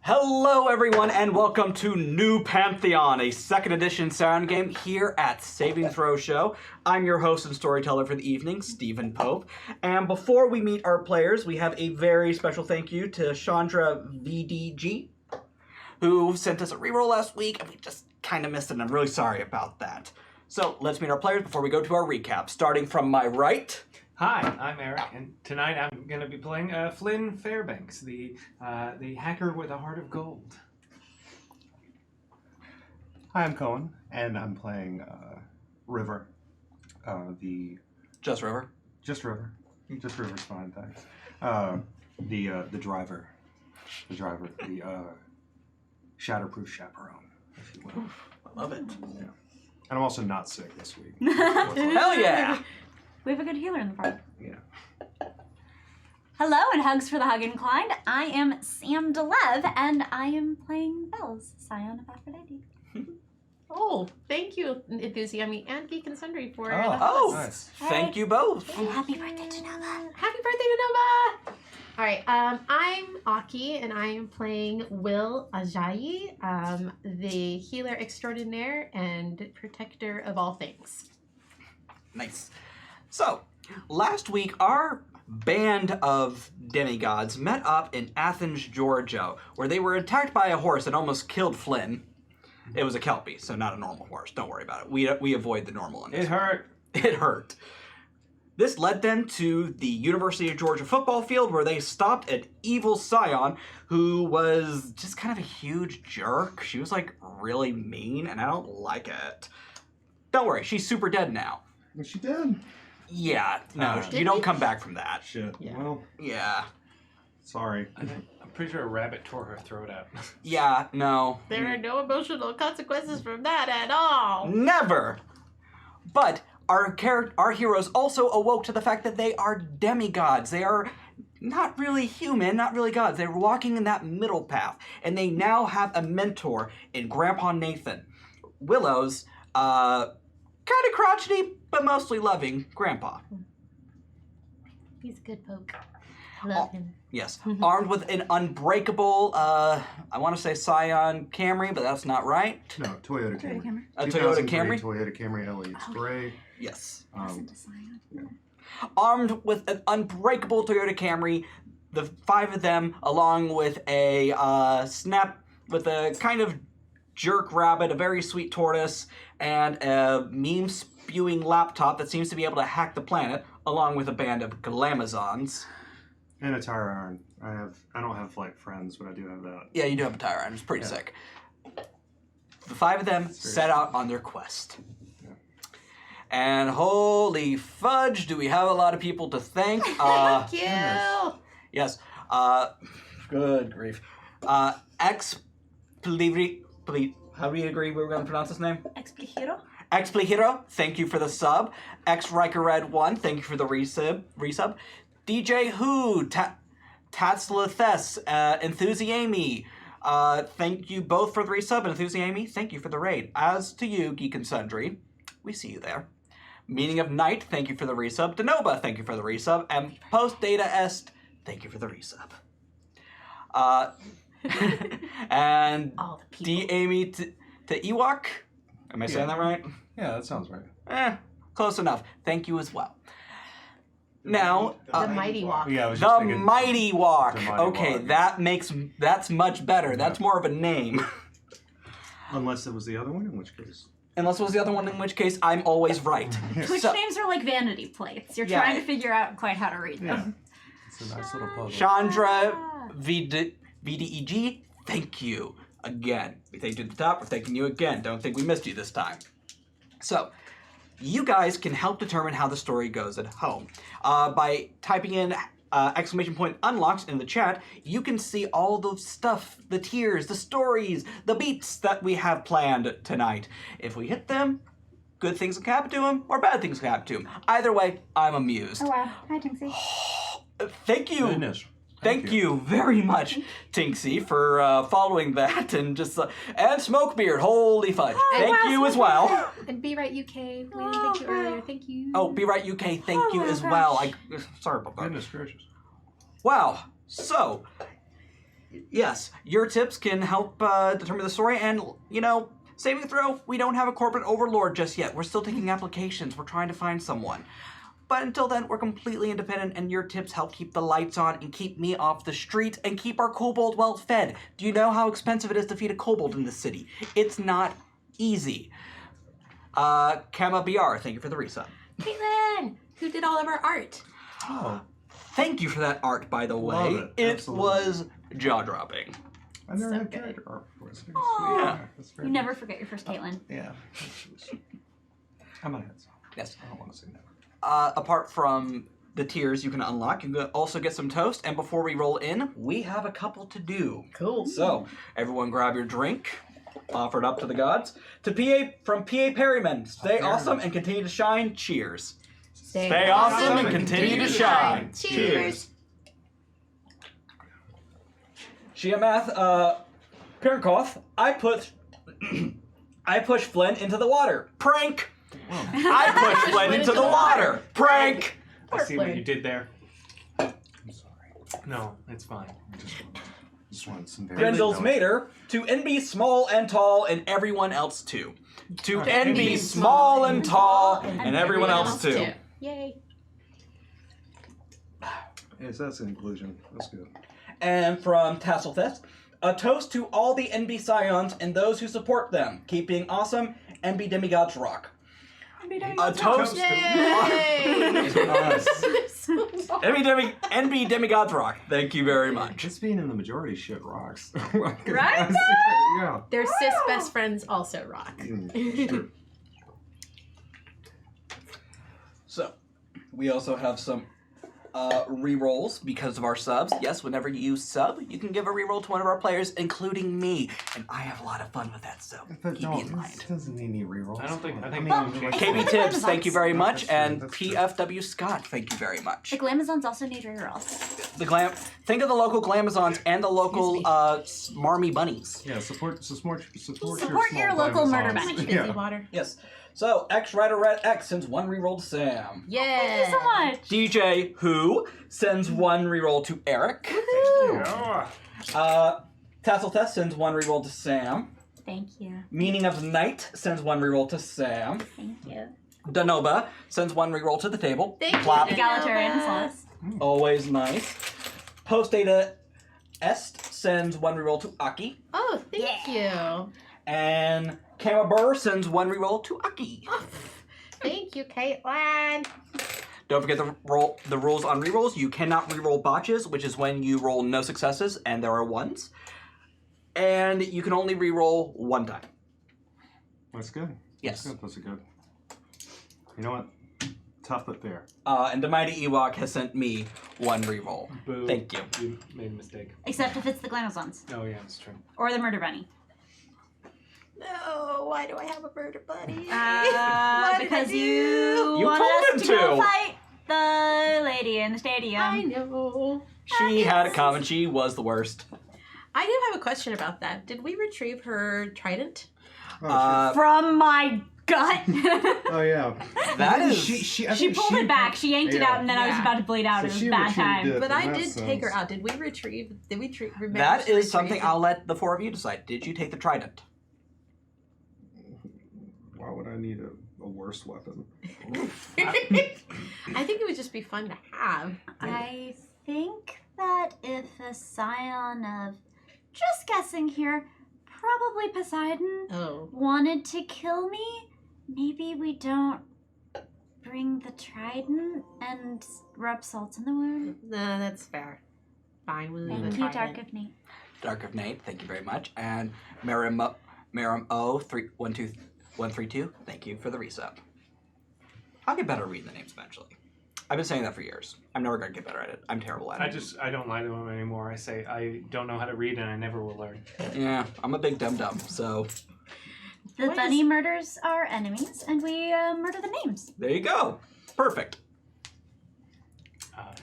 Hello everyone and welcome to New Pantheon, a second edition Scion game here at Saving Throw Show. I'm your host and storyteller for the evening, Stephen Pope. And before we meet our players, we have a very special thank you to Chandra VDG, who sent us a reroll last week and we just kind of missed it and I'm really sorry about that. So let's meet our players before we go to our recap. Starting from my right. Hi, I'm Eric, and tonight I'm going to be playing Flynn Fairbanks, the hacker with a heart of gold. Hi, I'm Cohen, and I'm playing River, Just River. Just River's fine, thanks. The driver, the shatterproof chaperone, if you will. I love it. Yeah. And I'm also not sick this week. Hell yeah! We have a good healer in the party. Yeah. Hello and hugs for the hug inclined. I am Sam DeLev and I am playing Bells, Scion of Aphrodite. Oh, thank you, Enthusiasm and Geek and Sundry for Oh, Nice. thank you both. And happy birthday to Nova. Happy birthday to Nova! All right, I'm Aki, and I am playing Will Ajayi, the healer extraordinaire and protector of all things. Nice. So, last week our band of demigods met up in Athens, Georgia, where they were attacked by a horse that almost killed Flynn. It was a Kelpie, so not a normal horse. Don't worry about it. We avoid the normal ones. It hurt. It hurt. This led them to the University of Georgia football field where they stopped an evil Scion who was just kind of a huge jerk. She was like really mean and I don't like it. Don't worry, she's super dead now. Was she dead? Yeah, no, you don't come back from that. Shit. Yeah. Well, Yeah. sorry. I'm pretty sure a rabbit tore her throat out. Yeah, no. There are no emotional consequences from that at all. Never! But our heroes also awoke to the fact that they are demigods. They are not really human, not really gods. They're walking in that middle path. And they now have a mentor in Grandpa Nathan. Willow's, kind of crotchety, but mostly loving grandpa. He's a good poke. Love him. Yes. Armed with an unbreakable, I want to say Scion Camry, but that's not right. No, Toyota Camry. A Toyota 2003 Camry? Toyota Camry Elliott Spray. Yes. Listen to Scion. Armed with an unbreakable Toyota Camry, the five of them, along with a with a kind of jerk rabbit, a very sweet tortoise, and a meme-spewing laptop that seems to be able to hack the planet, along with a band of glamazons. And a tire iron. I don't have flight friends, but I do have that. Yeah, you do have a tire iron. It's pretty Yeah. sick. The five of them set out on their quest. Yeah. And holy fudge, do we have a lot of people to thank. Thank you! Yes. Good grief. How do you agree we were going to pronounce his name? Explicito. Explihiro, thank you for the sub. X Riker Red 1, thank you for the resub. DJ Who, Tatslathes, Enthusiami, thank you both for the resub, and Enthusiami, thank you for the raid. As to you, Geek and Sundry, we see you there. Meaning of Night, thank you for the resub. Denoba, thank you for the resub. And Post Data Est, thank you for the resub. And All the people. D. Amy to Ewok, am I saying that right? Yeah, that sounds right. Close enough. Thank you as well. Now, The Mighty Walk. Yeah, I was just the thinking. Mighty Walk. The Mighty Okay, Walk. that's much better. That's more of a name. Unless it was the other one, in which case. Unless it was the other one, in which case I'm always right. Twitch So- names are like vanity plates. You're Yeah. trying to figure out quite how to read Yeah. them. It's a nice little puzzle. Chandra VDEG, thank you again. We thanked you at the top. We're thanking you again. Don't think we missed you this time. So, you guys can help determine how the story goes at home. By typing in exclamation point unlocks in the chat, you can see all the stuff, the tiers, the stories, the beats that we have planned tonight. If we hit them, good things can happen to them, or bad things can happen to them. Either way, I'm amused. Oh wow. Hi, Tinksy. Thank you. Goodness. Thank you very much, Tinksy, for following that and just and Smokebeard. Holy fudge! Thank wow, you as well. And Be Right UK, we thanked you earlier. Thank you. Oh, Be Right UK. Thank you Oh, as gosh. well. Sorry about that. Goodness gracious. Wow. So, yes, your tips can help determine the story. And, saving throw, we don't have a corporate overlord just yet. We're still taking applications. We're trying to find someone. But until then, we're completely independent, and your tips help keep the lights on and keep me off the street and keep our kobold well fed. Do you know how expensive it is to feed a kobold in this city? It's not easy. Kama BR, thank you for the resub. Caitlin, who did all of our art. Oh, Thank you for that art, by the way. Love it. Absolutely. Was jaw-dropping. I never So had good. character art before. It's very Aw. sweet. Yeah. That's very You never forget your first Caitlin. Yeah. I'm gonna head some. Yes. I don't want to say never. Apart from the tiers you can unlock, you can also get some toast. And before we roll in, we have a couple to do. Cool. So, everyone grab your drink. Offered up to the gods. To PA from PA Perryman, stay awesome and continue to shine. Cheers. Stay awesome and continue to shine. Cheers. Shiamath, Pirankoth, I push Flynn into the water. Prank! I push Flynn into the water. Prank! I see what Flynn. you did there. I'm sorry. No, it's fine. Just wanted some very Grendel's Mater, to NB small and tall and everyone else too. To NB small and tall and everyone else too. Yay. Yes, that's an inclusion. That's good. And from Tasselfest, a toast to all the NB Scions and those who support them. Keep being awesome, NB Demigods rock. A toast to Yay. NB Demigods rock. Thank you very much. Just being in the majority shit rocks. Right? Yeah. Their cis best friends also rock. Sure. So, we also have some re-rolls because of our subs. Yes, whenever you sub, you can give a re-roll to one of our players, including me. And I have a lot of fun with that, so But keep no, me in mind. this doesn't need any rerolls. I think I KB Tibbs, thank you very much. That's true, And that's true. PFW Scott, thank you very much. The Glamazons also need rerolls. The think of the local Glamazons and the local Smarmy Bunnies. Yeah, support Support small your local murder Amazons. bunny. Busy Yeah. water. Yes. So, X Rider Red X sends one reroll to Sam. Yeah. Thank you so much. DJ Who sends one reroll to Eric. Yeah. Tasselfest sends one reroll to Sam. Thank you. Meaning of the Night sends one reroll to Sam. Thank you. Danoba sends one reroll to the table. Thank you, Clap. Egalitarian applause. Always nice. Post Data Est sends one reroll to Aki. Oh, thank you. And Kama Burr sends one reroll to Aki. Thank you, Caitlin. Don't forget the rules on rerolls. You cannot reroll botches, which is when you roll no successes and there are ones. And you can only reroll one time. That's good. Yes. That's good. You know what? Tough but fair. And the Mighty Ewok has sent me one reroll. Boo. Thank you. You made a mistake. Except if it's the Glamazons. Oh, yeah, that's true. Or the Murder Bunny. No, why do I have a murder buddy? Because you You wanted told us him to go to. fight the lady in the stadium. I know. She had a comment. She was the worst. I do have a question about that. Did we retrieve her trident? Oh, From my gut. oh yeah. That is. I She think pulled it back. She yanked it yeah. out, and then I was Yeah. about to bleed out. So It was she a bad retrieved time. it. But I that did take her sounds- out. Did we retrieve? Remember? That to is something retrieve I'll let the four of you decide. Did you take the trident? Why would I need a worse weapon? I think it would just be fun to have. I think that if a scion of, just guessing here, probably Poseidon, Oh. wanted to kill me, maybe we don't bring the trident and rub salt in the wound. No, that's fair. Fine, we'll leave Thank the you, trident. Dark of Nate. Dark of Nate, thank you very much. And Marim O 132, thank you for the resub. I'll get better at reading the names eventually. I've been saying that for years. I'm never gonna get better at it. I'm terrible at it. I don't lie to him anymore. I say I don't know how to read and I never will learn. Yeah, I'm a big dum-dum, so The What bunny is- murders our enemies, and we murder the names. there you go. Perfect.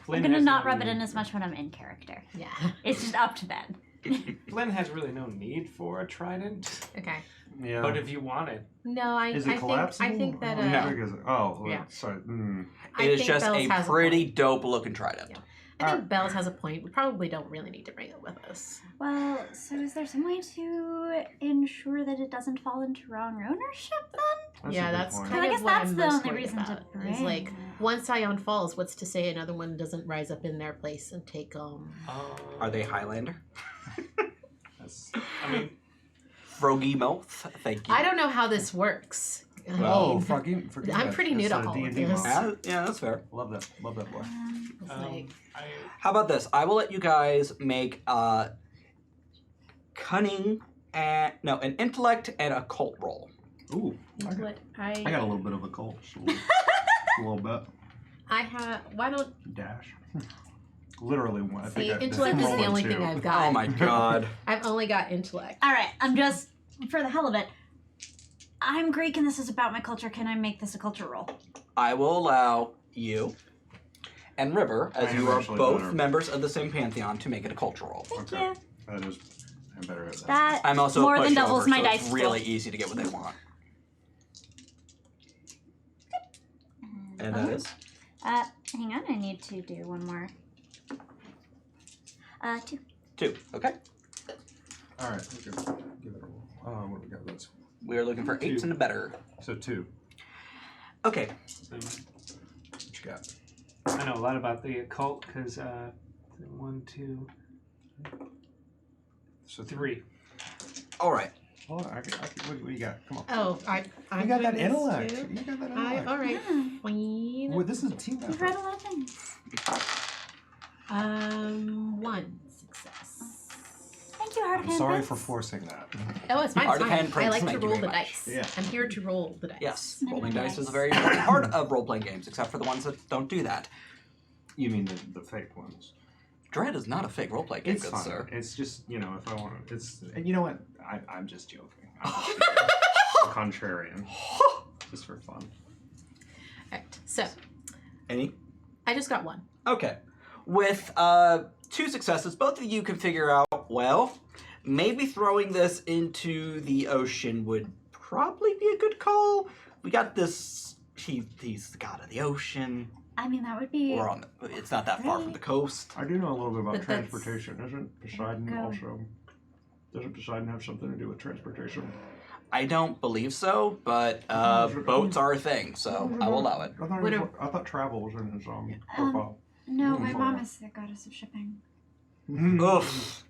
Flynn I'm gonna has not no rub it need- in as much when I'm in character. Yeah. It's just up to them. Flynn has really no need for a trident. Okay. Yeah. But if you want it, No, is it collapsible? I think that. No. Is it? Oh, well, Yeah. sorry. I It is think just Bells a has pretty point. dope looking trident. Yeah. I think Bells has a point. We probably don't really need to bring it with us. Well, so is there some way to ensure that it doesn't fall into wrong ownership then? Yeah, a good that's point. kind I of guess what that's I'm the most only worried reason to about. bring Is like, it. one Scion falls, what's to say another one doesn't rise up in their place and take Are they Highlander? I mean, Froggy mouth. Thank you. I don't know how this works. I Oh, mean, forgive I'm that. pretty new It's to a all of D&D this. mod. Yeah, that's fair. Love that boy. it's like, How about this? I will let you guys make cunning and an intellect and a cult roll. Ooh, what I got a little bit of a cult. Just a little bit. I have. Why don't Dash. Literally one. I see? think Intellect is the only thing I've got. Oh my god. I've only got intellect. All right, I'm just, for the hell of it, I'm Greek and this is about my culture. Can I make this a culture roll? I will allow you and River, as I am you are actually both better. members of the same Pantheon, to make it a culture roll. Thank Okay. you. That is. I'm better at that. That I'm also more a than pushover, doubles my so dice it's really roll. easy to get what they want. And Uh-huh. that is? Hang on, I need to do one more. 2. 2. Okay. All right. Give it a roll. What do we got? That's We are looking for 8s and better. so 2. Okay. What you got? I know a lot about the occult because 1, 2, So 3. All right. Hold on. What do you got? Come on. Oh, I You got that doing this intellect. too? You got that I, intellect. all right. Yeah. Queen. Well, this is a team You've effort. read a lot of things. 1 success. Thank you, Heart of I'm sorry Handprints. for forcing that. Oh, it's fine. Art It's of fine. Handprints, I like thank to you roll very the much. dice. Yeah. I'm here to roll the dice. Yes. Many Rolling dice dice. is a very important part of role-playing games, except for the ones that don't do that. You mean the fake ones? Dread is not a fake role-play game, It's good fine. sir. It's just, if I want to. It's. And you know what? I'm just joking. I'm just being a contrarian. Just for fun. Alright, so Any? I just got 1. Okay. With 2 successes, both of you can figure out, well, maybe throwing this into the ocean would probably be a good call. We got this, he's the god of the ocean. I mean, that would be. It's not that far from the coast. I do know a little bit about But that's- transportation. Isn't Poseidon Go. also? Doesn't Poseidon have something to do with transportation? I don't believe so, but boats are a thing, so I will allow it. I thought travel was in his profile. No, Mm. my mom is the goddess of shipping. Oof.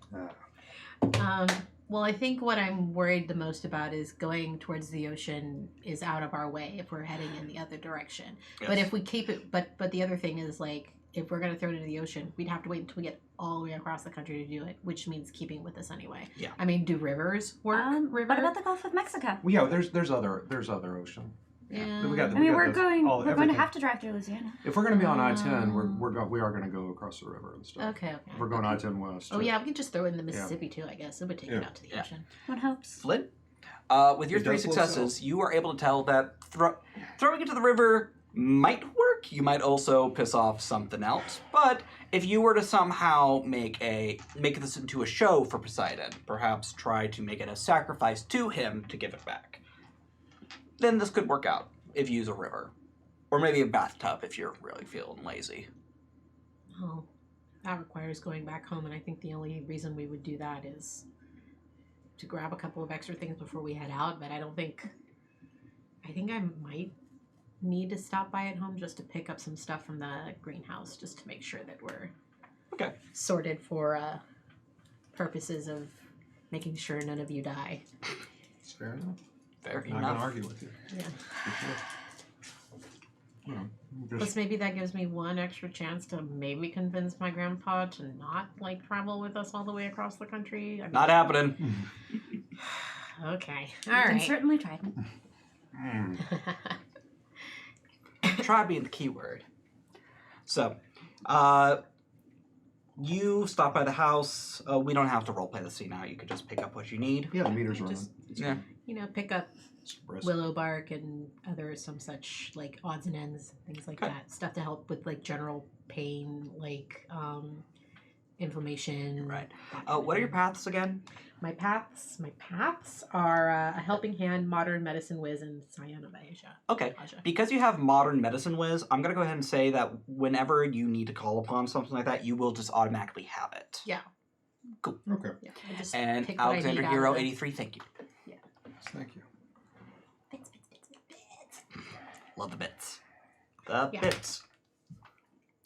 Well, I think what I'm worried the most about is going towards the ocean is out of our way if we're heading in the other direction. But Yes. if we keep it, but the other thing is like if we're gonna throw it into the ocean, we'd have to wait until we get all the way across the country to do it, which means keeping with us anyway. Yeah. I mean, do rivers work? What about the Gulf of Mexico? Well, yeah, there's other ocean. Yeah. We got I mean, we're this- going. all- We're going to everything. have to drive through Louisiana. If we're going to be on I-10, Um, we are going to go across the river and stuff. Okay. If we're going I-10 west. Oh yeah, we can just throw it in the Mississippi too. I guess it would take it Yeah. out to the Yeah. ocean. One hopes. Flynn, with your It 3 does look successes, you are able to tell that throwing into the river might work. You might also piss off something else. But if you were to somehow make this into a show for Poseidon, perhaps try to make it a sacrifice to him to give it back, then this could work out if you use a river. Or maybe a bathtub if you're really feeling lazy. Oh, that requires going back home, and I think the only reason we would do that is to grab a couple of extra things before we head out. But I think I might need to stop by at home just to pick up some stuff from the greenhouse, just to make sure that we're sorted for purposes of making sure none of you die. It's fair enough. Fair I'm not going enough. to argue with you. Yeah. For sure. Plus, maybe that gives me one extra chance to maybe convince my grandpa to not travel with us all the way across the country. I mean, Not happening. okay. You All can right. certainly try it. Try being the key word. So, you stop by the house. We don't have to roleplay the scene now. You could just pick up what you need. Yeah, the meter's running. Just- Yeah. Pick up Brisk. willow bark and some such odds and ends, things like Okay. that. Stuff to help with general pain, inflammation. Right. What are your paths again? My paths are a helping hand, modern medicine whiz, and Scion of Asia. Okay. Because you have modern medicine whiz, I'm gonna go ahead and say that whenever you need to call upon something like that, you will just automatically have it. Yeah. Cool. Okay. Yeah. I just And pick what I Alexander need out Hero of the- 83, thank you. Thank you. Bits, bits, bits, bits. Love the bits. The Yeah. bits.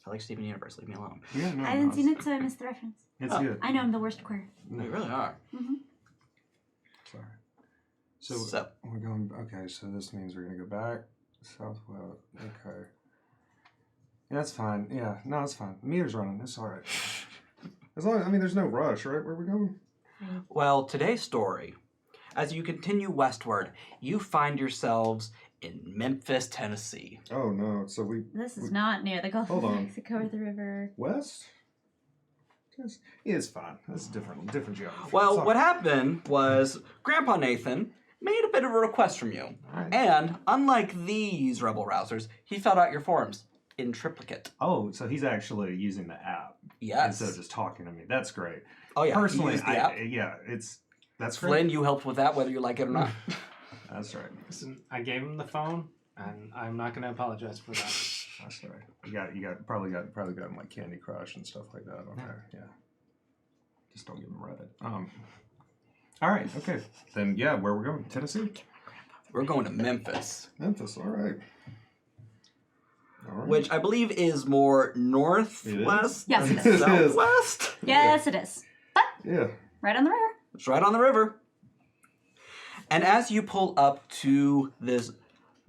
I like Steven Universe. Leave me alone. Yeah, no, I haven't seen it, so I missed the reference. It's Oh. good. I know I'm the worst queer. You really are. Sorry. So, So- we're going. Okay, so this means we're gonna go back southwest. Okay. Yeah, that's fine. Yeah, no, it's fine. The meter's running. It's all right. As long as, there's no rush, right? Where are we going? Well, today's story, as you continue westward, you find yourselves in Memphis, Tennessee. Oh no! So This is not near the Gulf Hold of on. Mexico or the river. west. It's fine. That's different geography. Well, It's all what right. happened was Grandpa Nathan made a bit of a request from you. All right. And, unlike these rebel rousers, he filled out your forms in triplicate. Oh, so he's actually using the app Yes. instead of just talking to me. That's great. Oh, yeah. he Personally, used the app. that's great. Flynn, you helped with that, whether you like it or not. That's right. Listen, I gave him the phone, and I'm not going to apologize for that. That's right. You probably got him like Candy Crush and stuff like that on there. Yeah. Just don't give him Reddit. All right. Okay. Then yeah, where we're going? Tennessee. We're going to Memphis, Memphis. All right. All right. which I believe is more northwest Yes, than it is. southwest. Yes, it is. Yeah. Right on the river. It's right on the river. And as you pull up to this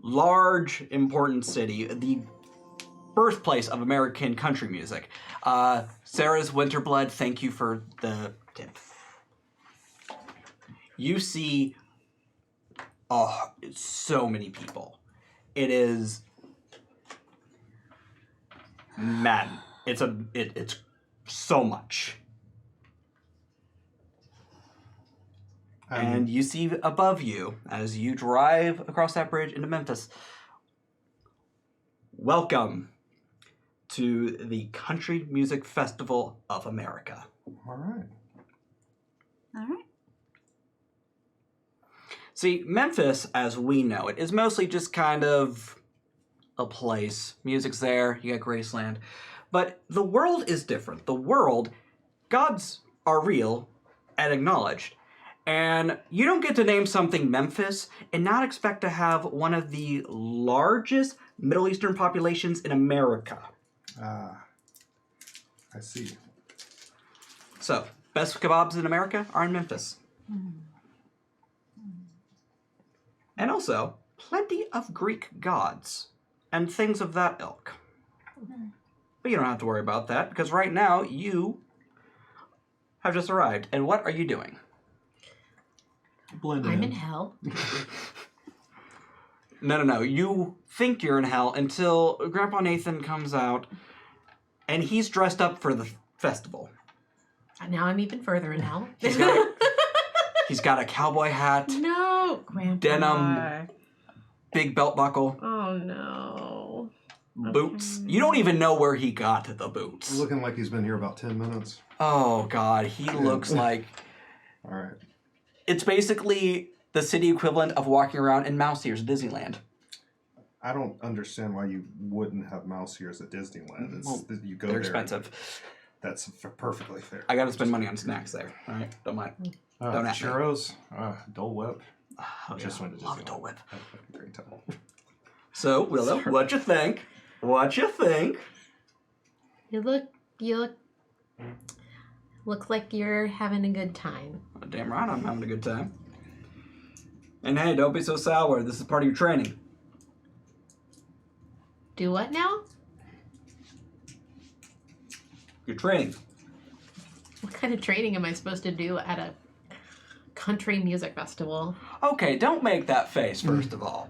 large, important city, the birthplace of American country music, Sarah's Winterblood, thank you for the tip. You see, it's so many people. It is, man, it's so much. And you see above you, as you drive across that bridge into Memphis, welcome to the Country Music Festival of America. All right. All right. See, Memphis, as we know it, is mostly just kind of a place. Music's there, you got Graceland. But the world is different. The world, gods are real and acknowledged. And you don't get to name something Memphis and not expect to have one of the largest Middle Eastern populations in America. Ah. I see. So, best kebabs in America are in Memphis. And also, plenty of Greek gods and things of that ilk. But you don't have to worry about that, because right now you have just arrived. And what are you doing? Blended I'm in hell. No. You think you're in hell until Grandpa Nathan comes out, and he's dressed up for the festival. Now I'm even further in hell. He's got a cowboy hat, No, Grandpa. Denim. big belt buckle, Oh no. boots. You don't even know where he got the boots. Looking like he's been here about 10 minutes. Oh, God. He looks like... All right. It's basically the city equivalent of walking around in Mouse Ears at Disneyland. I don't understand why you wouldn't have mouse ears at Disneyland. Well, You go They're there. expensive. That's perfectly fair. I got to spend money on snacks there. All right? Don't mind. Don't ask me. churros, Dole Whip. Oh, Just went to love Disneyland. Dole Whip. Had a fucking great time. So, Willow, what you think? What you think? You look like you're having a good time. Oh, damn right I'm having a good time. And hey, don't be so sour. This is part of your training. Do what now? Your training. What kind of training am I supposed to do at a country music festival? Okay, don't make that face, first of all.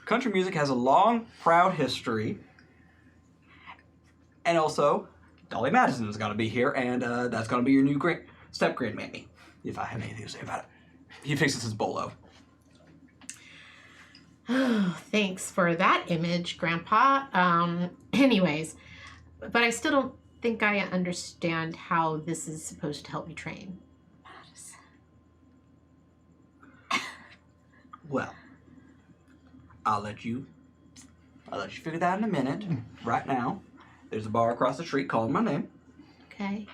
Country music has a long, proud history. And also, Dolly Madison is going to be here, and that's going to be your new step-grandmammy, if I have anything to say about it. He fixes his bolo. Thanks for that image, Grandpa. Anyways, but I still don't think I understand how this is supposed to help me train. Well, I'll let you figure that in a minute. Right now, there's a bar across the street calling my name. Okay.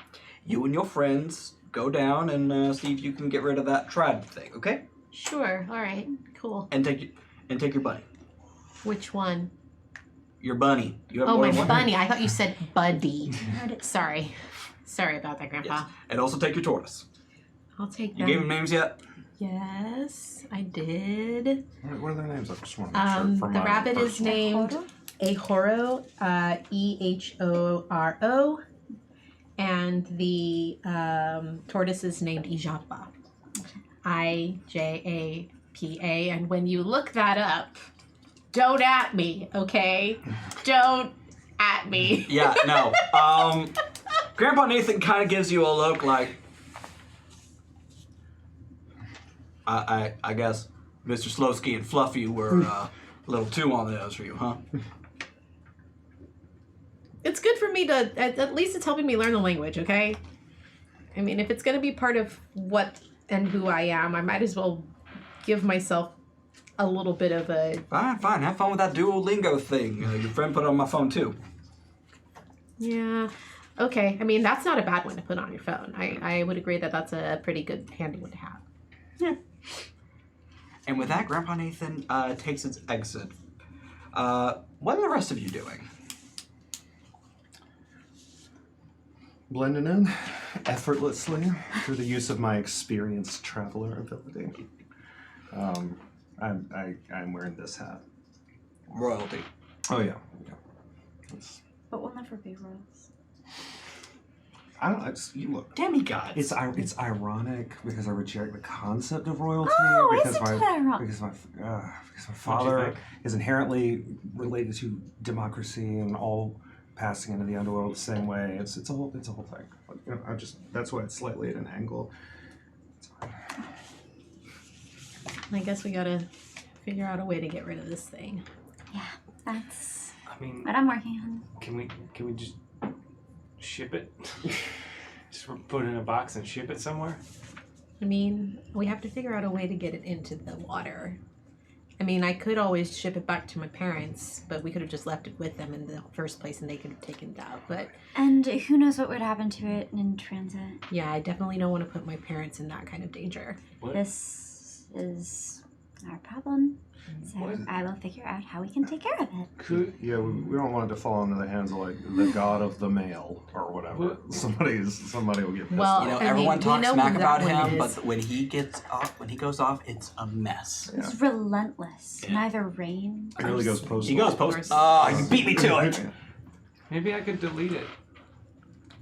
You and your friends go down and see if you can get rid of that Triton thing, okay? Sure. All right. Cool. And take your bunny. Which one? Your bunny. You have Oh, more my than one? bunny. I thought you said buddy. Sorry. Sorry about that, Grandpa. Yes. And also take your tortoise. I'll take You that. gave them names yet? Yes, I did. What are their names? I just want to make sure for The my rabbit is personal- named Ehoro, Ehoro, and the tortoise is named Ijapa, Ijapa. And when you look that up, don't at me, okay? Don't at me. Yeah, no. Grandpa Nathan kind of gives you a look like, I guess Mr. Slowski and Fluffy were a little too on the nose for you, huh? It's good for me to, at least it's helping me learn the language, okay? I mean, if it's going to be part of what and who I am, I might as well give myself a little bit of a... Fine. Have fun with that Duolingo thing. Your friend put it on my phone, too. Yeah. Okay. I mean, that's not a bad one to put on your phone. I would agree that that's a pretty good, handy one to have. Yeah. And with that, Grandpa Nathan takes its exit. What are the rest of you doing? Blending in effortlessly through the use of my experienced traveler ability. I'm wearing this hat. Royalty. Oh yeah. But we'll never be royals. I don't. You look. Demigods. It's ironic because I reject the concept of royalty Oh, because isn't that ironic? because my father is inherently related to democracy and all passing into the underworld the same way. It's a whole thing. Like, you know, that's why it's slightly at an angle. I guess we gotta figure out a way to get rid of this thing. Yeah, that's I mean, what I'm working on. can we just ship it? Just put it in a box and ship it somewhere? I mean, we have to figure out a way to get it into the water. I mean, I could always ship it back to my parents, but we could have just left it with them in the first place and they could have taken it out. But And who knows what would happen to it in transit. yeah, I definitely don't want to put my parents in that kind of danger. What? This is our problem. So What? I will figure out how we can take care of it. Could Yeah, we don't want it to fall into the hands of like the god of the mail or whatever. What? Somebody will get pissed Well, off. You know, I everyone mean, we talks know smack who about that one him, is. but when he goes off, it's a mess. Yeah. It's relentless. Yeah. Neither rain. It really goes postal. He goes post. course. You beat me to it. maybe I could delete it.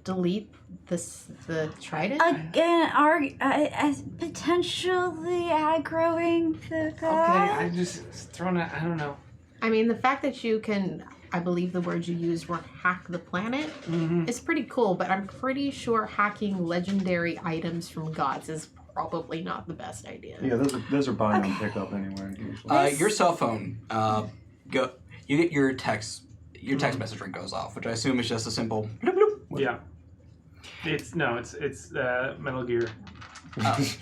Delete the Triton? Again, are potentially aggroing the Okay, god. I just thrown it. I don't know. I mean, the fact that you can, I believe the words you used were hack the planet, Mm-hmm. is pretty cool, but I'm pretty sure hacking legendary items from gods is probably not the best idea. Yeah, those are buy on Okay. pickup anyway. Usually. Your cell phone. You get your text. Your text message ring goes off, which I assume is just a simple bloop bloop. Yeah. It's Metal Gear. Oh.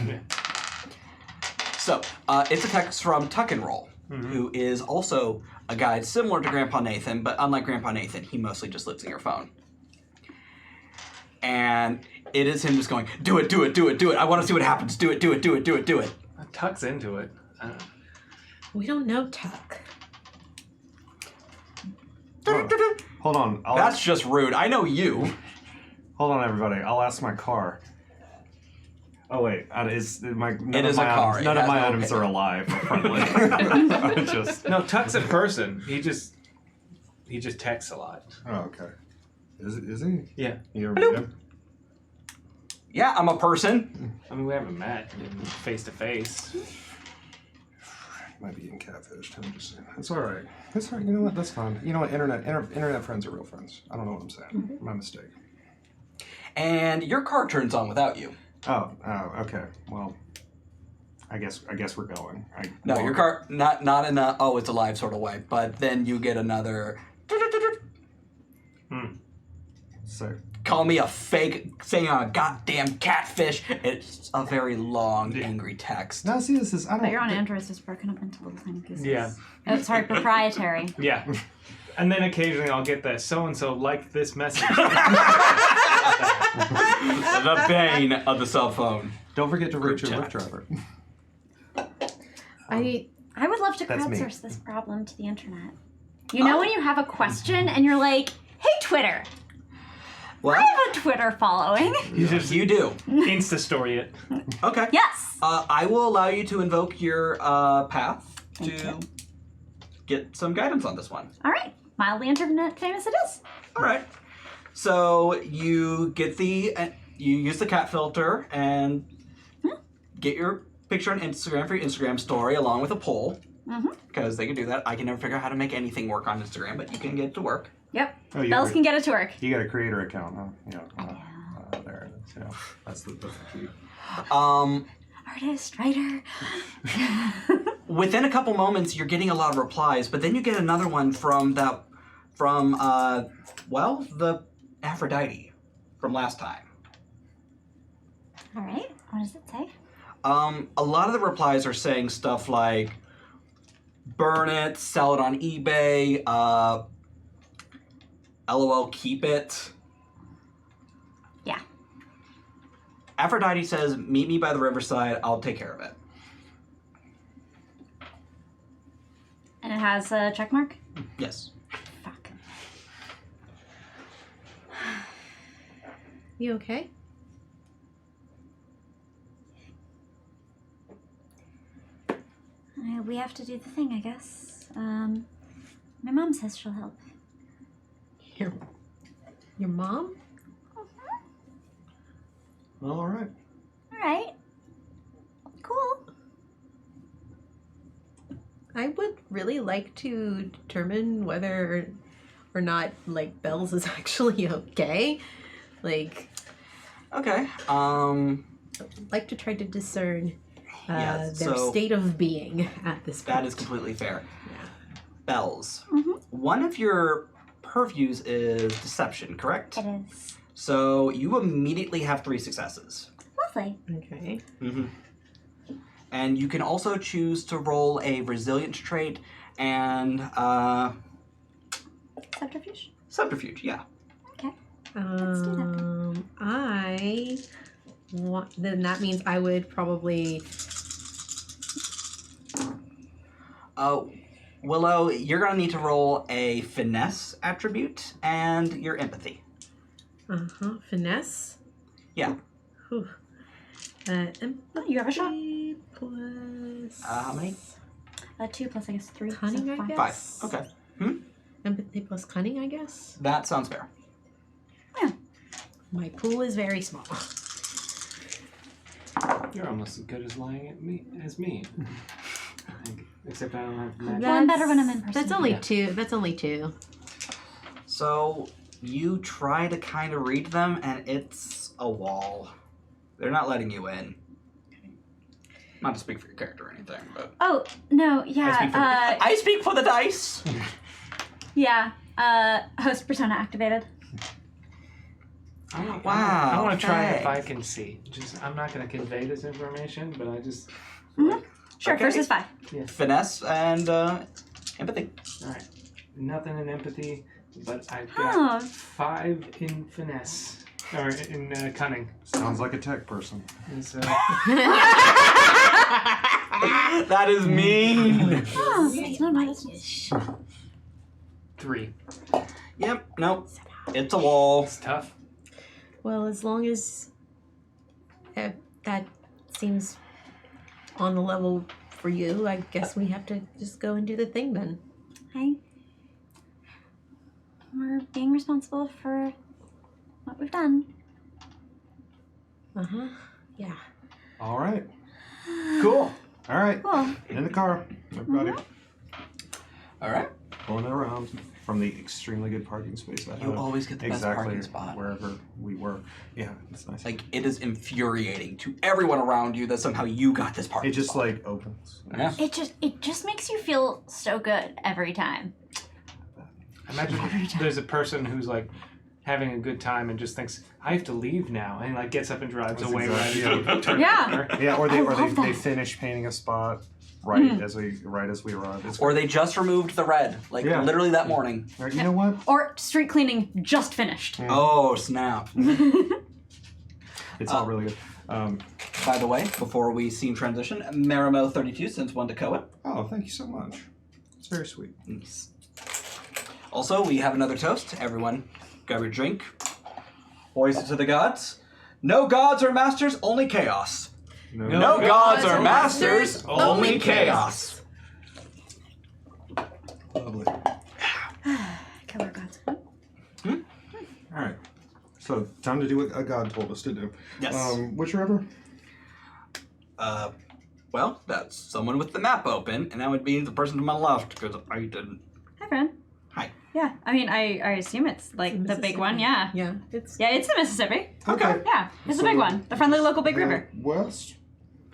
Yeah. So, it's a text from Tuck and Roll, Mhm. who is also a guide similar to Grandpa Nathan, but unlike Grandpa Nathan, he mostly just looks at your phone. And it is him just going, do it, do it, do it, do it. I want to see what happens. Do it, do it, do it, do it, do it. Tuck's into it. We don't know Tuck. Hold on. That's just rude. I know you. Hold on, everybody. I'll ask my car. Oh wait, none It of my is a car. items, It none of has my no items paper. are alive or friendly. just. No, Tuck's a person. He just texts a lot. Oh, okay. Is he? Yeah. You ever meet him? Yeah, I'm a person. I mean, we haven't met face to face. Might be getting catfished. I'm just saying. It's all right. It's all right. You know what? That's fine. You know what? Internet friends are real friends. I don't know what I'm saying. My mistake. And your car turns on without you. Oh, okay. Well, I guess we're going. No, your car, not in a, oh, it's alive sort of way, but then you get another... So Call me a fake, saying I'm a goddamn catfish. It's a very long, angry text. now see, this is I don't. But you're on Android, so it's broken up into little tiny pieces. Yeah. Oh, sorry, proprietary. Yeah. And then occasionally I'll get the so-and-so liked this message. The bane of the cell phone. Don't forget to rate Group your chat. Lyft driver. I I would love to That's me. crowdsource this problem to the internet. You know when you have a question and you're like, hey, Twitter, What? I have a Twitter following. You do. Insta story it. Okay. Yes. I will allow you to invoke your path Thank to you. get some guidance on this one. All right. Mildly internet famous it is. All right. So you get you use the cat filter and get your picture on Instagram for your Instagram story along with a poll. Because they can do that. I can never figure out how to make anything work on Instagram, but you can get it to work. Yep. Oh, you Bells got can get it to work. You got a creator account, huh? There it is. Yeah, that's the key. Artist, writer. Within a couple moments, you're getting a lot of replies, but then you get another one from the Aphrodite from last time. All right. What does it say? A lot of the replies are saying stuff like, burn it, sell it on eBay, LOL, keep it. Yeah. Aphrodite says, meet me by the riverside, I'll take care of it. And it has a check mark? Yes. Fuck. You okay? We have to do the thing, I guess. My mom says she'll help. Your mom? Well, all right. All right. Cool. I would really like to determine whether or not, like, Bells is actually okay. Like, Okay. like to try to discern Yeah, their so- state of being at this point. That is completely fair. Yeah. Bells. Mhm. One of your purviews is deception, correct? It is. So you immediately have 3 successes. Lovely. Okay. Mm-hmm. And you can also choose to roll a resilience trait and Subterfuge? subterfuge, yeah. Okay. Let's do that. I want. Then that means I would probably. Willow, you're going to need to roll a finesse attribute and your empathy. Finesse. Yeah. Whew. You have a shot. Empathy plus. How many? 2 plus, I guess, 3. Cunning, so I 5. guess. 5. Okay. Empathy plus cunning, I guess. That sounds fair. My pool is very small. You're almost as good as lying at me as me. I think. Except I don't have magic. Well, I'm better when I'm in person. That's only Yeah. 2. That's only 2. So you try to kind of read them, and it's a wall. They're not letting you in. Not to speak for your character or anything, but Oh, no, I speak for, yeah. I speak for the dice. Yeah. Host persona activated. Wow, I want to try if I thanks. can see. I'm not going to convey this information, but I just. Sure, Okay. first is 5. Finesse and empathy. All right. Nothing in empathy, but I've Oh. got 5 in finesse. Or in cunning. Sounds like a tech person. And so, That is mean. Oh, that's not my business. 3. Yep. Nope. It's a wall. It's tough. Well, as long as that seems on the level for you, I guess we have to just go and do the thing then. Hey. We're being responsible for what we've done. Yeah. All right. Cool. All right. Cool. In the car, everybody. All right. Going around from the extremely good parking space. I You have. always get the best Exactly parking spot. wherever we were. Yeah, it's nice. Like, it is infuriating to everyone around you that somehow you got this parking It just spot. like opens. Yeah. It just makes you feel so good every time. Imagine there's a person who's like, having a good time and just thinks, I have to leave now, and like gets up and drives That's away exactly- right as we turn Yeah. the corner. Yeah, or they love they that. finish painting a spot right as we arrive. It's Or they just removed the red, like Yeah. literally that morning. Or, you know what? Or street cleaning just finished. Oh, snap. It's all really good. By the way, before we scene transition, Marimo32 sends one to Koa. Oh, thank you so much. It's very sweet. Nice. Also, we have another toast. Everyone, grab your drink. Hoist it to the gods. No gods or masters, only chaos. No gods or masters, only chaos. Lovely. Killer gods. All right. So, time to do what a god told us to do. Yes. Which river? Well, that's someone with the map open, and that would be the person to my left, because I didn't. Hi, friend. Hi. Yeah, I mean, I assume it's like It's the big Mississippi. one, yeah. Yeah, it's Yeah, it's the Mississippi. Okay. Yeah, it's the So big one. The friendly local big the river. West?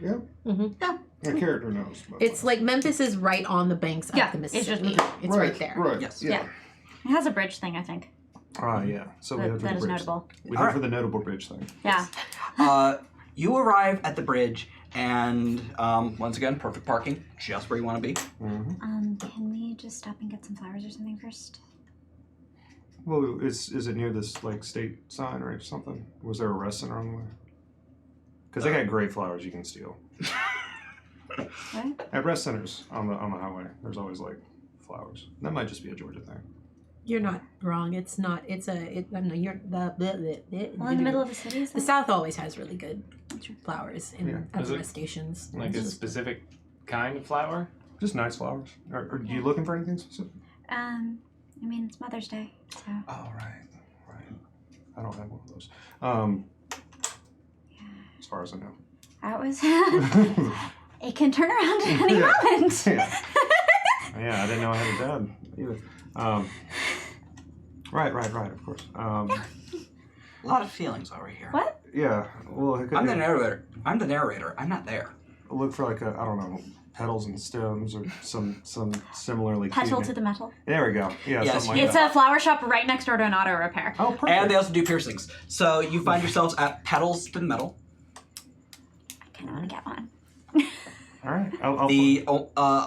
Yeah. Mhm. Yeah. My character knows. but- it's like Memphis is right on the banks of Yeah, the it's just- Mississippi. It's right there. Right. Yes. Yeah. It has a bridge thing, I think. Yeah. So we That, head for that the is bridge. notable. We All head right. for the notable bridge thing. Yeah. You arrive at the bridge, and once again, perfect parking, just where you want to be. Mm-hmm. Can we just stop and get some flowers or something first? Well, is it near this like state sign or something? Was there a rest center on the way? Because they got great flowers you can steal. What? At rest centers on the highway, there's always like flowers. That might just be a Georgia thing. You're not wrong. It's not. It's a. I don't know. You're the. Well, in the middle of the city, is The that? South always has really good That's true. flowers in Yeah. at Is the it- rest stations. Like a specific kind of flower. Just nice flowers. Are you looking for anything specific? I mean, it's Mother's Day, so. Oh right. I don't have one of those. As far as I know. That was. It can turn around at any Yeah. moment. Yeah, I didn't know I had a dad either. Right, of course. A lot of feelings over here. What? Yeah, well, I could I'm the narrator. I'm not there. look for like I don't know, petals and stems or some similarly Petal cute to the metal. There we go. Yeah, Yes, something like It's that. a flower shop right next door to an auto repair. Oh, perfect. And they also do piercings. So you find yourselves at Petals to Metal, I kind of want to get one. All right. I'll the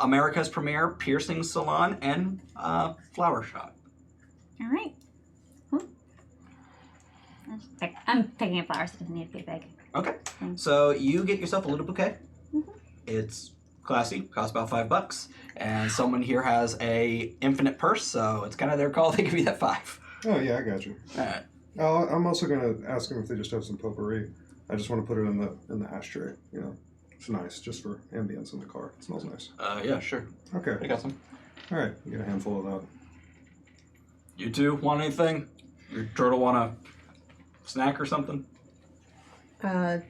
America's premier piercing salon and flower shop. All right. Cool. I'm picking up flowers. It doesn't need to be big. Okay. Thanks. So you get yourself a little bouquet. Mhm. It's classy, costs about $5, and someone here has a infinite purse, so it's kind of their call. They give you that $5. Oh yeah, I got you. All right. I'm also gonna ask them if they just have some potpourri. I just want to put it in the ashtray. You know, it's nice just for ambience in the car. It smells nice. Yeah, sure. Okay. I got some. All right. Get a handful of that. You two want anything? Your turtle want a snack or something? Well,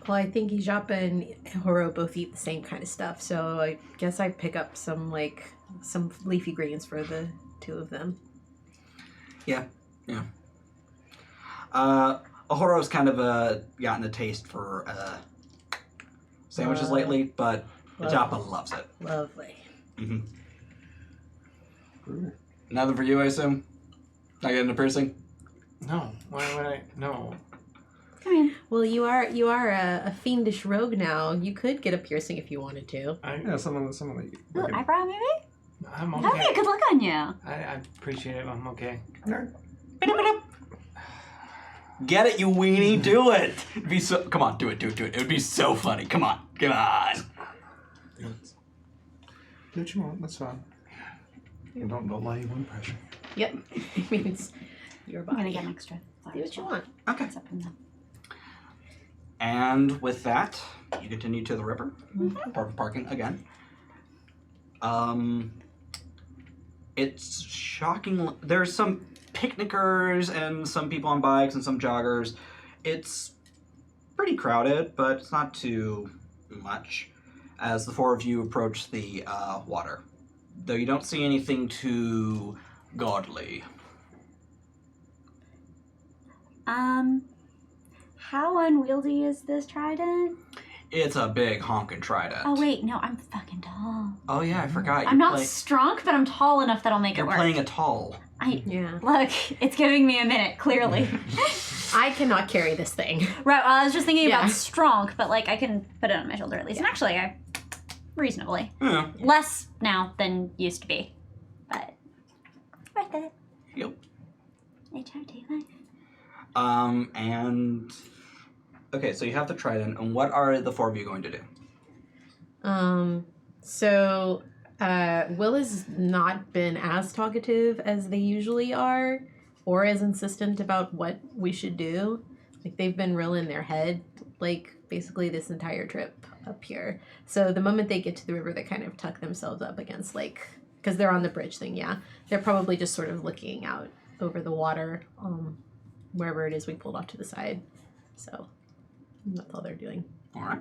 I think Ijapa and Horo both eat the same kind of stuff, so I guess I pick up some leafy greens for the two of them. Yeah. Ahoro's kind of gotten a taste for sandwiches lately, but Japa loves it. Lovely. Mm-hmm. Groovy. Nothing for you, I assume? Not getting a piercing? No. Why would I? No. Come in. Well, you are a fiendish rogue now. You could get a piercing if you wanted to. Yeah, someone that Ooh, eyebrow maybe? I'm That would be a okay. good look on you. I appreciate it. I'm okay. Get it, you weenie? Do it! It'd be so. Come on, do it. It would be so funny. Come on. Do what you want. That's fine. And don't let anyone pressure. Yep. I mean, it's your I'm body. gonna get an extra flower. Do what you want. Okay. Except from them. And with that, you continue to the river. Perfect parking again. It's shocking. There's some picnickers and some people on bikes and some joggers. It's pretty crowded, but it's not too much as the four of you approach the water. Though you don't see anything too godly. How unwieldy is this trident? It's a big honking trident. Oh wait, no, I'm fucking tall. Oh yeah, I forgot. I'm not strong, but I'm tall enough that I'll make You're it work. playing a tall. Look, it's giving me a minute, clearly. I cannot carry this thing. Right, well, I was just thinking about strong, but like I can put it on my shoulder at least. And actually, reasonably. Yeah. Less now than used to be. But worth it. Yep. HRT life. And okay, so you have the Triton, and what are the 4 of you going to do? So Will has not been as talkative as they usually are, or as insistent about what we should do. Like, they've been real in their head, like, basically this entire trip up here. So the moment they get to the river, they kind of tuck themselves up against, like, because they're on the bridge thing, yeah. They're probably just sort of looking out over the water, wherever it is we pulled off to the side. So that's all they're doing. All right.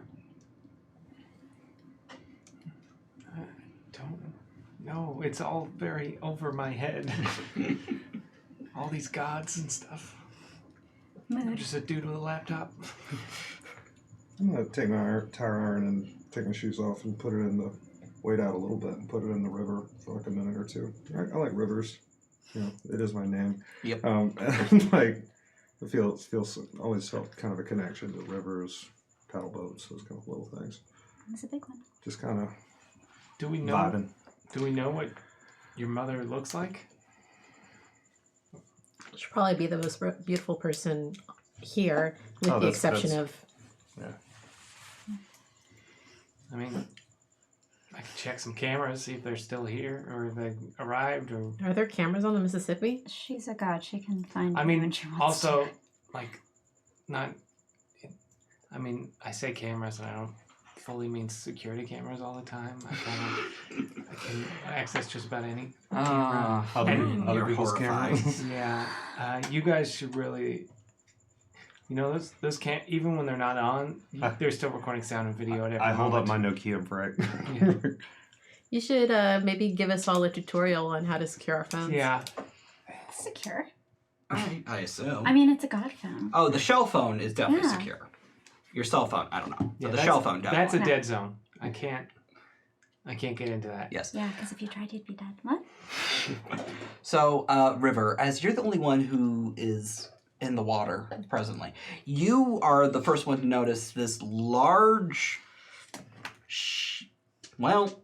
No, it's all very over my head. All these gods and stuff. I'm just a dude with a laptop. I'm gonna take my tire iron and take my shoes off and put it in the wade out a little bit and put it in the river for like a minute or two. I like rivers. You know, it is my name. Yep. And like it feels always felt kind of a connection to rivers, paddle boats, those kind of little things. That's a big one. Just kind of vibing. Do we know what your mother looks like? She'll probably be the most beautiful person here, with the exception of... Yeah. I mean, I can check some cameras, see if they're still here, or if they arrived, or... Are there cameras on the Mississippi? She's a god. She can find I you mean, when she wants also, to. like, not... I mean, I say cameras, and I don't fully mean security cameras all the time. I can access just about any camera. Other people's cameras. Yeah, you guys should really, you know, those can't, even when they're not on, they're still recording sound and video at every I hold up moment. my Nokia brick. Yeah. You should maybe give us all a tutorial on how to secure our phones. Yeah. Secure. I assume. I mean, it's a god phone. Oh, the shell phone is definitely Yeah. secure. Your cell phone, I don't know. Yeah, But the shell phone, definitely. That's a dead zone. I can't get into that. Yes. Yeah, because if you tried, you'd be dead. What? So, River, as you're the only one who is in the water presently, you are the first one to notice this large... Well...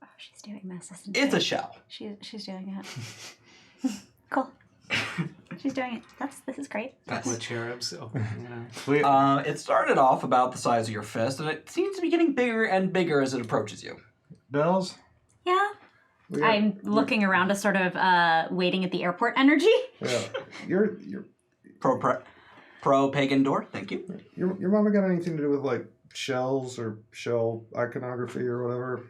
Oh, she's doing this, isn't It's she? a shell. She's doing it. Cool. She's doing it. This is great. Couple of cherubs. Oh, you know. It started off about the size of your fist, and it seems to be getting bigger and bigger as it approaches you. Bells? Yeah. I'm looking around as sort of waiting at the airport energy. Yeah. You're Pro pagan door, thank you. your mama got anything to do with like shells or shell iconography or whatever?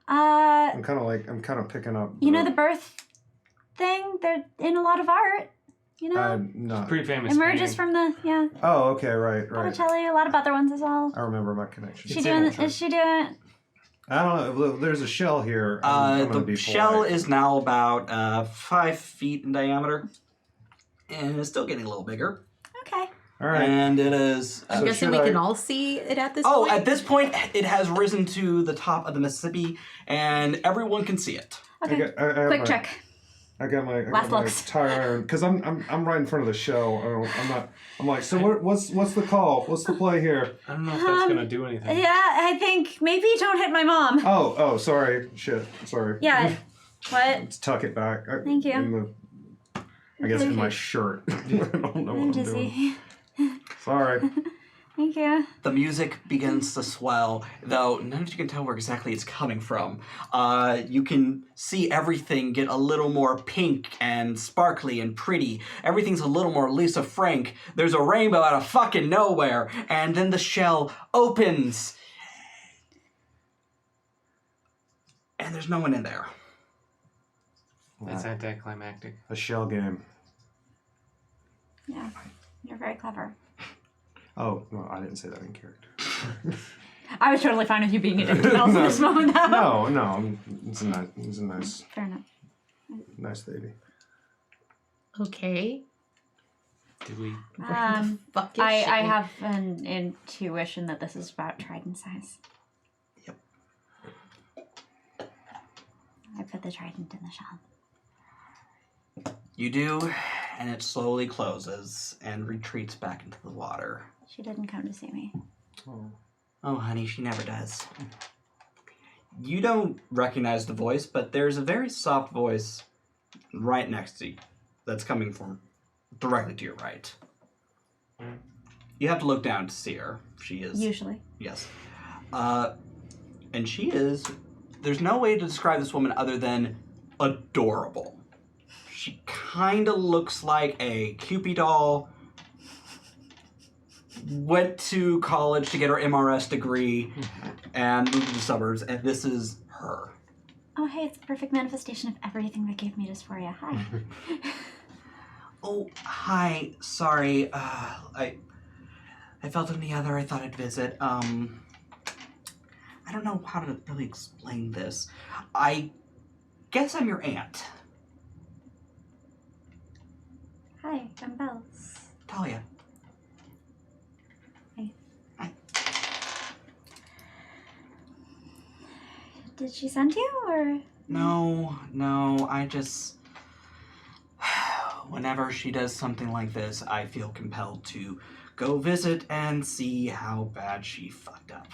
I'm kind of picking up. You know the birth thing? They're in a lot of art. You know? I'm not. Pretty famous. Emerges painting. from the, Oh, okay, right. Botticelli, a lot of other ones as well. I remember my connection. Is she doing... I don't know. There's a shell here. I'm gonna be The shell polite. is now about 5 feet in diameter, and it's still getting a little bigger. Okay. All right. And it is... I'm guessing we can all see it at this Oh, point? at this point, it has risen to the top of the Mississippi, and everyone can see it. Okay. I have Quick my- check. I got my Last looks. tire iron because I'm right in front of the shell. I'm like, so what's the call? What's the play here? I don't know if that's gonna do anything. Yeah, I think maybe don't hit my mom. Oh, sorry. Shit. Sorry. Yeah. What? Let's tuck it back. Thank you. I guess in my shirt. I don't know what I'm doing. Dizzy. Sorry. Thank you. The music begins to swell, though none of you can tell where exactly it's coming from. You can see everything get a little more pink and sparkly and pretty. Everything's a little more Lisa Frank. There's a rainbow out of fucking nowhere, and then the shell opens. And there's no one in there. That's anticlimactic. A shell game. Yeah. You're very clever. Oh, no, I didn't say that in character. I was totally fine with you being anything else in this moment, though. No. It's a nice Fair enough. nice lady. Okay. Did we? Fuck is I she? have an intuition that this is about Triton size. Yep. I put the trident in the shell. You do, and it slowly closes and retreats back into the water. She didn't come to see me. Oh, honey, she never does. You don't recognize the voice, but there's a very soft voice right next to you that's coming from directly to your right. You have to look down to see her. She is... Usually. Yes. And she is... There's no way to describe this woman other than adorable. She kind of looks like a Cupid doll. Went to college to get her MRS degree and moved to the suburbs, and this is her. Oh, hey, it's the perfect manifestation of everything that gave me dysphoria. Hi. Oh, hi. Sorry. I felt in the other. I thought I'd visit. I don't know how to really explain this. I guess I'm your aunt. Hi, I'm Bells. Talia. Hi. Hi. Did she send you, or? No, I just... Whenever she does something like this, I feel compelled to go visit and see how bad she fucked up.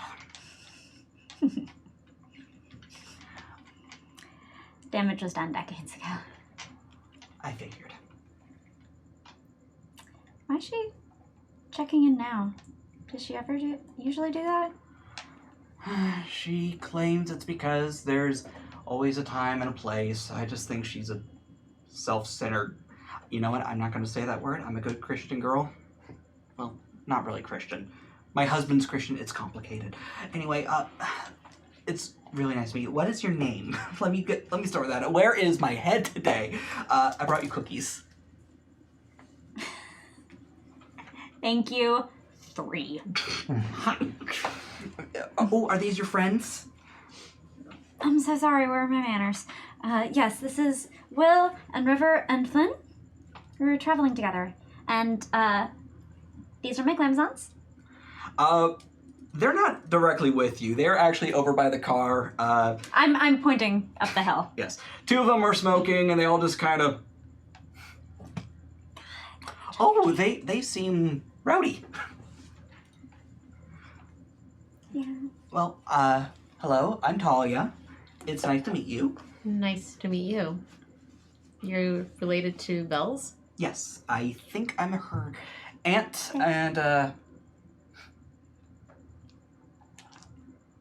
Damage was done decades ago. I figured. Why is she checking in now? Does she ever usually do that? She claims it's because there's always a time and a place. I just think she's a self-centered... You know what? I'm not going to say that word. I'm a good Christian girl. Well, not really Christian. My husband's Christian. It's complicated. Anyway, it's really nice to meet you. What is your name? Let me start with that. Where is my head today? I brought you cookies. Thank you. 3. Hi. Oh, are these your friends? I'm so sorry. Where are my manners? Yes, this is Will and River and Flynn. We're traveling together. And, these are my Glamazons. They're not directly with you. They're actually over by the car. I'm pointing up the hill. Yes. 2 of them are smoking, and they all just kind of... Oh, they seem rowdy. Yeah. Well, hello, I'm Talia. It's nice to meet you. Nice to meet you. You're related to Bells? Yes, I think I'm her aunt, and,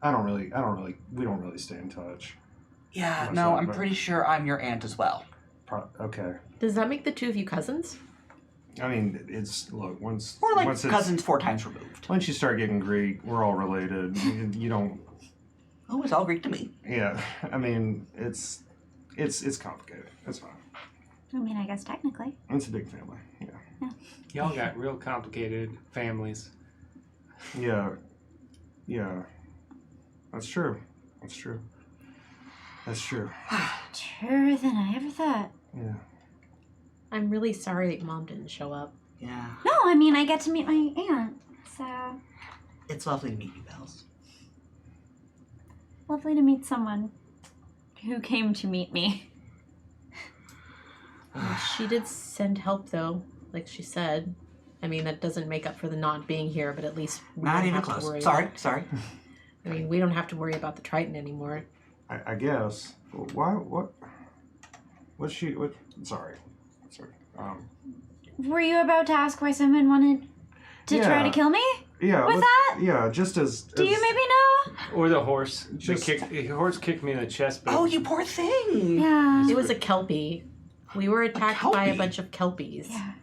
we don't really stay in touch. yeah, Much no, like I'm that. pretty sure I'm your aunt as well. Okay. Does that make the 2 of you cousins? I mean, it's, look, once... We're like once cousins 4 times removed. Once you start getting Greek, we're all related. You don't... Oh, it's all Greek to me. Yeah, I mean, it's complicated. It's fine. I mean, I guess technically. It's a big family, yeah. Y'all got real complicated families. Yeah. That's true. Truer than I ever thought. Yeah. I'm really sorry that Mom didn't show up. Yeah. No, I mean, I get to meet my aunt, so... It's lovely to meet you, Bells. Lovely to meet someone who came to meet me. She did send help, though, like she said. I mean, that doesn't make up for the not being here, but at least we Not don't even have to close. worry Sorry. I mean, we don't have to worry about the Triton anymore. I guess. Why? Sorry. Were you about to ask why someone wanted to try to kill me? Yeah. With that? Yeah, just as... Do you maybe know? Or the horse. Just- The horse kicked me in the chest. But Oh, you poor thing. Yeah. It was a Kelpie. We were attacked by a Kelpie? bunch of Kelpies. Yeah.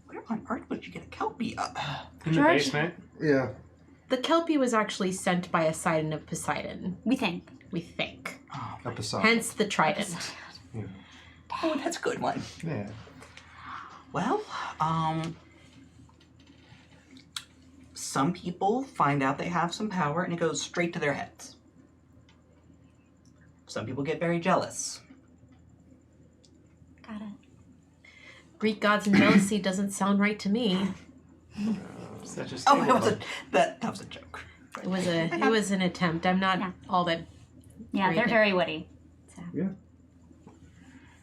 Where on earth would you get a Kelpie? in the George- basement. Yeah. The Kelpie was actually sent by a Scion of Poseidon, We think. we think. Oh, Episode. Hence the Triton. oh, that's a good one. Yeah. Well, some people find out they have some power and it goes straight to their heads. Some people get very jealous. Got it. Greek gods and jealousy doesn't sound right to me. Such a Oh, statement. that was a joke. It was an attempt. I'm not Yeah. all that. Yeah, Great. they're very witty. So.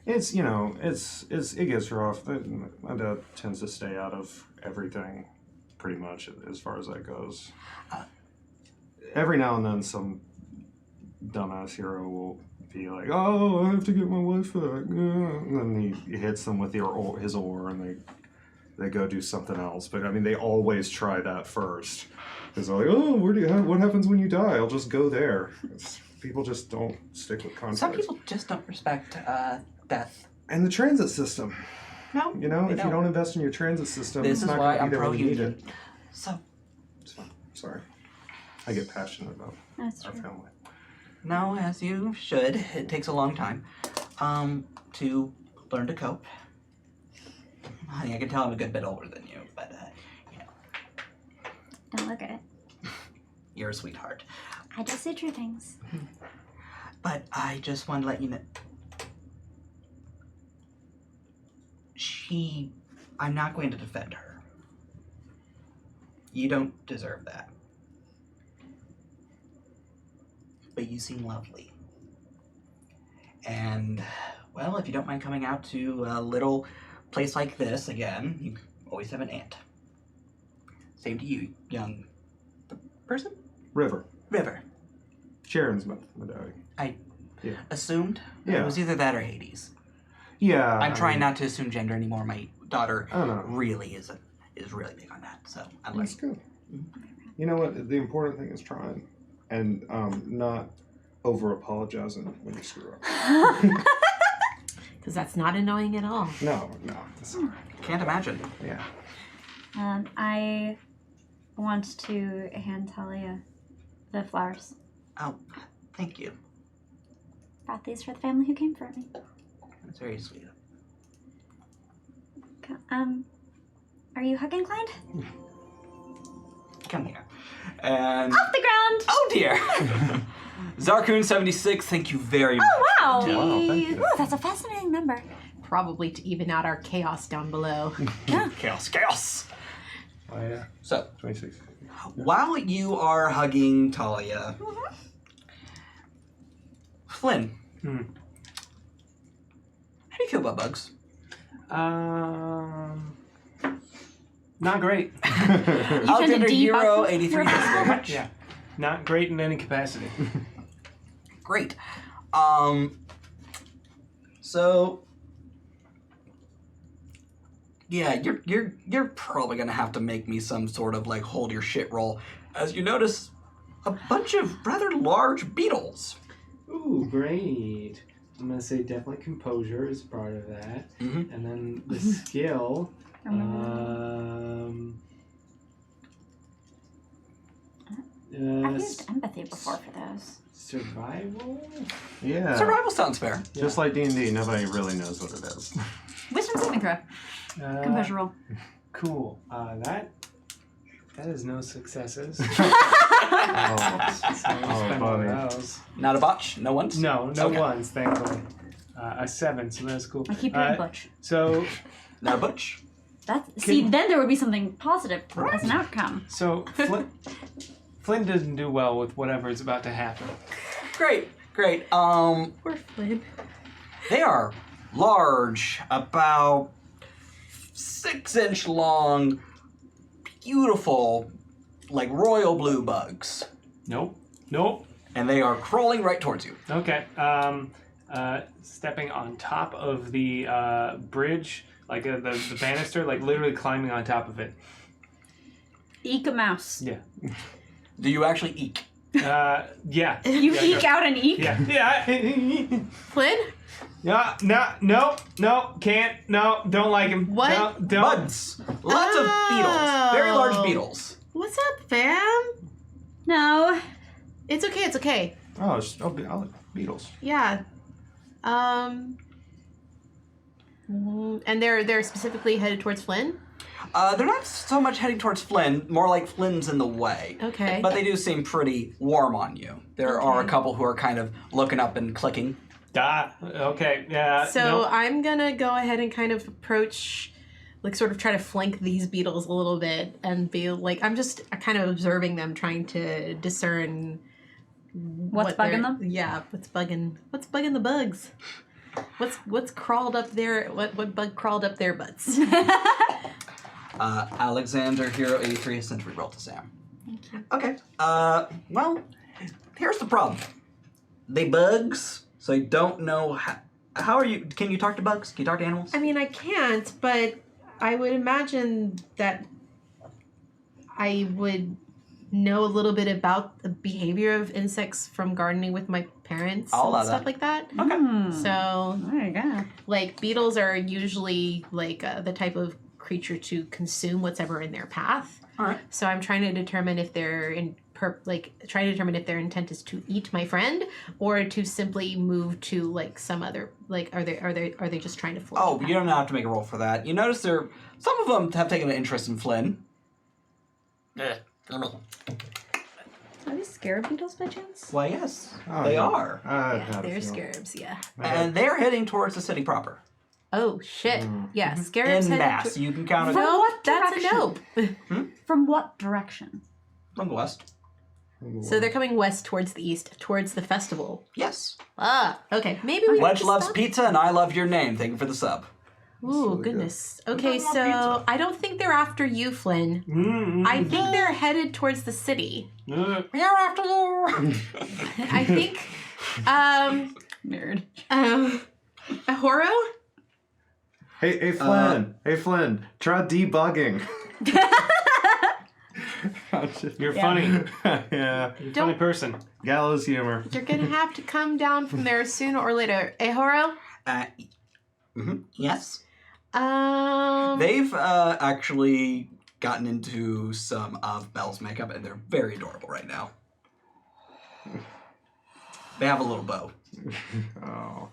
It's it gets rough. My dad tends to stay out of everything, pretty much as far as that goes. Every now and then, some dumbass hero will be like, "Oh, I have to get my wife back," and then he hits them with his oar, and they go do something else. But I mean, they always try that first. It's like, "Oh, what happens when you die? I'll just go there." People just don't stick with contracts. Some people just don't respect death. And the transit system. No, If you don't invest in your transit system, this it's is not why going to I'm be there when you need pro-union. it. So, It's fine. Sorry. I get passionate about That's our true. family. no, as you should. It takes a long time to learn to cope. Honey, I can tell I'm a good bit older than you, but Don't look at it. you're a sweetheart. I just say true things. But I just want to let you know. I'm not going to defend her. You don't deserve that. But you seem lovely. And, well, if you don't mind coming out to a little place like this again, you always have an aunt. Same to you, young person? River. River. Sharon's my daddy. Assumed? Yeah. It was either that or Hades. Yeah. I'm trying not to assume gender anymore. My daughter I don't know. really is really big on that. So I'm That's learning. good. You know what? The important thing is trying and not over apologizing when you screw up. Because that's not annoying at all. No. It's all right. Can't imagine. Yeah. I want to hand Talia the flowers. Oh, thank you. Brought these for the family who came for me. That's very sweet. Are you hug inclined? Come here. And Off the ground! oh dear. Zarkoon76, thank you very much. Oh wow! Wow, thank you. Ooh, that's a fascinating number. Probably to even out our chaos down below. Yeah. Chaos. Oh yeah. So 26. while you are hugging Talia, Flynn, how do you feel about bugs? Not great. Alexander debug Hero them? 83, thank you very much. Yeah, not great in any capacity. Great. So yeah, you're probably gonna have to make me some sort of like hold your shit roll, as you notice a bunch of rather large beetles. Ooh, great. I'm gonna say definitely composure is part of that, Mhm. and then the skill. I've used empathy before for those. Survival. Yeah. Survival sounds fair. Just like D&D, nobody really knows what it is. Wisdom saving throw. Composure roll. Cool. That is no successes. Oh, So we'll spend one buddy. of those. Not a botch? No ones? No Okay. ones, thankfully. A 7, so that's cool. I keep doing butch. So Not a butch? See, then there would be something positive as an outcome. Flynn doesn't do well with whatever is about to happen. Great. Poor Flynn. They are large, about 6-inch long, beautiful, like royal blue bugs. Nope. And they are crawling right towards you. Okay. Stepping on top of the bridge, like the banister, like literally climbing on top of it. Eek a mouse. Yeah. Do you actually eek? Yeah. You Yeah, eke out an eek? Yeah. Flynn? No, can't. No, don't like him. What? No, don't. Bugs. Lots of beetles. Very large beetles. What's up, fam? No. It's okay. Oh, I like beetles. Yeah. And they're specifically headed towards Flynn? They're not so much heading towards Flynn, more like Flynn's in the way. Okay. But they do seem pretty warm on you. There are a Okay. couple who are kind of looking up and clicking. Okay, yeah. So no. I'm gonna go ahead and kind of approach, like sort of try to flank these beetles a little bit and be like, I'm just kind of observing them, trying to discern What's what bugging they're- them? Yeah, what's bugging the bugs. What's crawled up there? What bug crawled up their butts? Alexander, Hero 83, Century Roll to Sam. Thank you. Okay. Well, here's the problem. They bugs, so I don't know how are you? Can you talk to bugs? Can you talk to animals? I mean, I can't, but I would imagine that I would know a little bit about the behavior of insects from gardening with my parents I'll allow and stuff that. like that. Okay. So, There you go. like, beetles are usually like the type of creature to consume whatever in their path. All right. So I'm trying to determine if they're trying to determine if their intent is to eat my friend or to simply move to like some other are they just trying to fly? Oh, you don't have to make a roll for that. You notice some of them have taken an interest in Flynn. Are they scarab beetles by chance? Why, yes, Oh, they yeah. are, Yeah, they're scarabs. Yeah. and they're heading towards the city proper. Oh shit. Mm. Yeah, scarabs In headed mass, to- you can count it From No, what that's a no. From what direction? from the west. So they're coming west towards the east, towards the festival. Yes. Ah, okay. Maybe we Wedge can loves stop. pizza, and I love your name. Thank you for the sub. Ooh, really goodness. good. Okay, I love so pizza. I don't think they're after you, Flynn. I think they're headed towards the city. We are after you. I think, Nerd. Ahoro? Hey, Flynn. Hey, Flynn. Try debugging. You're funny. Yeah. You're a funny person. Gallows humor. You're gonna have to come down from there sooner or later. Ahoro? Yes. Um, They've actually gotten into some of Belle's makeup, and they're very adorable right now. They have a little bow. Oh.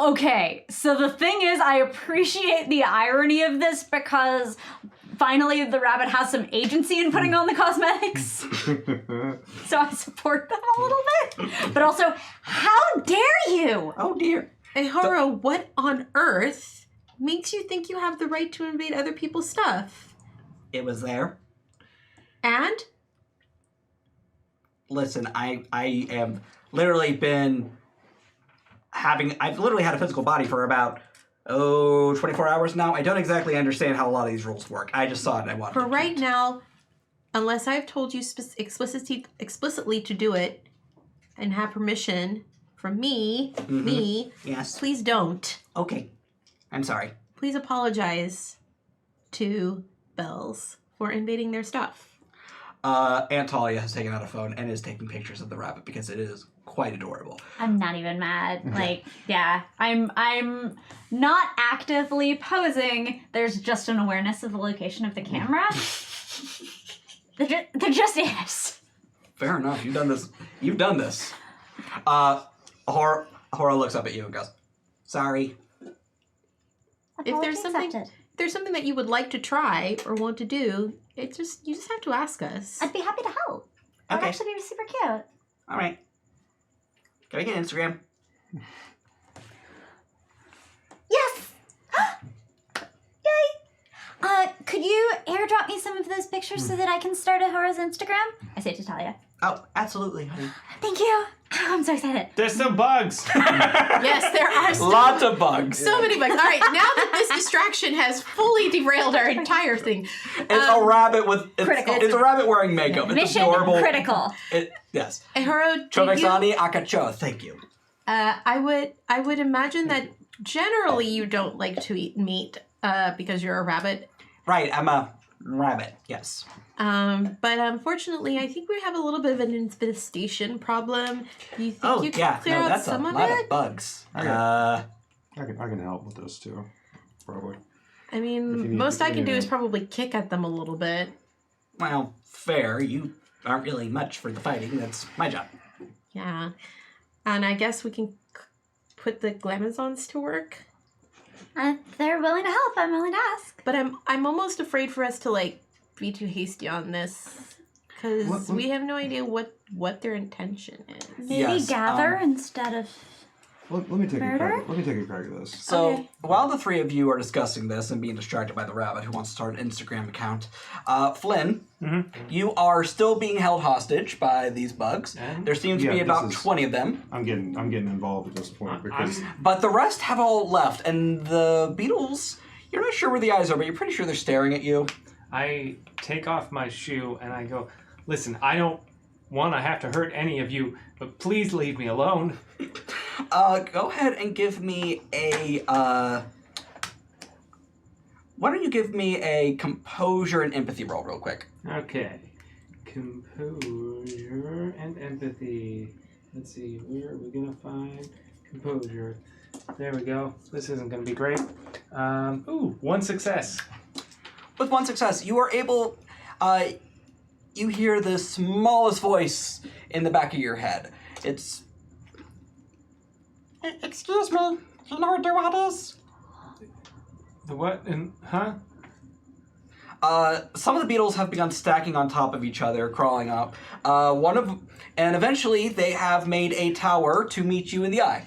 Okay, so the thing is, I appreciate the irony of this because finally the rabbit has some agency in putting on the cosmetics. So I support them a little bit. But also, how dare you? Oh dear. Ahoro, what on earth makes you think you have the right to invade other people's stuff? It was there. And? Listen, I have literally been I've literally had a physical body for about 24 hours now. I don't exactly understand how a lot of these rules work. I just saw it and I wanted For to right now, unless I've told you explicitly to do it and have permission from me, Yes. please don't. Okay. I'm sorry. Please apologize to Bells for invading their stuff. Aunt Talia has taken out a phone and is taking pictures of the rabbit because it is quite adorable. I'm not even mad. Like, yeah, I'm not actively posing. There's just an awareness of the location of the camera. There just is. Fair enough. You've done this. You've done this. Hora looks up at you and goes, "Sorry." If there's Apology something- accepted. If there's something that you would like to try or want to do, you just have to ask us. I'd be happy to help. That would Okay. actually be super cute. All right. Can I get Instagram? Yes! Yay! Could you airdrop me some of those pictures so that I can start Ahora's Instagram? I say to Talia. Oh, absolutely, honey. Thank you. I'm so excited. There's some bugs. Yes, there are Lots of bugs. so many bugs. All right, now that this distraction has fully derailed our entire thing. It's a rabbit with Critical. It's a rabbit wearing makeup. It's Mission adorable. critical. Yes. Ahoro, do you, Chomexani Akacho. Thank you. I would imagine that generally you don't like to eat meat because you're a rabbit. Right. I'm a rabbit. Yes. But unfortunately, I think we have a little bit of an infestation problem. You think you can clear out that's some a of lot it? of bugs. Okay. I can help with this too, probably. I If you mean, need- most if I you can need do is help. probably kick at them a little bit. Well, fair. You aren't really much for the fighting. That's my job. Yeah. And I guess we can put the Glamazons to work. They're willing to help. I'm willing to ask. But I'm almost afraid for us to like be too hasty on this because What- we have no idea what their intention is. Maybe Yes, gather instead of... Let me take a Murder? crack. Let me take a crack at this. So Okay. while the three of you are discussing this and being distracted by the rabbit who wants to start an Instagram account, Flynn, you are still being held hostage by these bugs. And? There seems to be Yeah, about this is- 20 of them, I'm getting involved at this point because but the rest have all left, and the beetles, you're not sure where the eyes are, but you're pretty sure they're staring at you. I take off my shoe and I go, listen, I don't want to have to hurt any of you, but please leave me alone. Go ahead and give me a, why don't you give me a composure and empathy roll real quick? Okay. Composure and empathy. Let's see, where are we going to find composure? There we go. This isn't going to be great. Ooh, 1 success. With 1 success, you are able, you hear the smallest voice in the back of your head. It's... Excuse me, you know what Duat is? The what? And, huh? Some of the beetles have begun stacking on top of each other, crawling up. And eventually they have made a tower to meet you in the eye.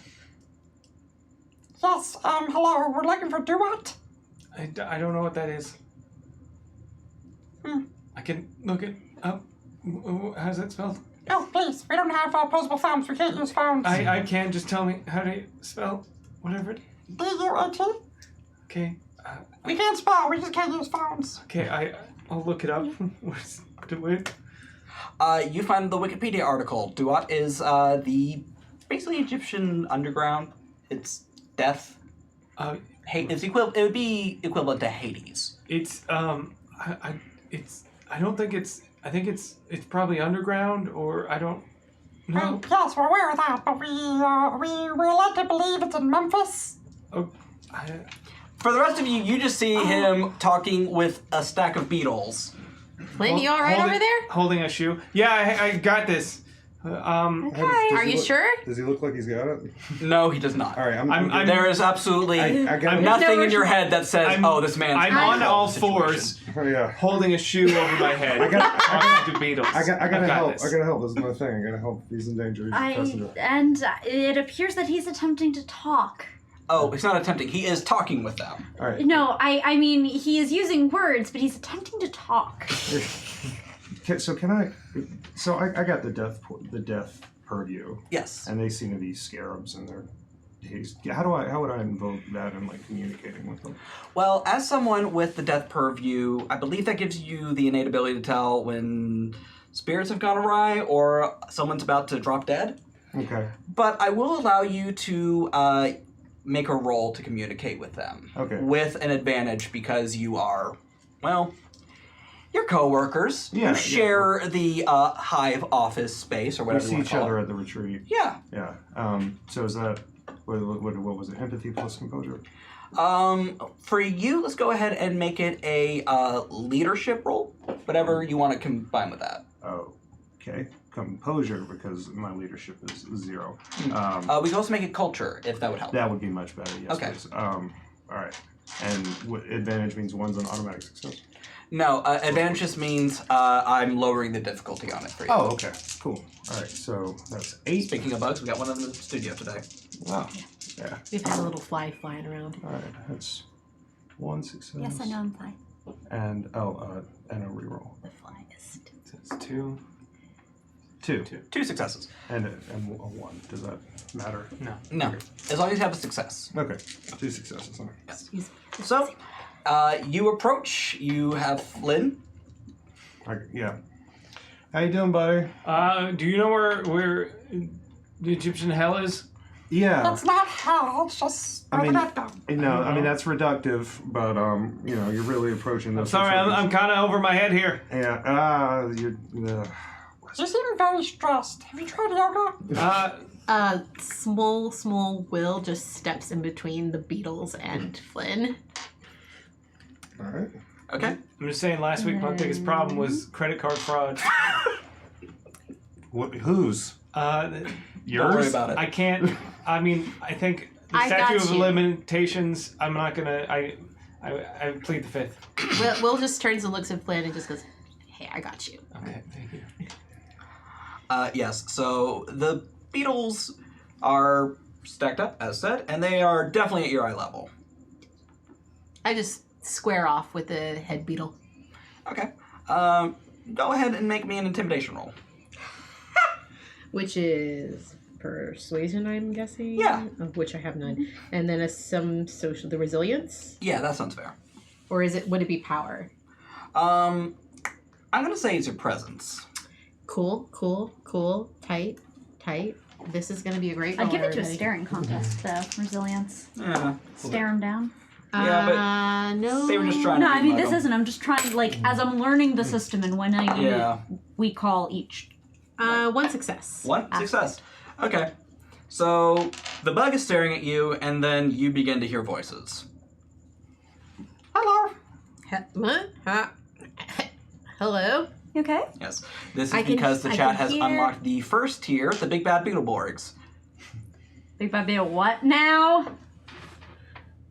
Yes, hello, we're looking for Duat. I don't know what that is. I can look it up. How's that spelled? Oh, please, we don't have opposable thumbs, we can't use phones. I can. Just tell me how to spell whatever it is. D-U-A-T? Okay. We can't spell, we just can't use phones. Okay, I'll look it up. What's do it? You find the Wikipedia article. Duat is the basically Egyptian underground. It's death. It's it would be equivalent to Hades. It's I don't think it's. I think it's probably underground, or I don't know. Yes, we're aware of that, but we're led to believe it's in Memphis. Oh, For the rest of you, you just see him talking with a stack of beetles. Flynn, you all right over there? Holding a shoe. Yeah, I got this. Are you sure? Does he look like he's got it? No, he does not. All right, I'm There is absolutely I got it. nothing in your head that says, "Oh, this man's." I'm in a on all situation." fours, Oh, yeah. holding a shoe over my head. I got the beetles. I gotta help. This. I gotta help. This is my thing. I gotta help these endangered passengers. And it appears that he's attempting to talk. Oh, he's not attempting. He is talking with them. All right. No, I mean, he is using words, but he's attempting to talk. So can I? So I got the death purview, Yes. and they seem to be scarabs, and they're. How would I invoke that in like communicating with them? Well, as someone with the death purview, I believe that gives you the innate ability to tell when spirits have gone awry or someone's about to drop dead. Okay. But I will allow you to make a roll to communicate with them. Okay. With an advantage because you are, well, you're co-workers. Yeah, You share the hive office space or We whatever see you want each to call other it. at the retreat. Yeah. Yeah. So is that what was it? Empathy plus composure. For you, let's go ahead and make it a leadership role. Whatever you want to combine with that. Oh. Okay. Composure because my leadership is 0. We can also make it culture if that would help. That would be much better. Yes. Okay. Please. All right. And advantage means one's an automatic success. No, advantage just means I'm lowering the difficulty on it for you. Oh, okay. Cool. All right. So that's 8. Speaking of bugs, we got one of them in the studio today. Wow. Yeah. We've had a little fly flying around. All right. That's 1 success. Yes, I know I'm fine. And and a reroll. The fly is. It's 2. 2. 2 successes. And a 1. Does that matter? No. No, as long as you have a success. Okay. 2 successes. All right. Excuse me. So, you approach. You have Flynn. Yeah. How you doing, buddy? Do you know where the Egyptian hell is? Yeah. not hell. It's just I mean, no, I mean that's reductive, but you're really approaching this. Sorry, I'm kind of over my head here. Yeah. You're. You seem very stressed. Have you tried yoga? Small Will just steps in between the beetles and Flynn. All right. Okay. I'm just saying, last week my biggest problem was credit card fraud. Whose? Don't Yours? worry about it. I can't. I mean, I think the I statute got of you. limitations. I'm not gonna. I plead the fifth. Will just turns and looks at Flynn and just goes, "Hey, I got you." Okay, thank you. Yes. So the beetles are stacked up, as said, and they are definitely at your eye level. I just square off with the head beetle. Okay. Go ahead and make me an intimidation roll. Which is persuasion, I'm guessing? Yeah. Of which I have none. And then some social, the resilience? Yeah, that sounds fair. Or would it be power? I'm gonna say it's your presence. Cool. Tight. This is gonna be a great I'd roll, give it to a everybody. staring contest, though. Resilience. Yeah. Stare him down. Yeah, no. They were just trying No, to I mean, mug this 'em. isn't. I'm just trying, like, as I'm learning the system and when I use Yeah. it, we call each. One success. One success. Okay. So the bug is staring at you, and then you begin to hear voices. Hello. Hello? You okay? Yes. This is I can- because the I chat can has hear- unlocked the first tier, the Big Bad Beetleborgs. Big Bad Beetle, what now?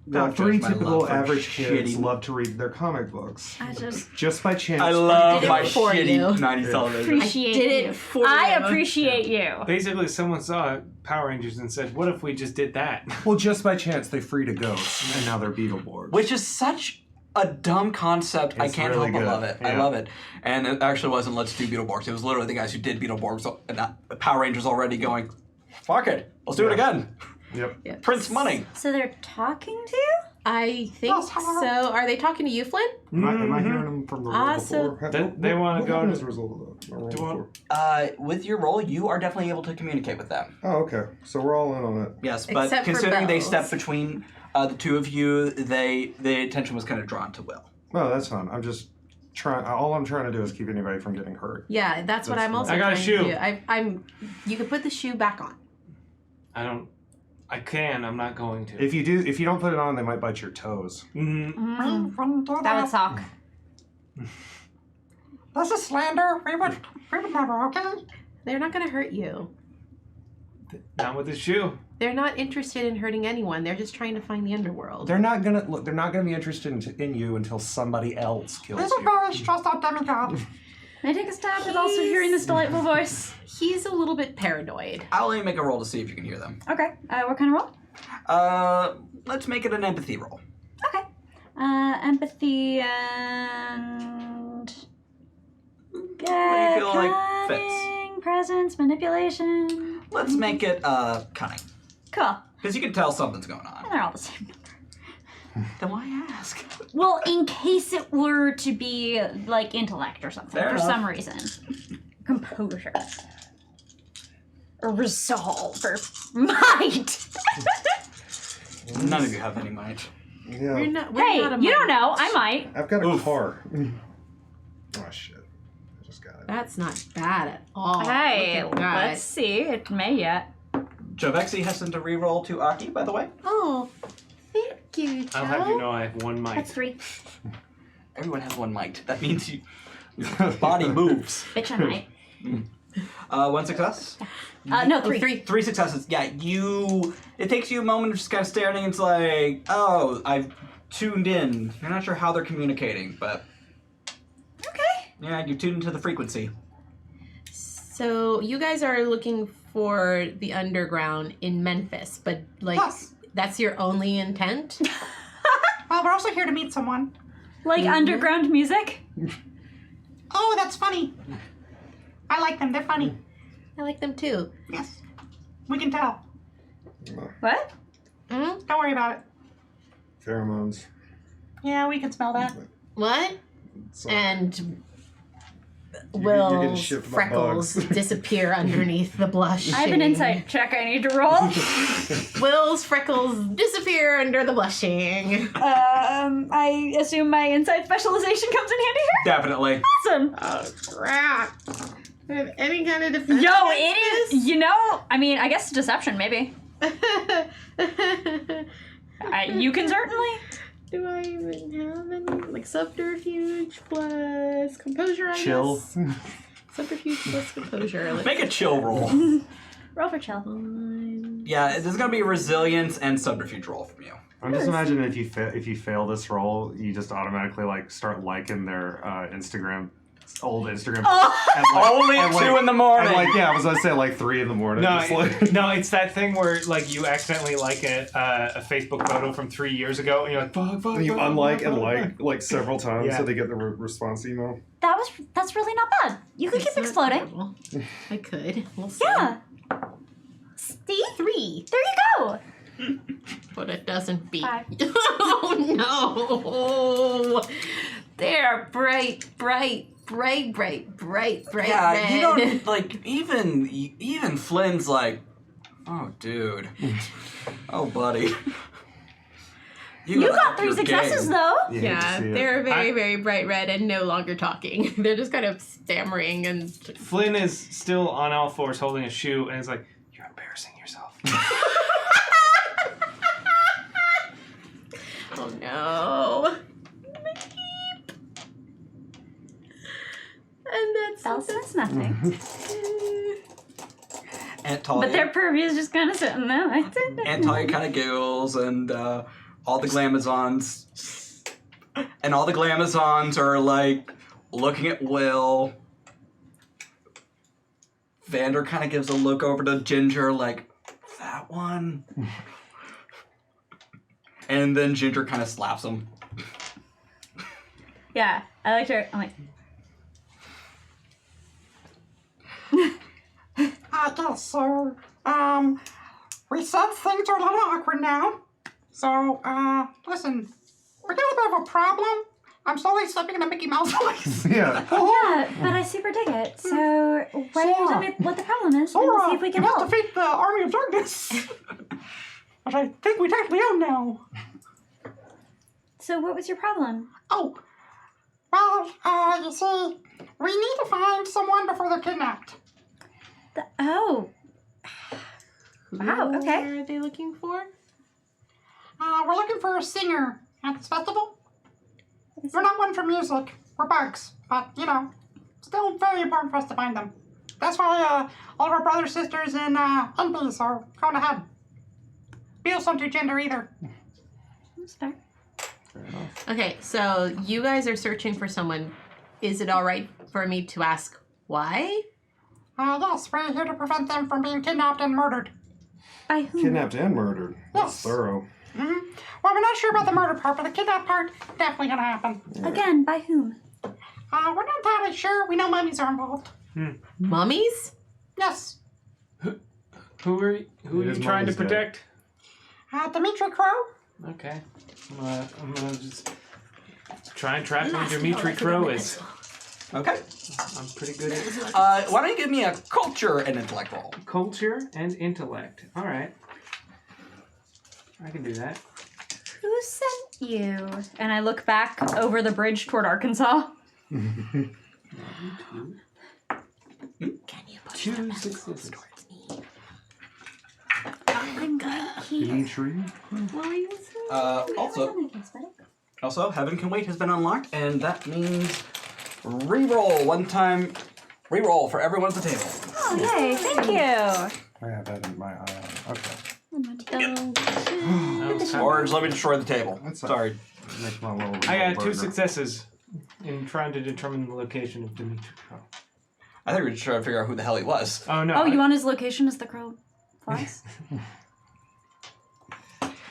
Don't Three judge my typical love for average kids shitty- love to read their comic books. I just Just by chance. I love did it my for shitty you. 90s television. appreciate did you. it for I you. appreciate you. Basically, someone saw Power Rangers and said, "What if we just did that?" Well, just by chance, they freed a ghost, and now they're Beetleborgs. Which is such a dumb concept. I It's can't really help but good. love it. I Yeah. love it. And it actually wasn't Let's Do Beetleborgs. It was literally the guys who did Beetleborgs and Power Rangers already going, fuck it, let's do it Yeah. again. Yep. Yes. Print's money. So they're talking to you? I think so. Are they talking to you, Flynn? Am I hearing them from the roll Awesome. before? They wanna what go happened to- as a result of the roll Do you want- before? With your role, you are definitely able to communicate with them. Oh, okay. So we're all in on it. Yes, but Except for considering they Bells. stepped between the two of you, the attention was kind of drawn to Will. No, that's fine. I'm just trying. All I'm trying to do is keep anybody from getting hurt. Yeah, that's what That's I'm also I got a trying shoe. to do. I'm. You can put the shoe back on. I can. I'm not going to. If you don't put it on, they might bite your toes. That would suck. That's a slander. We would never, okay? They're not going to hurt you. Not with the shoe. They're not interested in hurting anyone. They're just trying to find the underworld. They're not gonna be interested in you until somebody else kills you. very stressed out demigod. May I take a stab at also hearing this delightful voice? He's a little bit paranoid. I'll only make a roll to see if you can hear them. Okay. What kind of roll? Let's make it an empathy roll. Okay. Empathy and... What do you feel like fits? Cunning, presence, manipulation. Let's make it cunning. Cool. Because you can tell something's going on. They're all the same. Then why ask? Well, in case it were to be like intellect or something, Fair for enough. some reason. Composure. Or resolve, or might. None of you have any might. Yeah. We're not Hey, a you don't might. know. I might. I've got a Oof. car. Oh shit! I just got it. That's not bad at all. Hey, Look at that. let's see. It may yet. Jovexi has sent a reroll to Aki, by the way. Oh, thank you, Joe. I'll have you know I have one mic. That's 3. Everyone has one might. That means you body moves. Bitch, I might. One success. No, 3. 3. 3 successes. Yeah, it takes you a moment of just kind of staring, and it's like, oh, I've tuned in. You're not sure how they're communicating, but Okay. yeah, you tuned into the frequency. So you guys are looking for the underground in Memphis, but like Yes. that's your only intent? Well, we're also here to meet someone. Like underground music? Oh, that's funny. I like them. They're funny. I like them too. Yes. We can tell. What? Mm? Don't worry about it. Pheromones. Yeah, we can smell that. What? So- And You're getting Will's shipped by freckles bugs. disappear underneath the blush. I have an insight check I need to roll. Will's freckles disappear under the blushing. I assume my insight specialization comes in handy here? Definitely. Awesome. Oh crap! I have any kind of defense? Yo, it is, you know, I mean, I guess deception, maybe. You can certainly. Do I even have any? Like subterfuge plus composure, I Chill. guess? Subterfuge plus composure. Let's Make a chill roll. Roll for chill. Yeah, there's gonna be a resilience and subterfuge roll from you. I'm just imagining if you fail this roll, you just automatically like start liking their Instagram old Instagram. Oh. At like, Only at at like- 2 in the morning. at like, yeah, I was gonna say like 3 in the morning. No, just like- no, it's that thing where like you accidentally like a Facebook photo from 3 years ago, and you're like, fuck. And you unlike and fuck. like several times Yeah. so they get the response email. That's really not bad. You could keep It's not exploding. terrible. I could. We'll see. Yeah. See? 3. There you go. But it doesn't beat. 5. Oh no! They're bright Yeah, red. you don't like even Flynn's like, oh dude, oh buddy. You gotta got up 3 your successes game. though. You hate to Yeah, see it. they're very bright red and no longer talking. They're just kind of stammering and. Flynn is still on all fours holding a shoe, and is like, you're embarrassing yourself. Oh no! And that's Belle says nothing. Aunt Talia, But their purview is just kind of sitting there. Like, Aunt Talia kind of giggles, and all the glamazons are like looking at Will. Vander kind of gives a look over to Ginger, like, that one. And then Ginger kind of slaps him. Yeah, I liked her. I'm like, Yes, sir. We said things are a little awkward now. So, listen, we got a bit of a problem. I'm slowly slipping into Mickey Mouse voice. Yeah. yeah, but I super dig it. So why don't you tell me what the problem is, and we'll see if we can let's help. defeat the army of darkness. Which I think we technically own now. So what was your problem? Oh, well, you see, we need to find someone before they're kidnapped. Oh. Wow, Who okay. are they looking for? We're looking for a singer at this festival. We're not one for music. We're bugs. But, you know, still very important for us to find them. That's why all of our brothers, sisters, and undies are going ahead. Beetles don't do gender either. That's fair. Fair enough. Okay, so you guys are searching for someone. Is it all right for me to ask why? Yes, we're here to prevent them from being kidnapped and murdered. By whom? Kidnapped and murdered. That's Yes. thorough. Mm-hmm. Well, we're not sure about the murder part, but the kidnap part, definitely gonna happen. Again, by whom? We're not entirely sure. We know mummies are involved. Mummies? Yes. Who are you It is trying to Mother's Day. protect? Dimitri Crow. Okay. I'm gonna just try and track who Dimitri Crow is. Okay. I'm pretty good at Why don't you give me a culture and intellect roll? culture and intellect. All right. I can do that. Who sent you? And I look back over the bridge toward Arkansas. Can you put 2 successes. Dimitri. Also, Heaven Can Wait has been unlocked, and that means reroll reroll for everyone at the table. Oh, yay, thank you. I have that in my eye. Okay. Or just let me destroy the table. That's Sorry. Make my little I got 2 burger. successes in trying to determine the location of Dimitri Crow. I think we were just trying to figure out who the hell he was. Oh no! Oh, you want his location as the crow flies?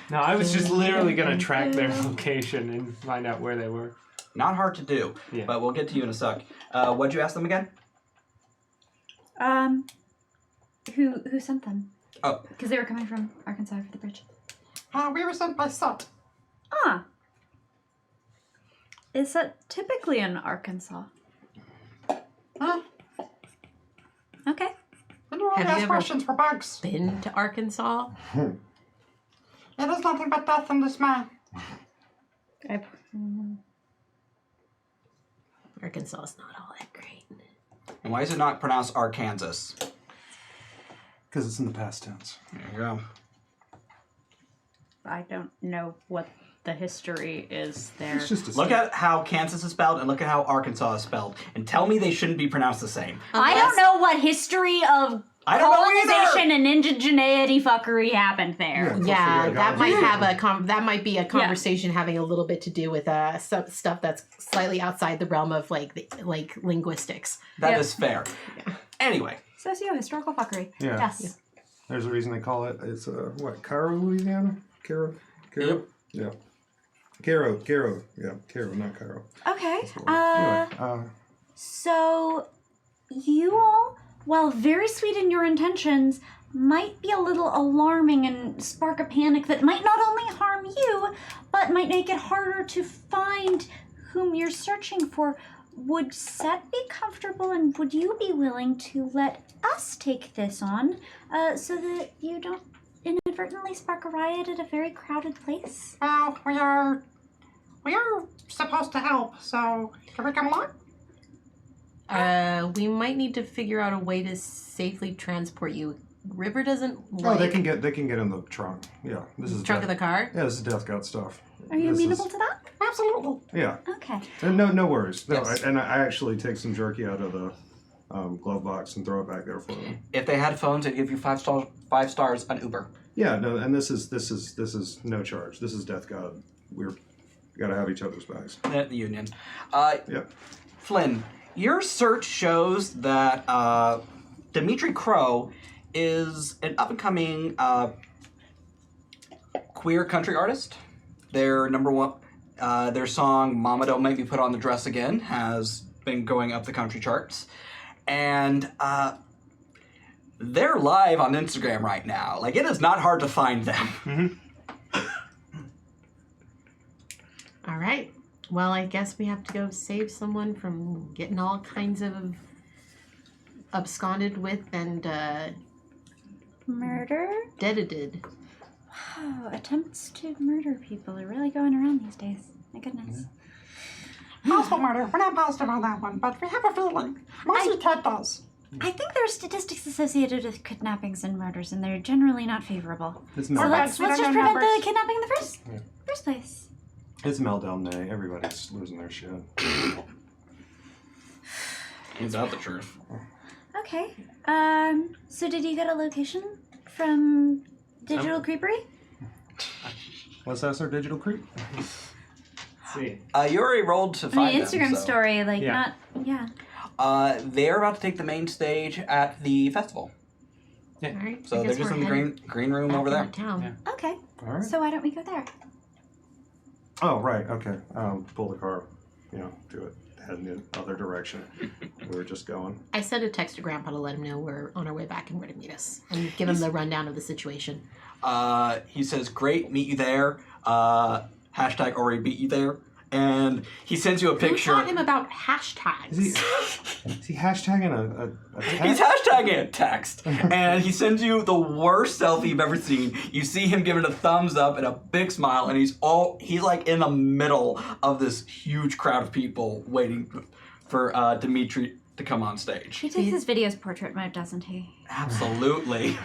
No, I was just literally gonna track their location and find out where they were. Not hard to do, Yeah. but we'll get to you in a sec. What'd you ask them again? Who sent them? Oh. Because they were coming from Arkansas for the bridge. We were sent by Sut. Ah. Is that typically in Arkansas? Huh? Okay. And you only Have you ask ever- questions for bugs. Been to Arkansas? It is nothing but death and dismay. Arkansas is not all that great. And why is it not pronounced Arkansas? Because it's in the past tense. There you go. I don't know what the history is there. It's just a Look at how Kansas is spelled and look at how Arkansas is spelled. And tell me they shouldn't be pronounced the same. I don't know what history of I don't know either. colonization and indigeneity fuckery happened there. Yeah, that might have that might be a conversation having a little bit to do with some stuff that's slightly outside the realm of like linguistics. That is fair. Yeah. Anyway. Socio-historical fuckery. Yeah. Yes. There's a reason they call it. It's Cairo, Louisiana. Cairo. Yep. Yeah. Cairo. Yeah, Cairo, not Cairo. Okay. Anyway, So, you all, while very sweet in your intentions, might be a little alarming and spark a panic that might not only harm you, but might make it harder to find whom you're searching for. Would Seth be comfortable, and would you be willing to let us take this on, so that you don't inadvertently spark a riot at a very crowded place? Well, we are supposed to help, so can we come along? We might need to figure out a way to safely transport you. River doesn't like... Oh, they can get in the trunk. Yeah, this is trunk of the car? Yeah, this is Death God stuff. Are you amenable to that? Absolutely. Yeah. Okay. And no worries. No, Yes. I actually take some jerky out of the glove box and throw it back there for them. If they had phones, they'd give you 5 stars on Uber. Yeah, no, and this is no charge. This is Death God. We gotta have each other's backs. At the Union. Yep. Flynn, your search shows that Dimitri Crow is an up-and-coming queer country artist. Their number one, their song "Mama Don't Make Me Put on the Dress Again" has been going up the country charts, and they're live on Instagram right now. Like, it is not hard to find them. All right. Well, I guess we have to go save someone from getting all kinds of absconded with and Murder? deaded. Wow, attempts to murder people are really going around these days. My goodness. Possible murder. We're not positive on that one, but we have a feeling. Mostly Ted does. I think there are statistics associated with kidnappings and murders, and they're generally not favorable. It's So Mel. let's we don't just know prevent the numbers. kidnapping in the first Yeah. place. It's Mel Del Nay. Everybody's losing their shit. Is that the truth? Okay. So did you get a location from Digital Creepery? Let's ask our digital creep. Let's see. You already rolled to I find mean, Instagram them, so. story, like, Yeah. not, yeah. They're about to take the main stage at the festival. All right. So they're just in the green room over there. Town. Yeah. Okay. All right. So why don't we go there? Oh, right. Okay. Pull the car. Do it. Head in the other direction. We were just going. I sent a text to Grandpa to let him know we're on our way back and where to meet us, and give him the rundown of the situation. He says, "Great, meet you there." Hashtag already beat you there. And he sends you a Who picture. taught him about hashtags? Is he hashtagging a He's text? hashtagging a text. And he sends you the worst selfie you've ever seen. You see him giving a thumbs up and a big smile, and he's like in the middle of this huge crowd of people waiting for Dimitri to come on stage. He takes his videos portrait mode, doesn't he? Absolutely.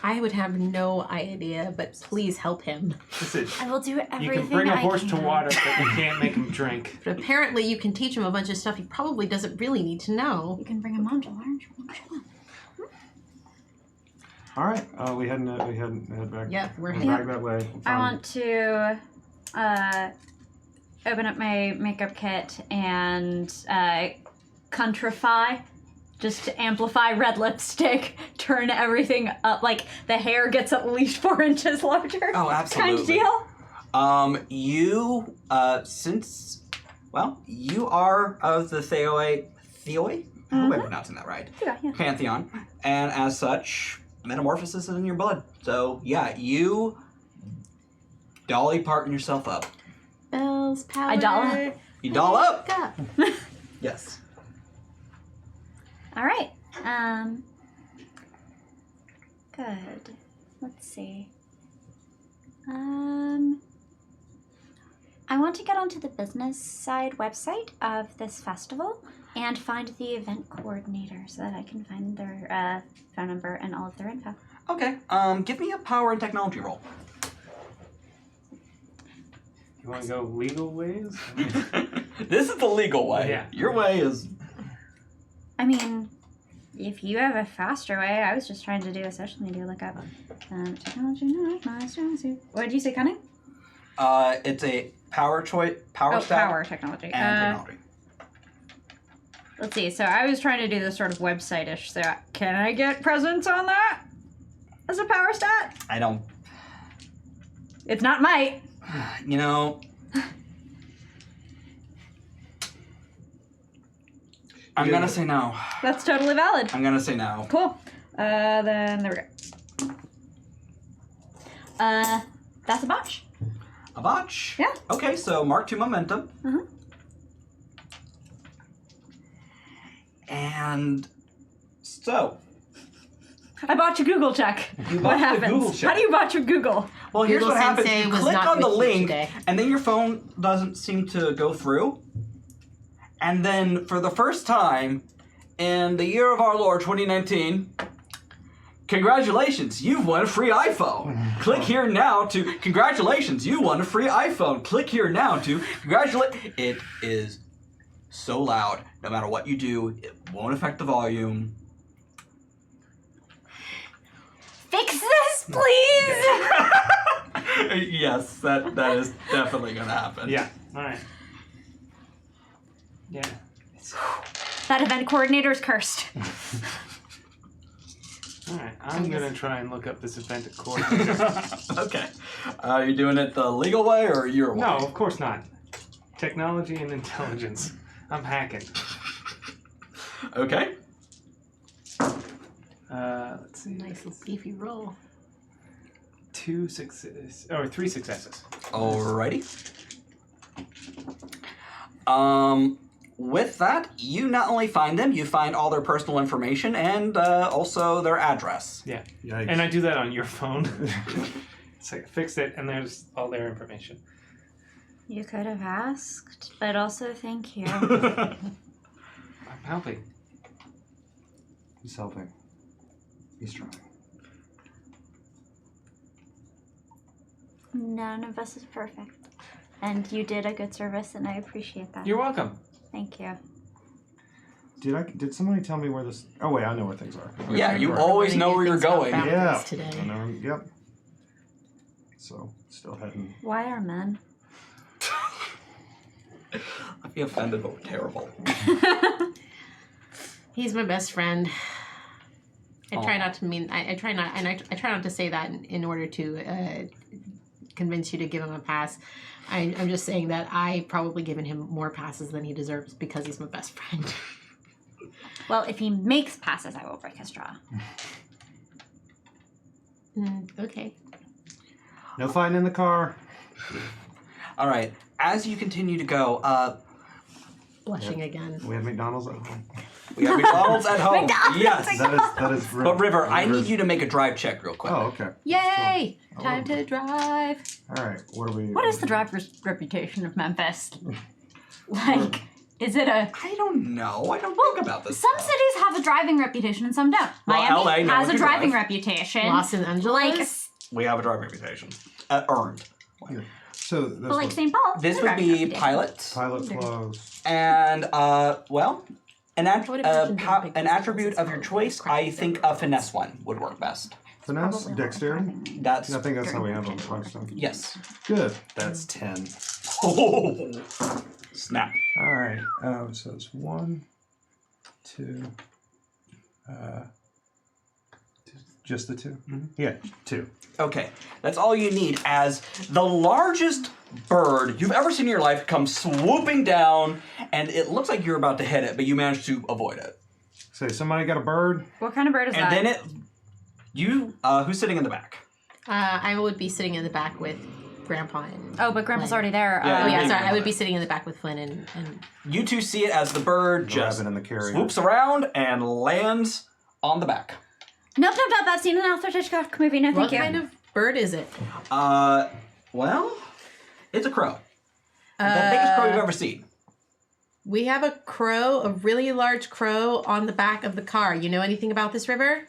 I would have no idea, but please help him. Listen, I will do everything you can bring a I horse can. to water, but you can't make him drink. But apparently you can teach him a bunch of stuff he probably doesn't really need to know. You can bring him on to learn. All right. We head back. Yep, we're head heading. back that way. I want to open up my makeup kit and countrify, just to amplify red lipstick, turn everything up, like the hair gets at least 4 inches larger. Oh, Kind of absolutely. deal. You, you are of the Theoi? I hope I'm pronouncing that right. Yeah. Pantheon, and as such, metamorphosis is in your blood. So yeah, you Dolly parting yourself up. Bells, power. I doll. You doll up. Up. Yes. All right. Good. Let's see. I want to get onto the business side website of this festival and find the event coordinator so that I can find their phone number and all of their info. Okay. Give me a power and technology roll. You want to go legal ways? This is the legal way. Yeah. Your way is. I mean, If you have a faster way, I was just trying to do a social media lookup. Technology, not my strong suit. What did you say, cunning? It's a power stat Power technology. and technology. Let's see. So I was trying to do this sort of website-ish. So can I get presence on that as a power stat? I don't. It's not might. You know. I'm gonna say no. That's totally valid. I'm gonna say no. Cool. Then there we go. That's a botch. A botch? Yeah. Okay, so mark 2 momentum. Mhm. And so. I botch a Google check. You What botched a happens? Google check. How do you botch a Google? Well, here's what happens. Sensei You was click not on the with you link, today. and then your phone doesn't seem to go through. And then for the first time in the year of our Lord 2019, congratulations, you've won a free iPhone. Click here now to congratulations, you won a free iPhone. Click here now to congratulate. It is so loud. No matter what you do, it won't affect the volume. Fix this, please. Yes, that is definitely gonna happen. Yeah. All right. Yeah. That event coordinator is cursed. All right. I'm gonna try and look up this event coordinator. Okay. Are you doing it the legal way or your way? No, of course not. Technology and intelligence. I'm hacking. Okay. Let's see. Nice little beefy roll. 3 successes. Alrighty. With that, you not only find them, you find all their personal information and also their address. Yeah. Yikes. And I do that on your phone. It's like I fixed it, and there's all their information. You could have asked, but also thank you. I'm helping. He's helping. He's trying. None of us is perfect. And you did a good service, and I appreciate that. You're welcome. Thank you. Did somebody tell me where this? Oh wait, I know where things are. Yeah, you Right. always know where you're Things about going. Falcons Yeah. Today. I know. Yep. So still heading. Why are men? I'd be offended, but we're terrible. He's my best friend. I try Aw. not to mean. I try not, and I try not to say that in order to convince you to give him a pass. I'm just saying that I probably given him more passes than he deserves because he's my best friend. Well, if he makes passes, I will break his jaw. Okay. No fighting in the car. All right. As you continue to go, Blushing again. We have McDonald's at home. we have McDonald's at home. McDonald's Yes. That is. But River, I need you to make a drive check real quick. Oh, okay. Yay! Oh. Time to drive. All right. What are we? What is the driver's reputation of Memphis? Like, is it a... I don't know. I don't think about this. Some cities have a driving reputation and some don't. Well, Miami LA, no has one a can driving drive. reputation. Los Angeles. Like, We have a driving reputation. Earned. So this but like was St. Paul. This has a would driving be reputation. pilot. pilot plus. And, well, an, I would imagine they're big an attribute of your businesses. choice, I think a finesse one would work best. Finesse, Probably dexterity. driving. That's, I think that's how we have them. Stuff. yes. Good. That's 10. Oh, snap. All right. So it's 1, 2. Just the 2. Mhm. Yeah, 2. Okay, that's all you need as the largest bird you've ever seen in your life comes swooping down, and it looks like you're about to hit it, but you managed to avoid it. Say somebody got a bird. What kind of bird is And that? then who's sitting in the back? I would be sitting in the back with Grandpa and. Oh, but Grandpa's Flynn. already there. Yeah, Oh yeah, maybe sorry. I not. would be sitting in the back with Flynn and You two see it as the bird just Rabbit in the carrier. swoops around and lands on the back. Nope. I've seen an Alfred Hitchcock movie. No, what thank you. kind of bird is it? Well, it's a crow. The biggest crow you've ever seen. We have a crow, a really large crow, on the back of the car. You know anything about this, River?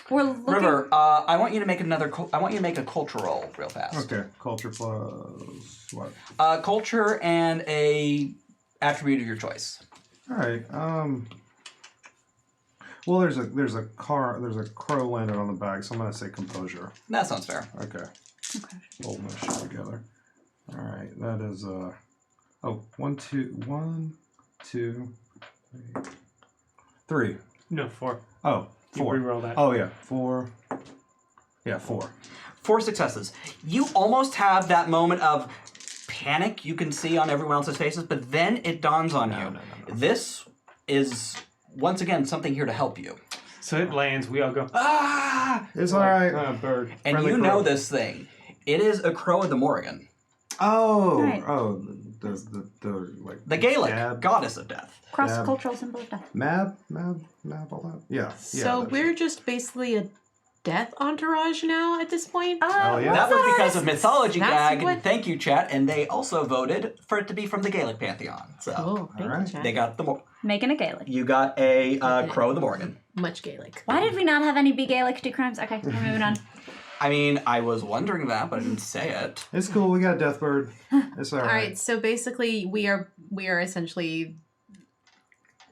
We're looking. River, I want you to make I want you to make a culture roll real fast. Okay. Culture plus what? Culture and a attribute of your choice. All right. Well, there's a crow landed on the bag, so I'm gonna say composure. That sounds fair. Okay. Okay. Hold my shit together. All right, that is 1, 2, 3. No, 4. Oh, You 4. reroll that. Oh yeah, 4. Yeah, 4. 4 successes. You almost have that moment of panic you can see on everyone else's faces, but then it dawns on you. No. This is, once again, something here to help you. So it lands. We all go, ah! It's all right. Bird. And Friendly you crow. know this thing. It is a crow of the Morrigan. Oh, Right. the like The Gaelic Dab. goddess of death. Cross-cultural symbol of death. Mab, all that. Yeah. So that's we're it. just basically a death entourage now at this point? Oh, yeah. That was because of mythology That's gag, what- and thank you, chat, and they also voted for it to be from the Gaelic Pantheon. So Cool. Thank Alright. you, Chad. they got the Making a Gaelic. you got a crow of the Morrigan. Much Gaelic. Why did we not have any be Gaelic do crimes? Okay, we're moving on. I mean, I was wondering that, but I didn't say it. It's cool. We got a death bird. It's all right. All right, so basically we are essentially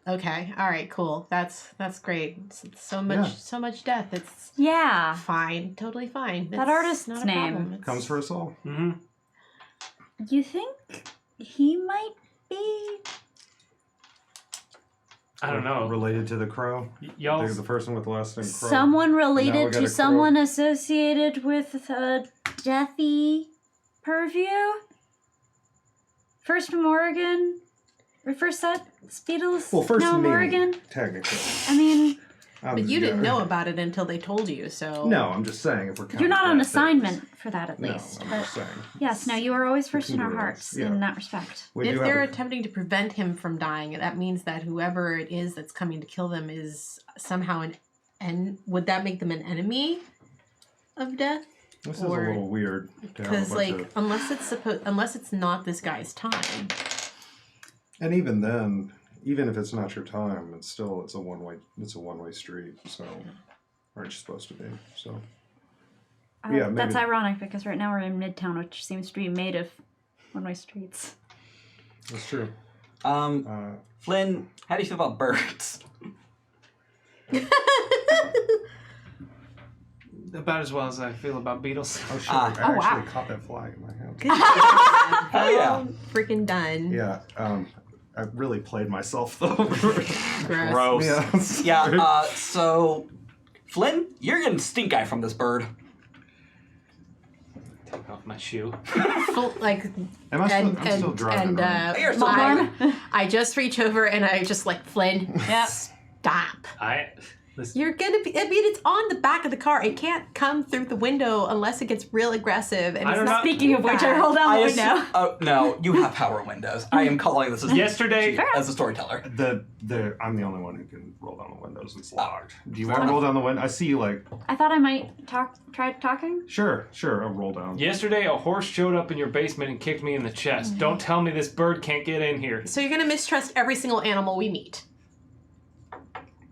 okay. All right, cool. That's great. So much death. It's Yeah. fine, totally fine. That It's artist's not a name. problem. It's- Comes for us all. Mm-hmm. You think he might be? I don't know. Related to the crow. Y'all. They're the person with the last name crow. Someone Now we related got a to crow. someone associated with a deathy purview? First Morrigan? Or first set? Beetles? Well, first no, me, Morrigan? technically. I mean, But you didn't know about it until they told you, so No, I'm just saying if we're counting you're not on death, assignment for that at No, least. I'm But just saying. yes, no, you are always first in our can do hearts that, yeah. in that respect. We if do they're have a- attempting to prevent him from dying, that means that whoever it is that's coming to kill them is somehow would that make them an enemy of death? This is a or- little weird. to have a Because bunch like of- unless it's not this guy's time. and even then, even if it's not your time, it's a one-way street. So, aren't you supposed to be? So, Yeah, maybe- That's ironic because right now we're in Midtown, which seems to be made of one-way streets. that's true. Flynn, how do you feel about birds? About as well as I feel about beetles. Oh shit! Ah. I actually wow. caught that fly in my hand. Oh, yeah. Freaking done. Yeah. I really played myself though. Gross. Gross. Yeah. Yeah, so Flynn, you're getting stink eye from this bird. Take off my shoe. Like Am I still? I'm still driving. right? You're still I just reach over and I just like Flynn. Yep. Stop. Listen, You're gonna be. I mean, it's on the back of the car. It can't come through the window unless it gets real aggressive. And I it's don't not. know. Speaking of which, I roll down the window. Oh no, you have power windows. I am calling this as Yesterday- as a storyteller. I'm the only one who can roll down the windows. It's locked. Do you want to roll down the window? I see you like. I thought I might try talking. Sure. I'll roll down. yesterday a horse showed up in your basement and kicked me in the chest. Don't tell me this bird can't get in here. So you're gonna mistrust every single animal we meet.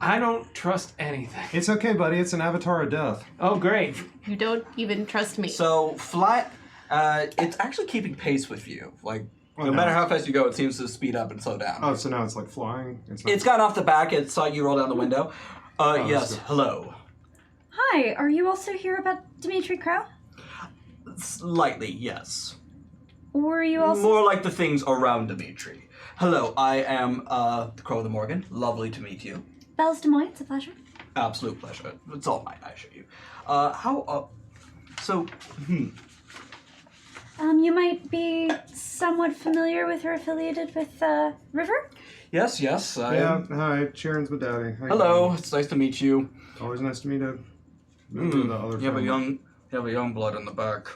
I don't trust anything. It's okay, buddy. It's an avatar of death. Oh, great. You don't even trust me. So it's actually keeping pace with you. Like Oh, no no. matter how fast you go, it seems to speed up and slow down. Oh, so now it's like flying. Not- It's gotten off the back. It saw you roll down the window. that's Yes. good. Hello. Hi, are you also here about Dimitri Crow? Slightly, yes. Or are you also... More like the things around Dimitri. Hello, I am the Crow of the Morgan. Lovely to meet you. Bells Des Moines, it's a pleasure. Absolute pleasure. It's all mine, I assure you. You might be somewhat familiar with or affiliated with River? Yes, I Yeah. am. Hi, Sharon's my daddy. How you Hello, doing? it's nice to meet you. Always nice to meet you. The other You have a family. young blood in the back.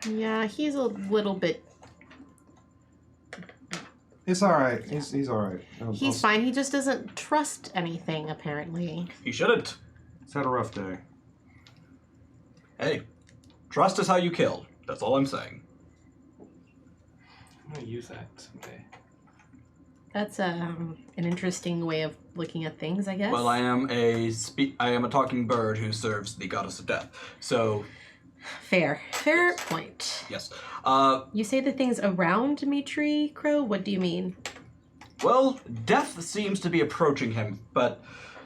yeah, he's a little bit. It's all right. He's all right. He's fine. He just doesn't trust anything. Apparently. You shouldn't. He's had a rough day. Hey, trust is how you kill. That's all I'm saying. I'm gonna use that someday. That's an interesting way of looking at things, I guess. Well, I am a talking bird who serves the goddess of death. So, Fair point. yes. You say the things around Dimitri Crow? What do you mean? Well, death seems to be approaching him, but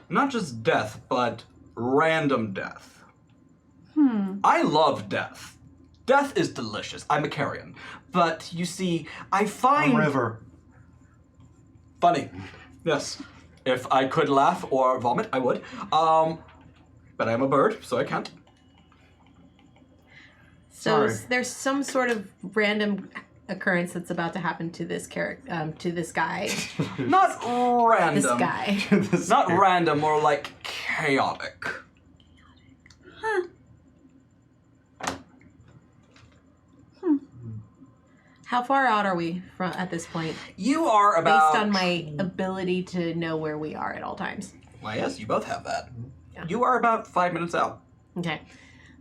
not just death, but random death. I love death. Death is delicious. I'm a carrion. But you see, I find... River. Funny. Yes. If I could laugh or vomit, I would. But I'm a bird, so I can't. So Sorry. there's some sort of random occurrence that's about to happen to this character, to this guy. Not random. This guy. Not random, more like chaotic. How far out are we from at this point? You are about... Based on my ability to know where we are at all times. Why, yes, you both have that. Yeah. You are about 5 minutes out. Okay.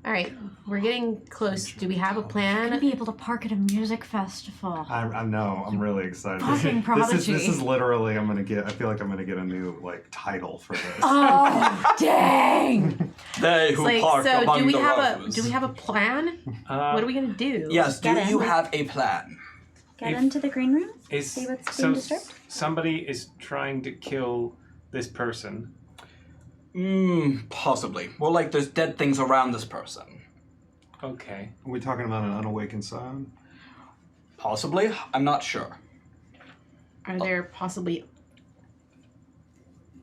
All right. We're getting close. Do we have a I'm plan? gonna be able to park at a music festival. I know. I'm really excited. Fucking prodigy. This is literally. I feel like I'm gonna get a new title for this. Oh, dang! They who Like, park so among do we the have rows. a plan? What are we gonna do? Yes, do Get you in. have a plan? Get If- into the green room? Is See what's so being disturbed? somebody is trying to kill this person. Possibly. More like there's dead things around this person. Okay. Are we talking about an unawakened Scion? Possibly. I'm not sure. Are there possibly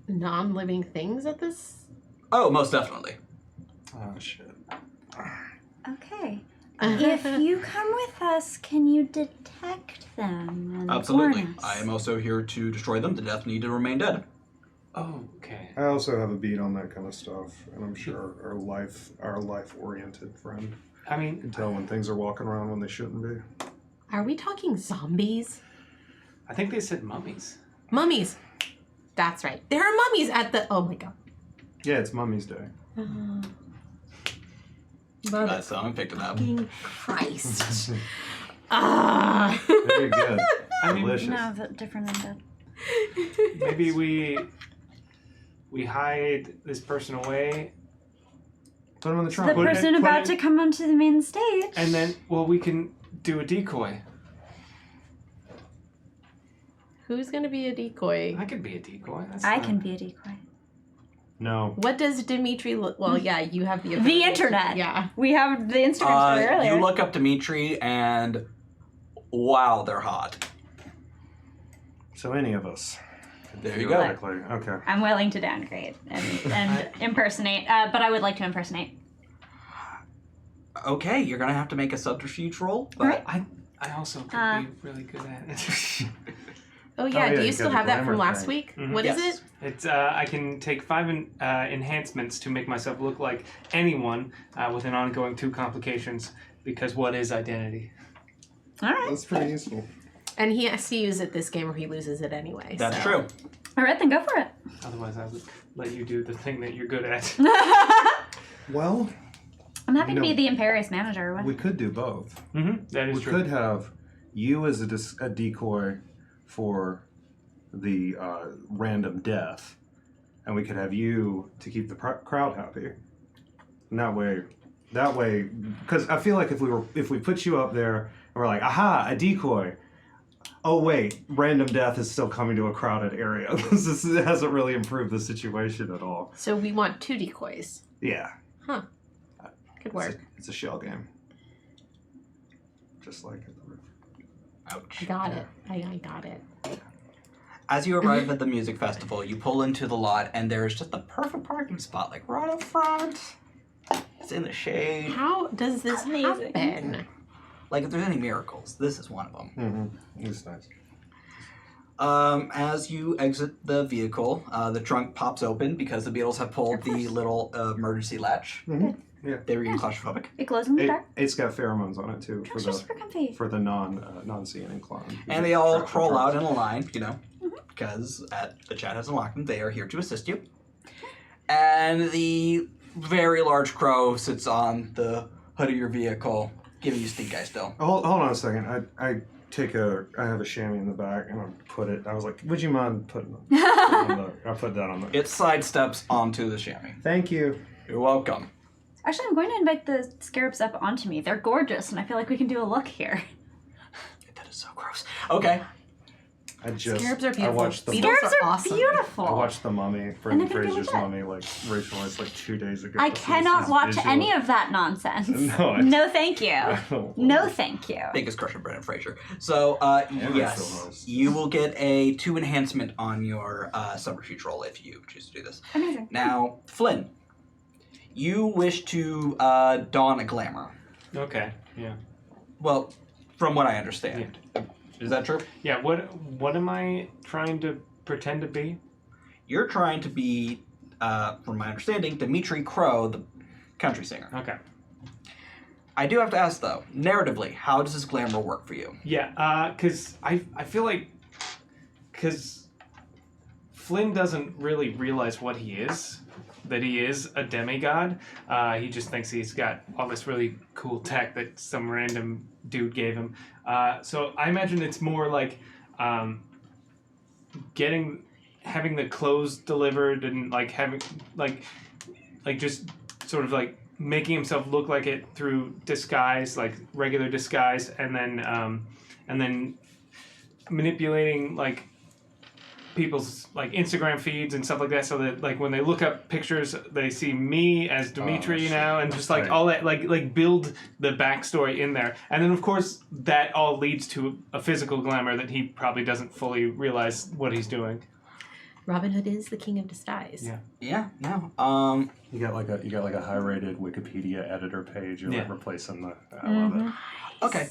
non-living things at this? Oh, most definitely. Oh shit. Okay. If you come with us, can you detect them and Absolutely. warn us? I am also here to destroy them. The death need to remain dead. Oh, okay. I also have a beat on that kind of stuff, and I'm sure our life-oriented friend I mean, can tell when things are walking around when they shouldn't be. Are we talking zombies? I think they said mummies. Mummies. That's right. There are mummies at the. Oh my god. Yeah, it's Mummy's Day. That song picked it up. Fucking Christ. Ah. Very good. I mean, Delicious. No, that's different than that. maybe we hide this person away, Put him on the The trunk. Put it- person put about it- to come onto the main stage. and then we can do a decoy. Who's gonna be a decoy? I could be a decoy. That's I fine. can be a decoy. No. What does Dimitri look? Well, yeah, you have the The ability to- internet. Yeah. We have the Instagram story earlier. You look up Dimitri and wow, they're hot. So any of us. There you go. Theoretically. Okay. I'm willing to downgrade and impersonate, but I would like to impersonate. Okay, you're gonna have to make a subterfuge roll. But Alright. I also could be really good at it. Oh yeah. yeah, Do you you still got the have that from glamour last thing. week? Mhm. What is Yes. it? It's I can take 5 enhancements to make myself look like anyone with an ongoing 2 complications. Because what is identity? All right. That's pretty useful. And he has to use it this game, or he loses it anyway. that's so. true. All right, then go for it. Otherwise, I would let you do the thing that you're good at. Well, I'm happy You to be know, the Imperious manager. we could do both. That is We true. could have you as a decoy for the random death, and we could have you to keep the crowd happy. And that way, because I feel like if we put you up there and we're like, aha, a decoy. Oh wait, random death is still coming to a crowded area. It hasn't really improved the situation at all. So we want 2 decoys. Yeah, Good work. it's a shell game. Just like at the roof. Ouch. I got it. I got it. As you arrive at the music festival, you pull into the lot, and there's just the perfect parking spot, like right up front. It's in the shade. How does this Amazing. happen? Like, if there's any miracles, this is one of them. Mm-hmm. It's nice. As you exit the vehicle, the trunk pops open because the Beatles have pulled the little emergency latch. Mm-hmm. Yeah. They were getting claustrophobic. It glows in the dark. It's got pheromones on it too Trunk's just super comfy. for the non-seeing and clone. And they all crawl out in a line, because the chat has unlocked them. They are here to assist you. And the very large crow sits on the hood of your vehicle, giving you stink eye still. Hold on a second. I have a chamois in the back and I put it. I was like, would you mind putting I put that on the. It sidesteps onto the chamois. Thank you. You're welcome. Actually, I'm going to invite the scarabs up onto me. They're gorgeous, and I feel like we can do a look here. That is so gross. Okay. Scarabs are I beautiful. watched the Beetles Scarabs are awesome. beautiful. I watched The Mummy, And Brendan they're gonna be Fraser's legit. Mummy, like racialized like 2 days ago. I So this cannot is watch visual. any of that nonsense. No, No, thank you. I don't No, want it. thank you. Biggest crush of Brendan Fraser. So, it's yes, so nice. you will get a 2 enhancement on your subterfuge roll if you choose to do this. Amazing. Now, Flynn, you wish to don a glamour. Okay. Yeah. Well, from what I understand. Is that true? Yeah. What am I trying to pretend to be? You're trying to be, from my understanding, Dimitri Crow, the country singer. Okay. I do have to ask, though, narratively, how does this glamour work for you? Yeah. Cause I feel like, cause Flynn doesn't really realize what he is. That he is a demigod. He just thinks he's got all this really cool tech that some random dude gave him. So I imagine it's more like having the clothes delivered and like having like just sort of like making himself look like it through disguise, like regular disguise, and then manipulating like people's like Instagram feeds and stuff like that, so that like when they look up pictures, they see me as Dimitri now, and just like Right. all that, like build the backstory in there, and then of course that all leads to a physical glamour that he probably doesn't fully realize what he's doing. Robin Hood is the king of disguise. Yeah. Yeah, no. You got like a high-rated Wikipedia editor page. You're like Yeah. replacing the. I love it. Okay.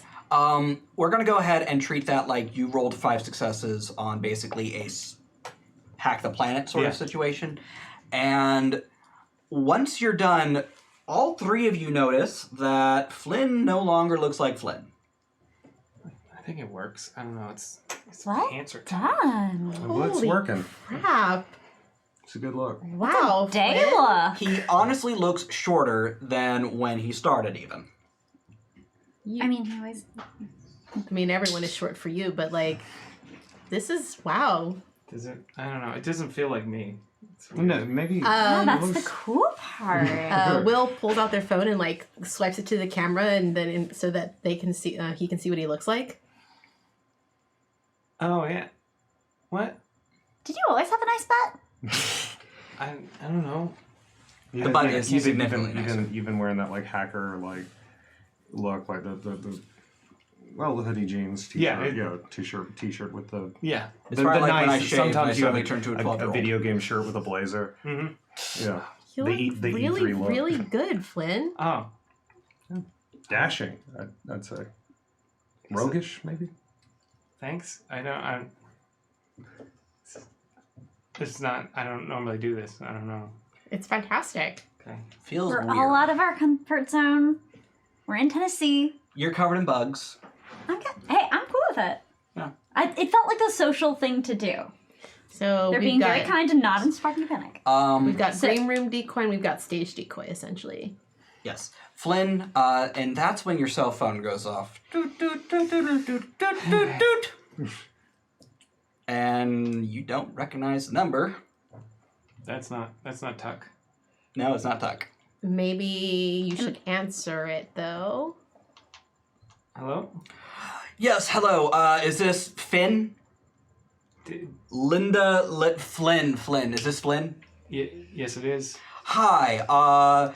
We're gonna go ahead and treat that like you rolled 5 successes on basically a hack the planet sort of Yeah. situation. And once you're done, all 3 of you notice that Flynn no longer looks like Flynn. I think it works. I don't know. It's Well cancer time. done. Well, it's Holy working. Crap. It's a good look. Wow. Day Flynn. look. He honestly looks shorter than when he started, even. I mean, he always. I mean, everyone is short for you, but like, this is wow. Does it? I don't know. It doesn't feel like me. It's Well, no, maybe. Oh, that's the looks- cool part. Will pulls out their phone and like swipes it to the camera, and then so that they can see, he can see what he looks like. Oh yeah. What? Did you always have a nice butt? I don't know. Even, body like, is even, significantly even wearing that like hacker like look, like the the hoodie jeans t-shirt, Yeah, t-shirt with the Yeah. It's probably like when I shaved, I sometimes you have suddenly turn to a 12-year-old. video game shirt with a blazer. Mm-hmm. Yeah, You The look E- the really, E3 look. really good, Flynn. Oh. dashing. I'd say roguish maybe. Thanks. It's not. I don't normally do this. I don't know. It's fantastic. Okay. Feels We're weird. all out of our comfort zone. We're in Tennessee. You're covered in bugs. Hey, I'm cool with it. Yeah. It felt like the social thing to do. So They're being very kind and not inspiring to panic. We've got So- green room decoy and we've got stage decoy, essentially. Yes. Flynn, and that's when your cell phone goes off. Doot, doot, doot, doot, doot, doot, doot, doot. And you don't recognize the number. That's not Tuck. No, it's not Tuck. Maybe you should answer it, though. Hello? Yes, hello. Is this Finn? Flynn. Is this Flynn? Yes, it is. Hi.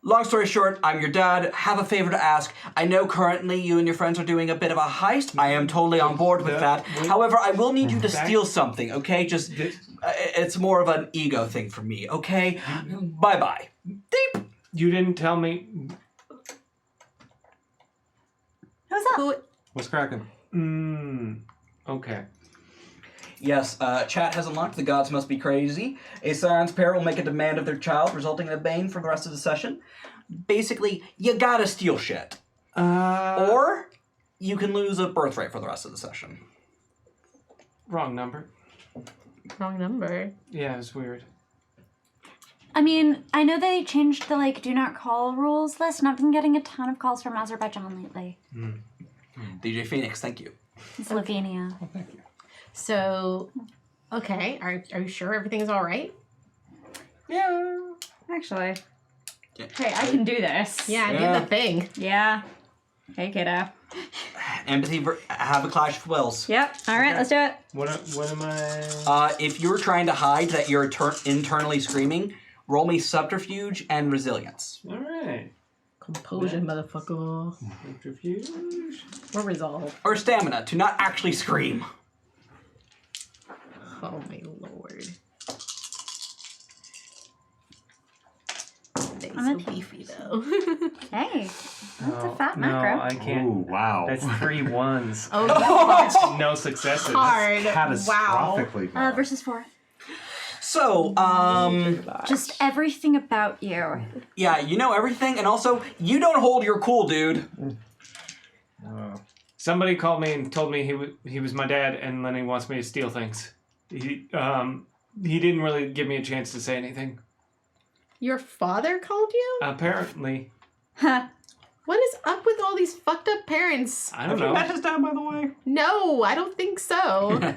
Long story short, I'm your dad. Have a favor to ask. I know currently you and your friends are doing a bit of a heist. I am totally on board with that. Wait. However, I will need you to Back- steal something, okay? Just, This- it's more of an ego thing for me, okay? Bye-bye. Deep. You didn't tell me. Who's that? Who? What's cracking? Okay. Yes, chat has unlocked The Gods Must Be Crazy. A Scion's parent will make a demand of their child, resulting in a bane for the rest of the session. Basically, you gotta steal shit. Or you can lose a birthright for the rest of the session. Wrong number. Wrong number. Yeah, it's weird. I mean, I know they changed the do not call rules list, and I've been getting a ton of calls from Azerbaijan lately. DJ Phoenix, thank you. Slovenia. So, okay. Are you sure everything's all right? Yeah. Actually. Yeah. Hey, I can do this. Yeah, Yeah. do the thing. Yeah. Hey, kiddo. Empathy, have a clash of wills. Yep. All right, let's do it. What am I? If you're trying to hide that you're internally screaming, roll me subterfuge and resilience. All right. Composure, motherfucker. Subterfuge. Or resolve. Or stamina, to not actually scream. Oh my lord. They're I'm so a- beefy though. Hey, that's a fat no, macro. I can't. Ooh, wow. That's 3 ones. Oh, That's no successes. hard. Wow. Catastrophically bad. Versus 4. So, Just everything about you. yeah, you know everything, and also, you don't hold your cool, dude. Somebody called me and told me he was my dad, and then he wants me to steal things. He didn't really give me a chance to say anything. Your father called you? Apparently, Huh. What is up with all these fucked up parents? I don't know. Met his dad, by the way. No, I don't think so.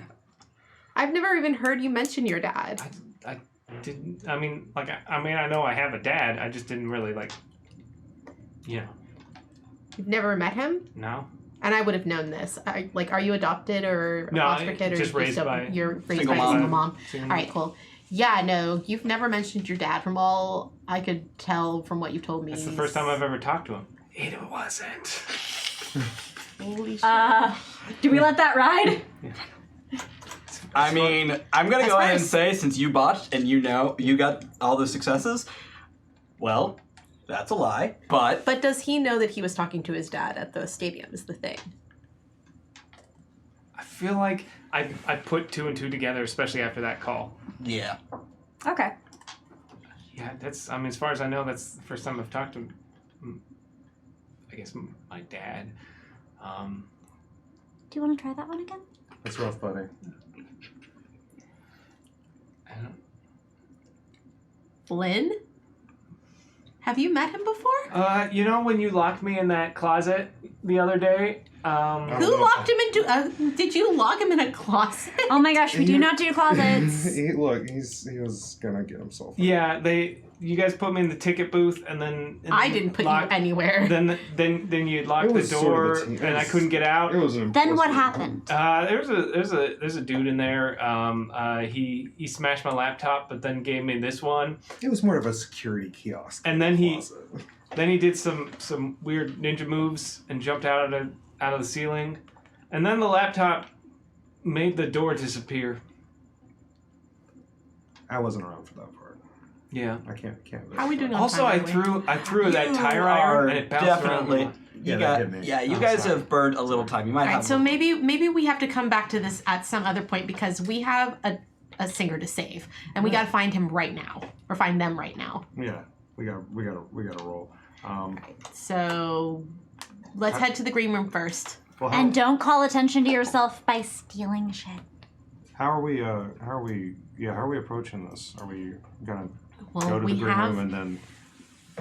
I've never even heard you mention your dad. I didn't. I mean, I know I have a dad. I just didn't really You've never met him? No. And I would have known this. Are you adopted or a No, foster kid, or just raised by you're raised single by a mom. single mom? Single All right, cool. Yeah, no, you've never mentioned your dad. From all I could tell from what you've told me. That's the first time I've ever talked to him. It wasn't. Holy shit. Do we let that ride? I mean, I'm gonna As go far ahead and as- say, since you botched and you know you got all the successes, well, that's a lie. But But does he know that he was talking to his dad at the stadium? Is the thing. I feel like I put 2 and 2 together, especially after that call. yeah, Okay. Yeah, that's. I mean, as far as I know, that's the first time I've talked to, I guess, my dad. Do you want to try that one again? That's rough, buddy. I don't. Flynn? Have you met him before? You know when you locked me in that closet the other day? Who locked him into? Did you lock him in a closet? Oh my gosh, we do not do closets. he was gonna get himself. Yeah, you guys put me in the ticket booth, and then I didn't put you anywhere. Then you locked It the was door, sort of a team. and I couldn't get out. It was an Then what impossible- happened? There's a dude in there. He smashed my laptop, but then gave me this one, It was more of a security kiosk. and then he closet. did some weird ninja moves and jumped out of the ceiling, and then the laptop made the door disappear. I wasn't around for that part. Yeah. I can't. How are we doing on Also, time, I by the way? threw that You tire are iron, and it bounced definitely. around. Yeah, that hit me. You I'm guys sorry. have burned a little time. You might All have. right, so maybe we have to come back to this at some other point because we have a singer to save, and we got to find him right now, or find them right now. Yeah, we gotta roll. So let's head to the green room first. Well, And don't call attention to yourself by stealing shit. how are we approaching this? Are we gonna Well, go to we the green have room and then?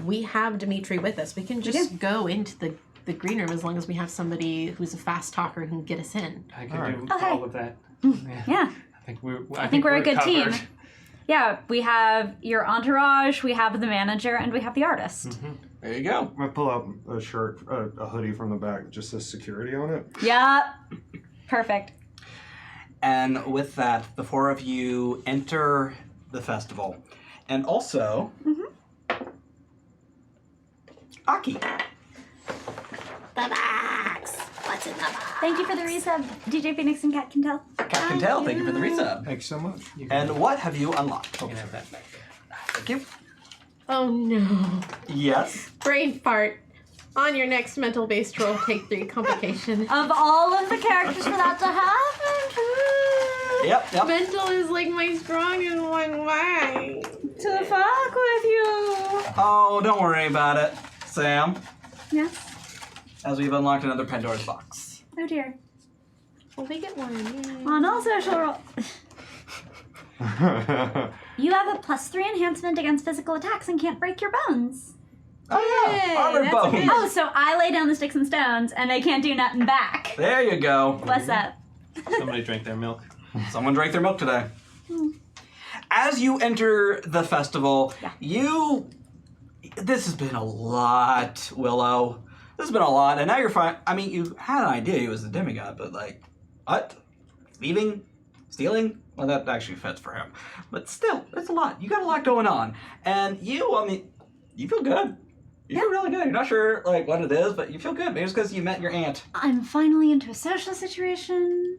we have Dimitri with us. We can just go into the green room as long as we have somebody who's a fast talker who can get us in. I can Alright. do Okay. all of that. Yeah. I think we're a good team. covered. Yeah, we have your entourage, we have the manager, and we have the artist. There you go. I pull out a shirt, a hoodie from the back, just says security on it. Yep. Perfect. And with that, the 4 of you enter the festival, and also Aki. The box. What's in the box? Thank you for the resub, DJ Phoenix and Cat Can Tell. Captain Tail, thank you for the resub. Thanks so much. And what have you unlocked? You can have that. Thank you. Oh no. Yes. Brain fart. On your next mental based roll, take 3 complication. Of all of the characters for that to happen, Yep. Mental is like my strongest one. Why? to fuck with you. Oh, don't worry about it, Sam. Yes. As we've unlocked another Pandora's box. Oh dear. Well, we get one. Yay. On all social roll. You have a +3 enhancement against physical attacks and can't break your bones. Oh yeah, Yay, armor that's a bones. good- Oh, so I lay down the sticks and stones and they can't do nothing back. There you go. What's up? Somebody drank their milk. Someone drank their milk today. As you enter the festival, this has been a lot, Willow. this has been a lot, and now you're fine. I mean, you had an idea he was a demigod, but like, what? Thieving? Stealing? Well, that actually fits for him. But still, it's a lot. You got a lot going on. And you, I mean, you feel good. You feel really good. You're not sure, like, what it is, but you feel good. Maybe it's because you met your aunt. I'm finally into a social situation.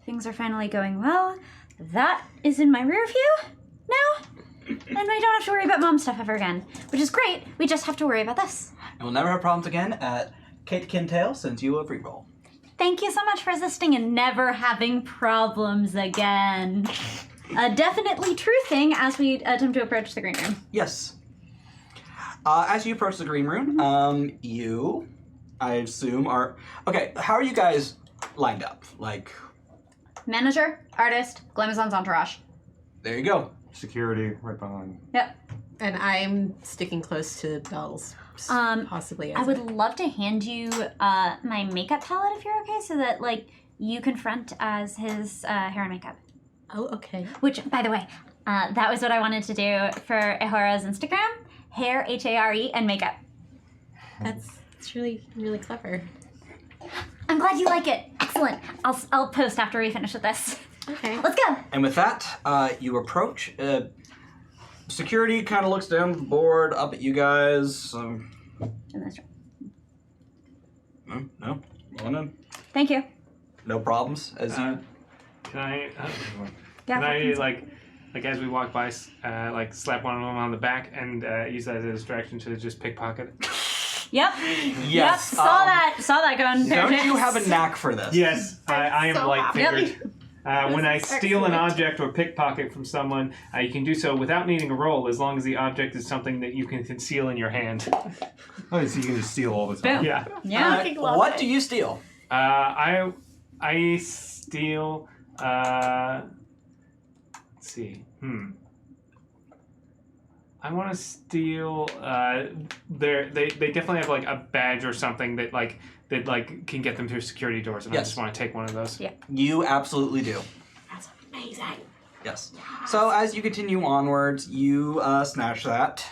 Things are finally going well. That is in my rear view now. And I don't have to worry about mom stuff ever again, which is great. We just have to worry about this. And we'll never have problems again at Kate Kintail sends you a reroll. Thank you so much for assisting and never having problems again. A definitely true thing as we attempt to approach the green room. Yes. As you approach the green room, you, I assume, are... Okay, how are you guys lined up? Like... Manager, artist, Glamazon's entourage. There you go. Security right behind. Yep. And I'm sticking close to Belle's. Possibly. I would love to hand you my makeup palette if you're okay, so that like you confront as his hair and makeup. Oh, okay. Which, by the way, that was what I wanted to do for Ehora's Instagram: hair, H-A-R-E, and makeup. It's really, really clever. I'm glad you like it. Excellent. I'll post after we finish with this. Okay. Let's go. And with that, you approach. Security kind of looks down the board, up at you guys. In this room. No, going in. Thank you. No problems. As you. Can I? Yeah, Can I like as we walk by, like slap one of them on the back and use that as a distraction to just pickpocket? Yep. Yes. Yep. Saw that going. Don't you have a knack for this? Yes, I am so light-fingered. When I steal an object or pickpocket from someone, you can do so without needing a roll, as long as the object is something that you can conceal in your hand. Oh, so you can just steal all the time. Boom. Yeah. Yeah. What do you steal? I steal. Let's see. I want to steal. They definitely have like a badge or something that can get them through security doors, and I Yes. just want to take one of those. Yeah. You absolutely do. That's amazing. Yes. So as you continue onwards, you snatch that,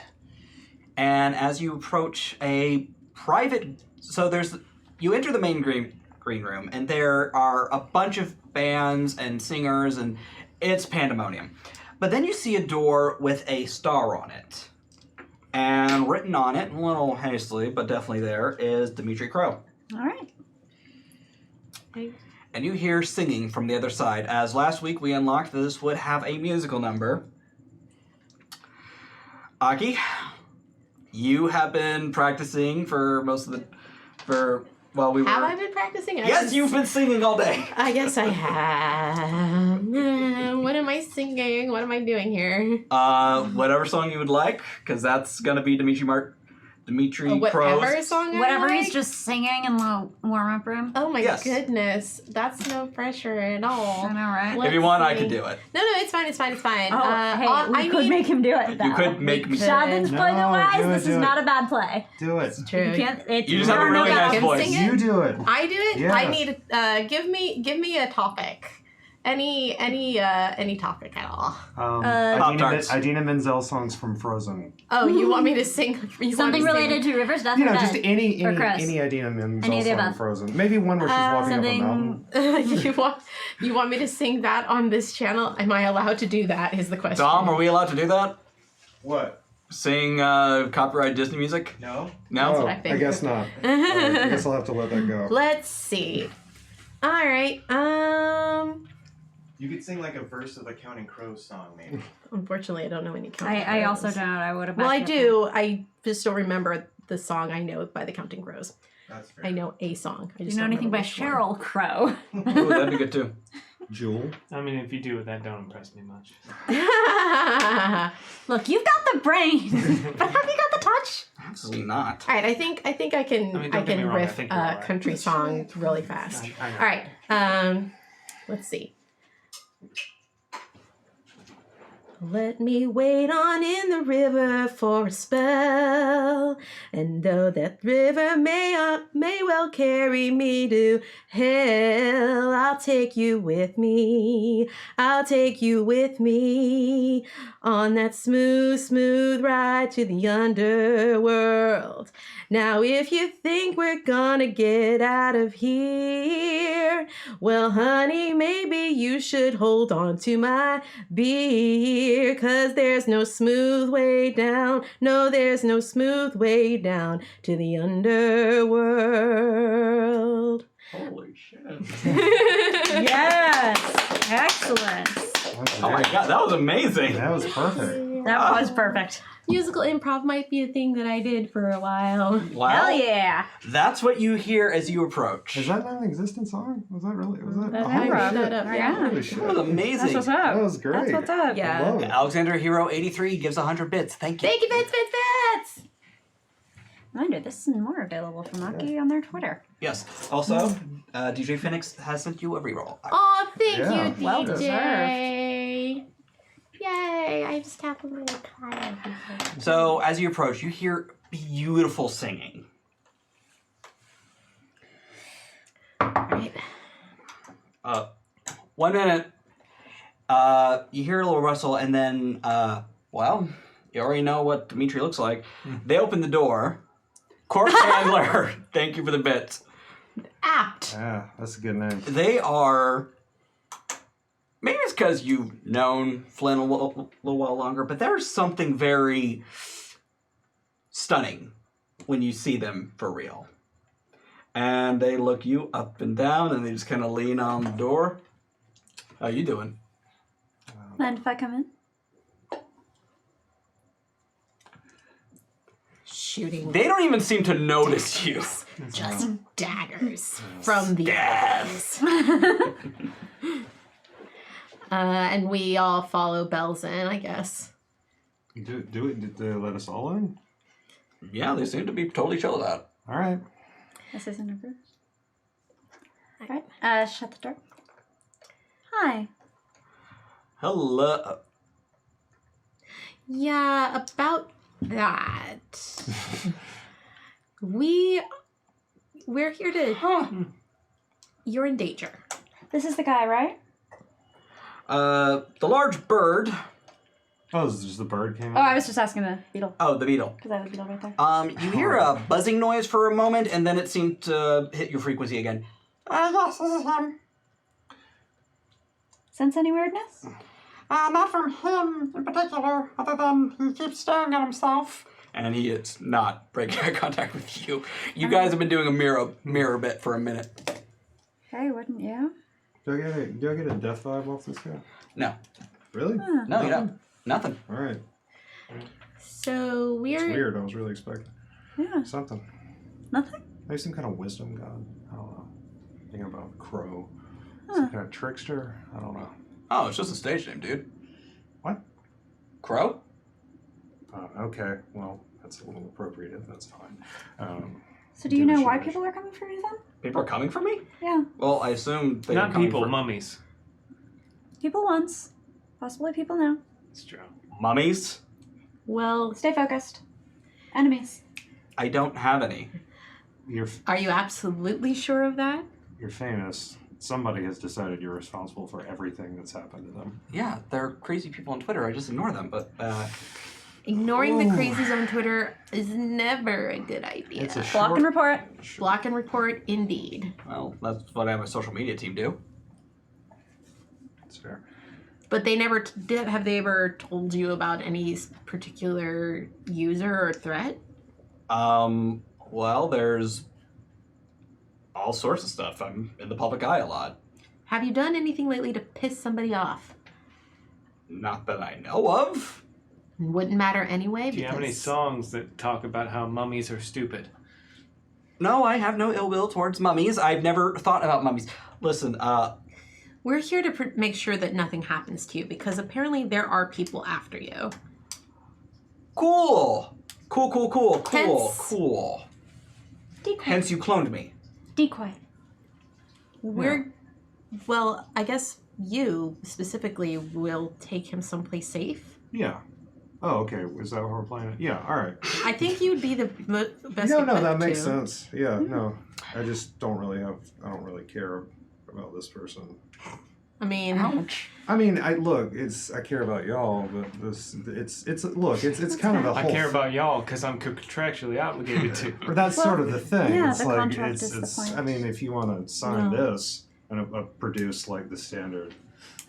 and as you approach a private, you enter the main green room, and there are a bunch of bands and singers, and it's pandemonium. But then you see a door with a star on it, and written on it, a little hastily, but definitely there, is Dimitri Crow. All right. And you hear singing from the other side, as last week we unlocked that this would have a musical number. Aki, you have been practicing for most of while we were... Have I been practicing? Yes, you've been singing all day. I guess I have. What am I singing? What am I doing here? Whatever song you would like, because that's gonna be Dimitri Whatever Crow's. song I Whatever like? he's just singing in the warm-up room. Oh my Yes. goodness. That's no pressure at all. I know, right? If you want, I Let's can see. do it. No, it's fine. Oh, I we could make him do it, though. You could make me. Shadin's No, play the wise. do it, This do is it. not a bad play. Do it. True. You can't. It's You just have a really nice Him voice. sing it? You do it. I do it. Yeah. I need. Give me a topic. Any topic at all. Pop-Tarts. Idina Menzel songs from Frozen. Oh, you want me to sing? Something related to River's Death You know, or just Dead? any Or Chris? Idina Menzel Any of the song above. from Frozen. Maybe one where she's walking up a something- mountain. you want me to sing that on this channel? Am I allowed to do that? Is the question. Dom, are we allowed to do that? What? Sing copyright Disney music? No. No? Oh, what I think. I guess not. All right, I guess I'll have to let that go. Let's see. All right. You could sing like a verse of the Counting Crows song, maybe. Unfortunately, I don't know any Counting I also Crows. don't. I would have. Well, I do. I just don't remember the song I know by the Counting Crows. That's fair. I know a song. I Do just you know don't anything by remember which one. Sheryl Crow? Ooh, that'd be good too. Jewel. I mean, if you do it, that don't impress me much. Look, you've got the brain, but have you got the touch? Absolutely not. All right, I think I can I mean, don't get me wrong, I riff think you're a all right. country song really fast. I know. All right, let's see. Let me wait on in the river for a spell, and though that river may well carry me to hell, I'll take you with me. I'll take you with me on that smooth, smooth ride to the underworld. Now, if you think we're gonna get out of here, well, honey, maybe you should hold on to my beer, 'cause there's no smooth way down. No, there's no smooth way down to the underworld. Holy shit. Yes. Excellent. Oh my god, that was amazing. That was perfect. That was perfect. Musical improv might be a thing that I did for a while. Wow. Hell yeah. That's what you hear as you approach. Is that not an existent song? Was that really? Was that? That's Holy improv. shit. Yeah. Holy shit. That was amazing. That's what's up. That was great. That's what's up. I Yeah. love it. Alexander Hero 83 gives 100 bits. Thank you. Thank you, Bits. Reminder, this is more available from Aki on their Twitter. Yes. Also, DJ Phoenix has sent you a reroll. Oh, thank Yeah. you, DJ. Well deserved. Yay, I just have a little cry. So, as you approach, you hear beautiful singing. Right. 1 minute. You hear a little rustle, and then, well, you already know what Dimitri looks like. They open the door. Corpse Handler, thank you for the bits. Apt. Yeah, that's a good name. They are. Maybe it's because you've known Flynn a little while longer, but there's something very stunning when you see them for real. And they look you up and down, and they just kind of lean on the door. How you doing? Mind if I come in? Shooting They don't even seem to notice you. just daggers from the Stabs. eyes. And we all follow Bells in, I guess. Did they let us all in? Yeah, they seem to be totally chill about it. All right. This isn't over. Alright, shut the door. Hi. Hello. Yeah, about that. We're here to. You're in danger. This is the guy, right? The large bird. Oh, this is just the bird came Oh, in? I was just asking the beetle. Oh, the beetle. Because I have a beetle right there. You hear a buzzing noise for a moment, and then it seemed to hit your frequency again. Yes, this is him. Sense any weirdness? Not from him in particular, other than he keeps staring at himself. And he is not breaking eye contact with you. You guys have been doing a mirror bit for a minute. Hey, wouldn't you? Do I get a death vibe off this guy? No. Really? No, you don't. Nothing. All right. So It's we're. weird. I was really expecting Yeah. something. Nothing? Maybe some kind of wisdom god. I don't know. Thinking about crow. Some kind of trickster. I don't know. Oh, it's just a stage name, dude. What? Crow? Okay. Well, that's a little appropriated. That's fine. So do you know why Dimitri. people are coming for you then? People are coming for me? Yeah. Well, I assume they're Not coming people, for mummies. People once. Possibly people now. It's true. mummies. Well, Stay focused. Enemies. I don't have any. are you absolutely sure of that? You're famous. Somebody has decided you're responsible for everything that's happened to them. Yeah, they're crazy people on Twitter. I just ignore them, but Ignoring the crazies on Twitter is never a good idea. It's a Block and report. Block and report, indeed. well, that's what I have a social media team do. It's fair. But they never have they ever told you about any particular user or threat? Well, there's all sorts of stuff. I'm in the public eye a lot. Have you done anything lately to piss somebody off? Not that I know of. Wouldn't matter anyway. Do you have any songs that talk about how mummies are stupid? No, I have no ill will towards mummies. I've never thought about mummies. Listen, We're here to make sure that nothing happens to you because apparently there are people after you. cool. Cool. Hence- Decoy. Hence you cloned me. Decoy. Well, I guess you specifically will take him someplace safe. Yeah. Oh, okay. Is that how we're playing it? Yeah. All right. I think you'd be the best. No, that equipped makes to. sense. Yeah. No, I just don't really care about this person. I mean, I mean, I care about y'all, but it's kind of a whole. I care about y'all because I'm contractually obligated to. Or that's sort of the thing. yeah, It's the like contract it's. is the point. I mean, if you want to sign No. this and produce like the standard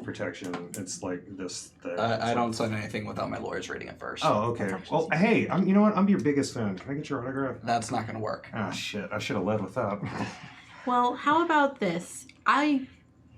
protection, it's like this thing. I don't sign anything without my lawyers reading it first. Oh, okay. Well, hey, you know what? I'm your biggest fan. Can I get your autograph? That's not going to work. Ah, shit. I should have led with that. well, how about this? I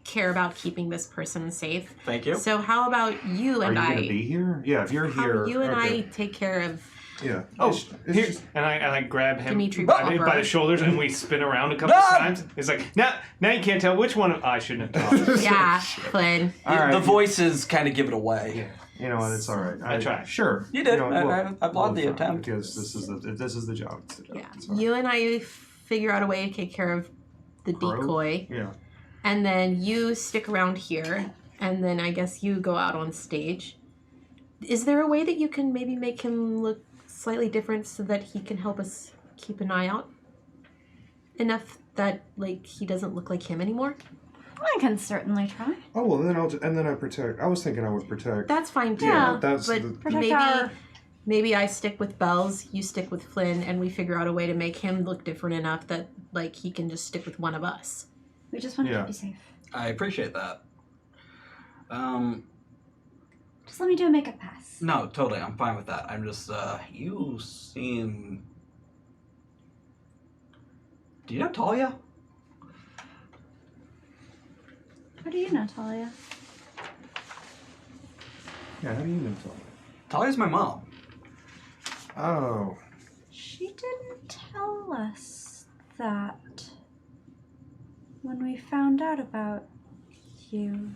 care about keeping this person safe. Thank you. So how about you Are and you I? gonna be here? Yeah, if you're How here. you and okay. I take care of Yeah. Oh, It's here, just- and I grab him Dimitri by proper. the shoulders and we spin around a couple Ah! times. It's like now you can't tell which one I shouldn't have talked. Yeah, Flynn. All right. The voices kind of give it away. You know what? It's all right. I tried. Sure. You did. know, I applaud the fine, attempt. because this is the job. It's the job. Yeah, It's all right. you and I figure out a way to take care of the Crow? decoy, Yeah. and then you stick around here, and then I guess you go out on stage. Is there a way that you can maybe make him look slightly different so that he can help us keep an eye out? Enough that like he doesn't look like him anymore? I can certainly try. Oh well, then I protect. I was thinking I would protect. That's fine too. Yeah, that's but the- Protect maybe our... maybe I stick with Bells, you stick with Flynn, and we figure out a way to make him look different enough that like he can just stick with one of us. We just want to Yeah. keep you safe. I appreciate that. Just let me do a makeup pass. No, totally. I'm fine with that. I'm just, you seem... Do you know Talia? How do you know, Talia? Yeah. How do you know Tom? Talia's my mom. Oh. She didn't tell us that when we found out about you.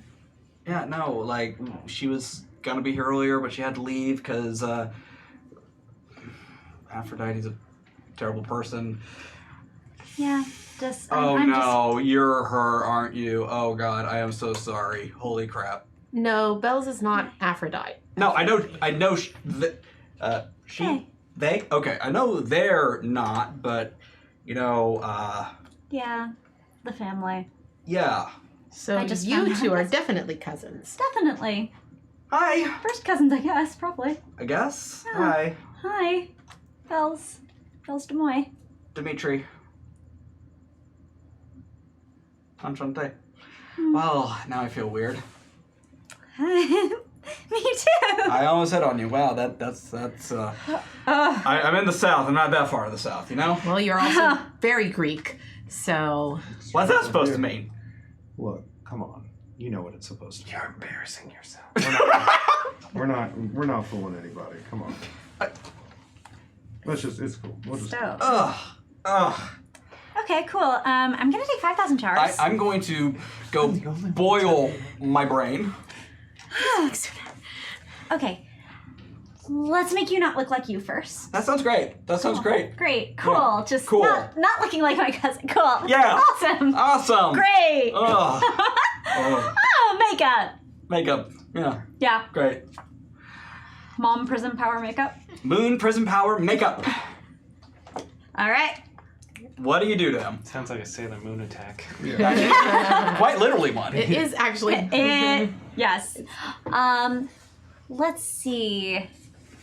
Yeah, no, like, she was gonna be here earlier, but she had to leave because, Aphrodite's a terrible person. Yeah, just. Oh I'm no, you're her, aren't you? Oh god, I am so sorry. Holy crap. No, Bells is not Aphrodite. No, I know, she, Hey. they, okay, I know they're not, but, you know, Yeah, the family. yeah. So I just you found two out. are definitely cousins. Definitely. Hi, First cousins, I guess, probably. I guess. Yeah. Hi, Hi. Bells. Bells Demoy. Dimitri. Enchanté. Hmm. Well, now I feel weird. Me too. I almost hit on you. Wow, that's I'm in the south. I'm not that far to the south, you know? Well, you're also very Greek, so What's that supposed to mean? Look, come on. You know what it's supposed to be. You're embarrassing yourself. We're not fooling anybody. Come on. It's cool. We'll just. So. Ugh. Okay, cool. I'm gonna take 5,000 chars. I'm going to go boil my brain. Okay. Let's make you not look like you first. That sounds great. That sounds great. Great. Cool. Yeah, Just cool. not looking like my cousin. Cool. Yeah. Awesome. Awesome. Great. Ugh. Oh, Oh, makeup. makeup. Yeah, Yeah. great. Mom prism power makeup. Moon prism power makeup. All right. What do you do to him? Sounds like a Sailor Moon attack. Quite literally one. it is actually. Yes. Let's see.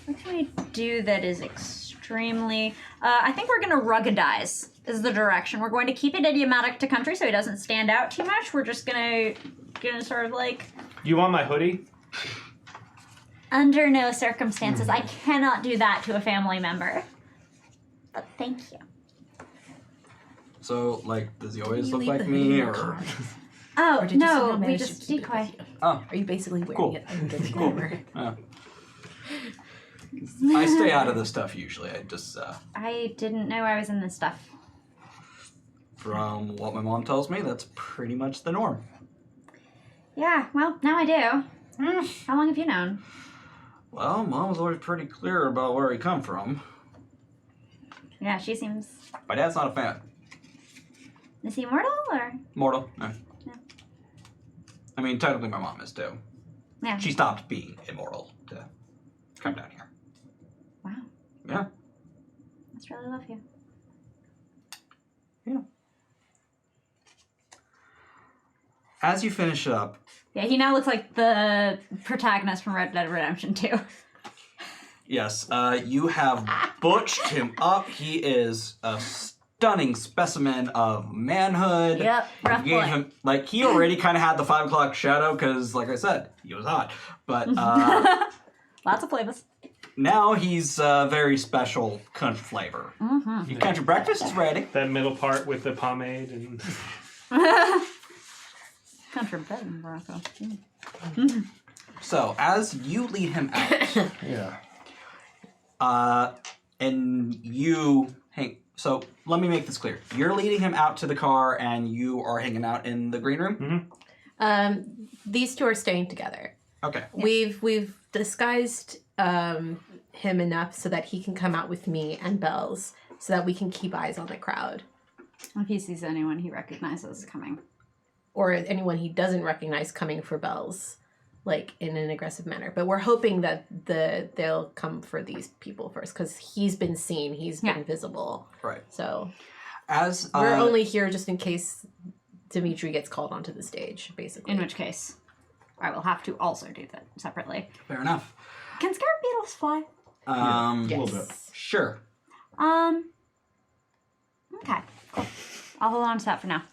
What can we do that is extremely... I think we're going to ruggedize is the direction. We're going to keep it idiomatic to country so he doesn't stand out too much. We're just going to sort of like... You want my hoodie? Under no circumstances. I cannot do that to a family member. But thank you. So, like, does he always You look leave like the hoodie me, in your or... car. Oh, Or did you somehow no, we manage to just keep it decoy. with you? Oh, Are you basically wearing Cool. it under the Cool. glamour? I stay out of this stuff usually. I just, I didn't know I was in this stuff. from what my mom tells me, that's pretty much the norm. Yeah, well, now I do. How long have you known? Well, mom was always pretty clear about where he come from. Yeah, she seems... My dad's not a fan. Is he mortal or? Mortal, no. I mean, technically my mom is too. Yeah. She stopped being immortal to come down here. Wow. Yeah. That's really love you. Yeah. As you finish up, Yeah, he now looks like the protagonist from Red Dead Redemption 2. yes, you have butched him up. He is a stunning specimen of manhood. Yep, rough You gave boy. him, like, he already kind of had the 5 o'clock shadow because, like I said, he was hot. But Lots of flavors. now he's a very special country flavor. Mm-hmm. Your country breakfast is ready. That middle part with the pomade and Country bed in Morocco. So, as you lead him out, Yeah. and you hang. So let me make this clear. You're leading him out to the car, and you are hanging out in the green room. These two are staying together. Okay. We've disguised him enough so that he can come out with me and Bells, so that we can keep eyes on the crowd, If he sees anyone he recognizes coming. or anyone he doesn't recognize coming for Bells, like in an aggressive manner. But we're hoping that they'll come for these people first, because he's been seen, he's been visible. Right. So As we're only here just in case Dimitri gets called onto the stage, basically. In which case, I will have to also do that separately. fair enough. Can scarab beetles fly? A yes. little bit. Sure. Okay. Cool. I'll hold on to that for now.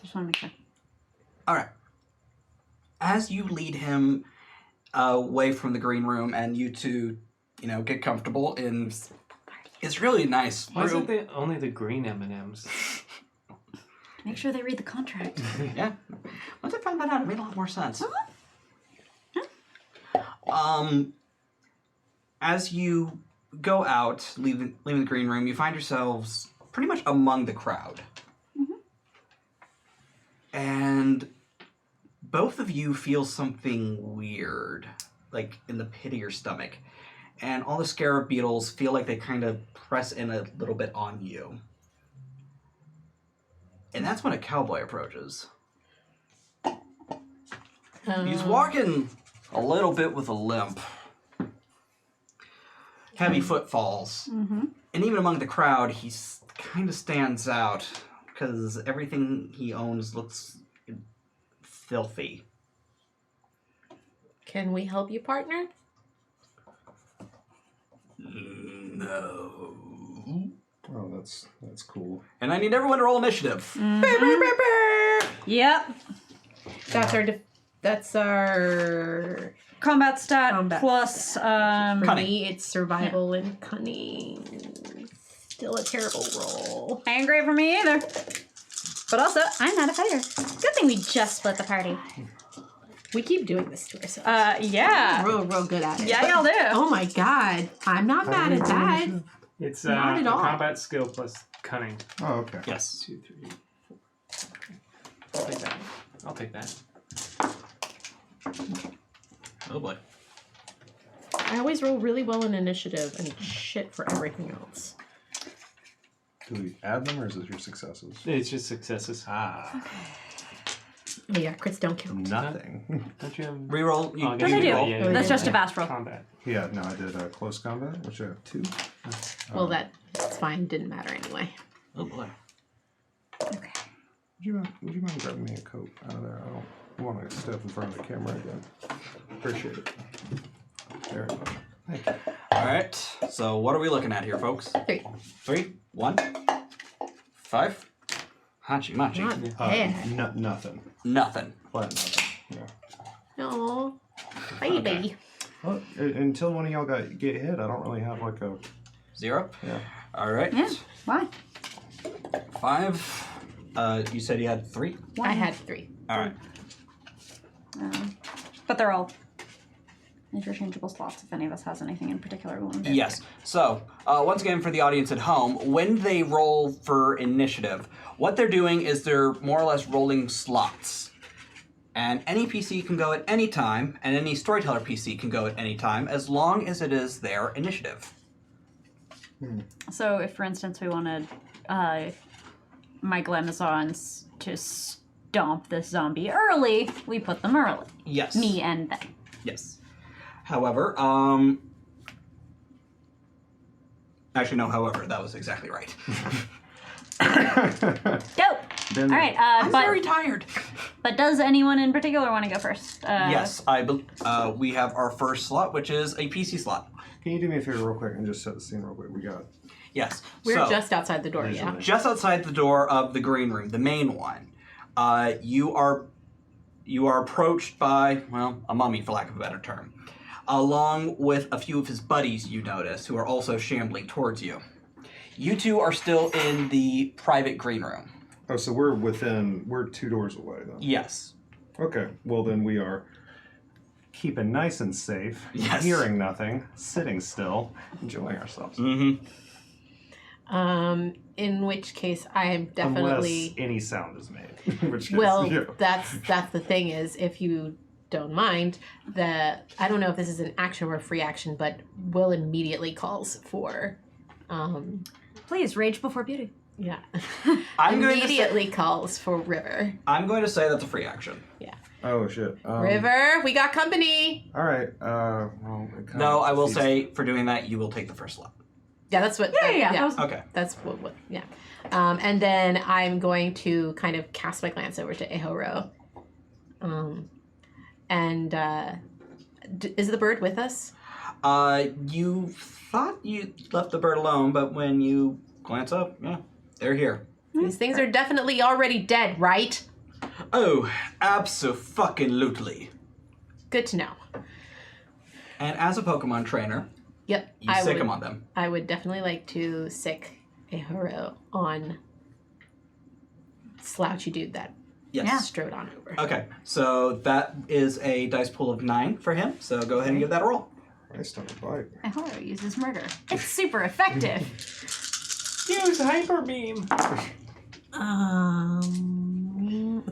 Just want to make sure. All right. As you lead him away from the green room, and you two, get comfortable in. It's really nice. why is it only the green M&Ms? Make sure they read the contract. Yeah. Once I found that out, it made a lot more sense. As you go out, leaving the green room, you find yourselves pretty much among the crowd. And both of you feel something weird, like in the pit of your stomach. And all the scarab beetles feel like they kind of press in a little bit on you. And that's when a cowboy approaches. He's walking a little bit with a limp. Heavy footfalls. And even among the crowd, he kind of stands out because everything he owns looks filthy. Can we help you, partner? No. Oh, that's cool. And I need everyone to roll initiative. Yep. That's our Combat stat Combat plus For Cunning. me, it's survival and cunning. Still a terrible roll. ain't great for me either. But also, I'm not a fighter. Good thing we just split the party. We keep doing this to ourselves. Yeah. Real good at it. Yeah, y'all do. Oh my god. I'm not mad at that. It's Not at a all. combat skill plus cunning. Oh, okay. Yes. 2, 3, 4. I'll take that. I'll take that. Oh boy. I always roll really well in initiative and shit for everything else. Do we add them or is it your successes? It's just successes. Ah, Oh yeah, crits don't count. nothing. Don't you have... Reroll. You Oh, I can guess I do. you reroll. That's just a fast roll. Combat. Yeah, no, I did close combat, which I have 2. Well, that's fine. Didn't matter anyway. Oh boy. Okay. Would you mind grabbing me a coat out of there? I don't want to step in front of the camera again. Appreciate it. Very much. Thank you. All right. So what are we looking at here, folks? 3. 3, 1, 5. Hachi machi. Not bad. Nothing. Nothing. Flat nothing. Yeah. No. Baby. Well, until one of y'all get hit, I don't really have like a 0. yeah. All right. Yeah. Why? 5. You said you had 3. I had 3. All right. But they're all interchangeable slots if any of us has anything in particular we want to do. Yes. So, once again, for the audience at home, when they roll for initiative, what they're doing is they're more or less rolling slots. And any PC can go at any time, and any storyteller PC can go at any time, as long as it is their initiative. So if, for instance, we wanted my Glamazons to dump this zombie early, we put them early. Yes. Me and them. Yes. However, actually, no, however, that was exactly right. Dope. Then All right, I'm but, very tired. but does anyone in particular want to go first? Yes, we have our first slot, which is a PC slot. Can you do me a favor real quick and just set the scene real quick? We got Yes. We're so, just outside the door, yeah. Visually. just outside the door of the green room, the main one. You are approached by, well, a mummy, for lack of a better term, along with a few of his buddies. You notice, who are also shambling towards you. You two are still in the private green room. Oh, so we're 2 doors away then. Yes. Okay, well then we are keeping nice and safe, Yes. hearing nothing, sitting still, enjoying ourselves. Mm-hmm. In which case, I am definitely. Unless any sound is made. In which case, Well, yeah. that's the thing is, if you don't mind, I don't know if this is an action or a free action, but Will immediately calls for, Please, rage before beauty. yeah, I'm going to immediately calls for River. I'm going to say that's a free action. Oh shit. River, we got company. All right. Well, it kind No, of I will defeats- say, for doing that, you will take the first slot. Yeah, that's what. Yeah. That was, Okay. That's what yeah. And then I'm going to kind of cast my glance over to Ehoro. Is the bird with us? You thought you left the bird alone, but when you glance up, yeah, they're here. These things are definitely already dead, right? Oh, abso-fucking-lutely. Good to know. And as a Pokemon trainer, Yep. you sick them on them. I would definitely like to sick Ehoro on slouchy dude that Yes. strode on over. Okay, so that is a dice pool of 9 for him, so go ahead and give that a roll. Christ on a bike. Ehoro uses murder. It's super effective. Use Hyper Beam.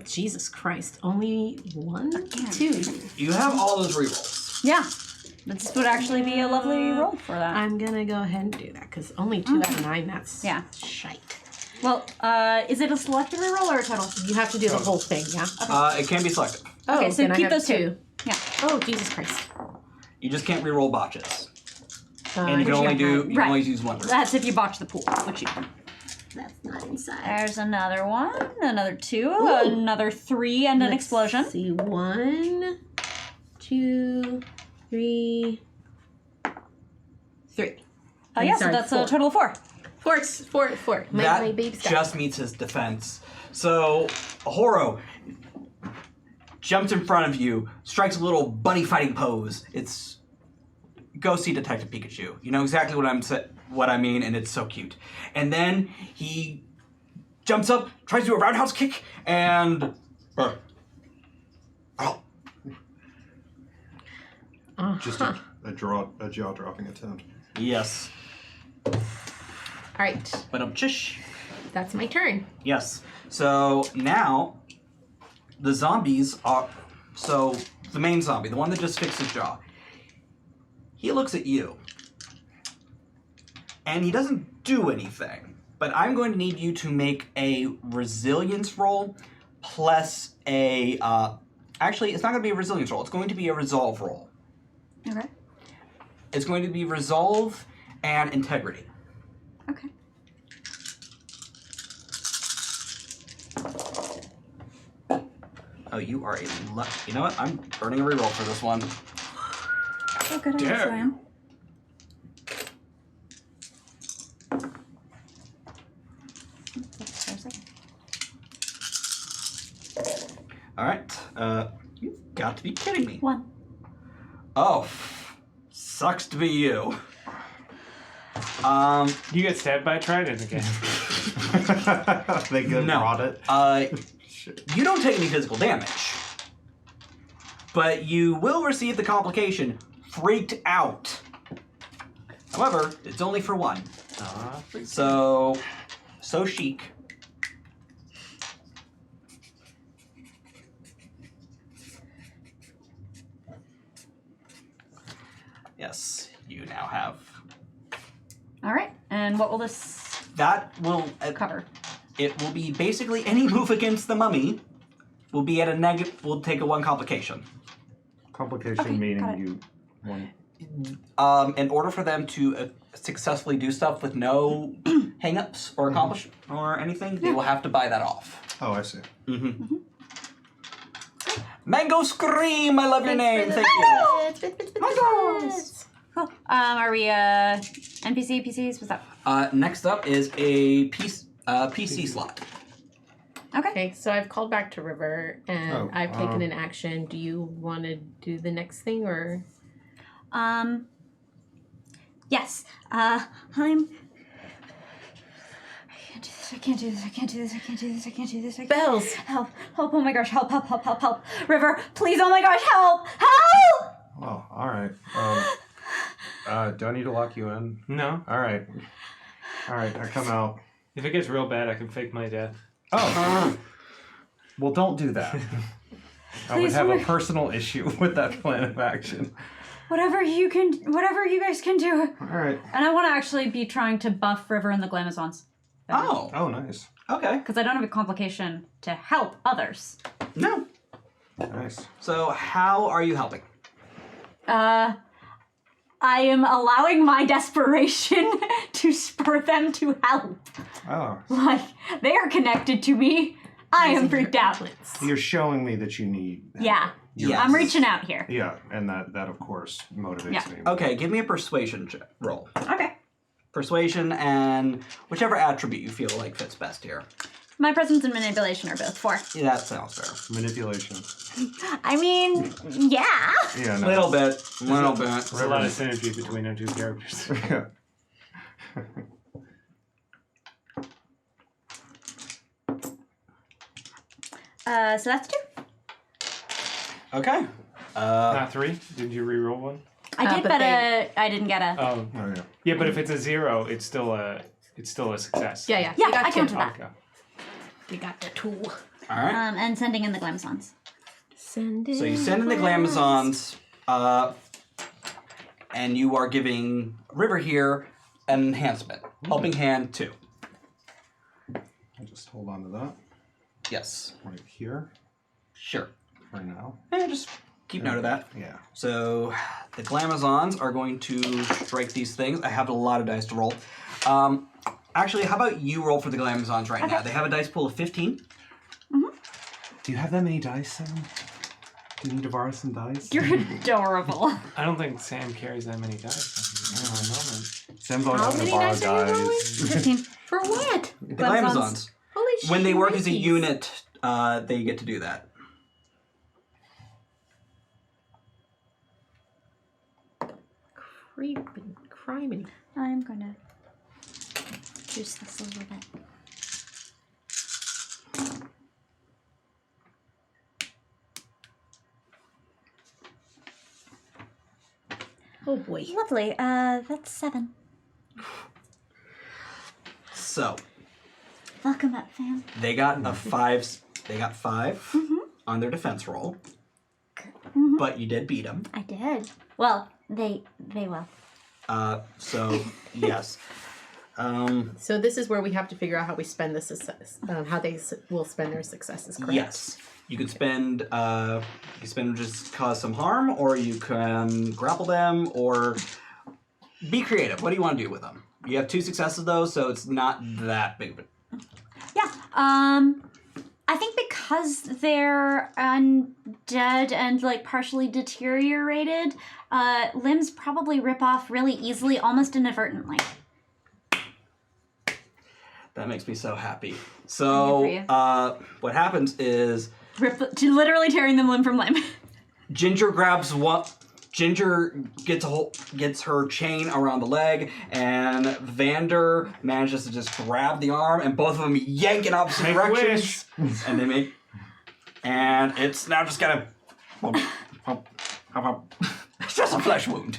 Jesus Christ. Only 1? 2. You have all those rerolls. Yeah. This would actually be a lovely roll for that. I'm gonna go ahead and do that, because only 2 out of 9, that's Yeah. shite. Well, is it a selective reroll or a total? You have to do the whole thing, yeah? It can be selective. Oh, Okay, so then I keep have those two. Yeah. Oh, Jesus Christ. You just can't reroll botches. Uh, And you can only Right. only use one reroll. That's if you botch the pool, which you That's not inside. There's another one, another 2, Ooh. another 3, and an explosion. See, 1, 2, 3, 3. Yeah, so Sorry, that's 4. a total of 4. 4. My That baby's just meets his defense. So, Horo jumps in front of you, strikes a little bunny fighting pose. It's go see Detective Pikachu. You know exactly what I mean, and it's so cute. And then he jumps up, tries to do a roundhouse kick, and Just a jaw-dropping attempt. yes. All right, But chish. that's my turn. Yes. So now the zombies are. So the main zombie, the one that just fixed his jaw, he looks at you. And he doesn't do anything. But I'm going to need you to make a resilience roll plus a. Actually, it's not going to be a resilience roll. It's going to be a resolve roll. Okay. It's going to be resolve and integrity. Okay. Oh, you are a you know what? I'm burning a reroll for this one. Oh, good Dare. Scion. All right. You've got to be kidding me. 1. Oh, sucks to be you. You get stabbed by a Triton again. They good No. brought it. You don't take any physical damage, but you will receive the complication freaked out. However, it's only for 1. So chic. Yes, you now have. All right. And what will this That will cover? It will be basically any move against the mummy will be at a negative. We'll take a 1 complication. Complication Okay, got meaning it. you want. In order for them to successfully do stuff with no hang-ups or accomplish or anything, they will have to buy that off. Oh, I see. Mm-hmm. Mango Scream! I love your name. Thank you. Cool. Are we NPC, PCs? What's up? Next up is a PC slot. Okay. Okay, so I've called back to River and Oh, I've taken an action. Do you want to do the next thing or? Yes. I can't do this. I can't do this. I can't do this. I can't do this. I can't. Bells. Help! Help! Oh my gosh! Help! Help! Help! Help! Help! River, please! Oh my gosh! Help! Help! Oh, all right. Do I need to lock you in? No. All right. I come out. If it gets real bad, I can fake my death. Oh. Well, don't do that. I would Please, have a River. personal issue with that plan of action. Whatever you guys can do. All right. And I want to actually be trying to buff River and the Glamazons. Oh, Oh, nice. okay. Because I don't have a complication to help others. No. Nice. So how are you helping? I am allowing my desperation to spur them to help. Oh, Like, they are connected to me. I am freaked out. you're showing me that you need. Yeah. Yes. I'm reaching out here. Yeah, and that of course motivates Yeah. me. Okay, give me a persuasion roll. Okay. Persuasion and whichever attribute you feel like fits best here. My presence and manipulation are both 4. Yeah, that sounds fair. Manipulation. I mean, yeah. Yeah, no. Little bit. There's a lot of synergy between our 2 characters. Yeah. So that's 2. Okay. Not 3? Did you re-roll one? I did, but but I didn't get a. Oh. Oh yeah. Yeah, but if it's a 0, it's still a success. Yeah. Yeah, you got I two. counted that. Okay. We got the 2. All right. And sending in the Glamazons. Send in. So you send in the Glamazons, and you are giving River here an enhancement. Helping Hand 2. I'll just hold on to that Yes. right here Sure. for now. Just keep note of that. Yeah. So the Glamazons are going to strike these things. I have a lot of dice to roll. Actually, how about you roll for the Glamazons right now? They have a dice pool of 15. Do you have that many dice, Sam? Do you need to borrow some dice? You're adorable. I don't think Sam carries that many dice. I don't know. Sam's always How having to many borrow dice are you rolling? dice. 15. For what? The Glamazons. Glamazons. Holy shit. When they work as a unit, they get to do that. Creeping. Criminy. I'm going to juice this a little bit. Oh boy. Lovely. That's 7. So Welcome up, fam. they got a 5. They got 5 on their defense roll, but you did beat them. I did. Well, they will. So yes. So this is where we have to figure out how we spend the success, how they will spend their successes, correct? Yes. You can spend just cause some harm, or you can grapple them, or be creative. What do you want to do with them? You have 2 successes though, so it's not that big of a... Yeah. I think because they're undead and like partially deteriorated, limbs probably rip off really easily, almost inadvertently. That makes me so happy. Good So, for you. what happens is Literally tearing them limb from limb. Ginger grabs one. Ginger gets her chain around the leg, and Vander manages to just grab the arm, and both of them yank in opposite Make a directions. And they make, and it's now just kind of, it's just a flesh wound.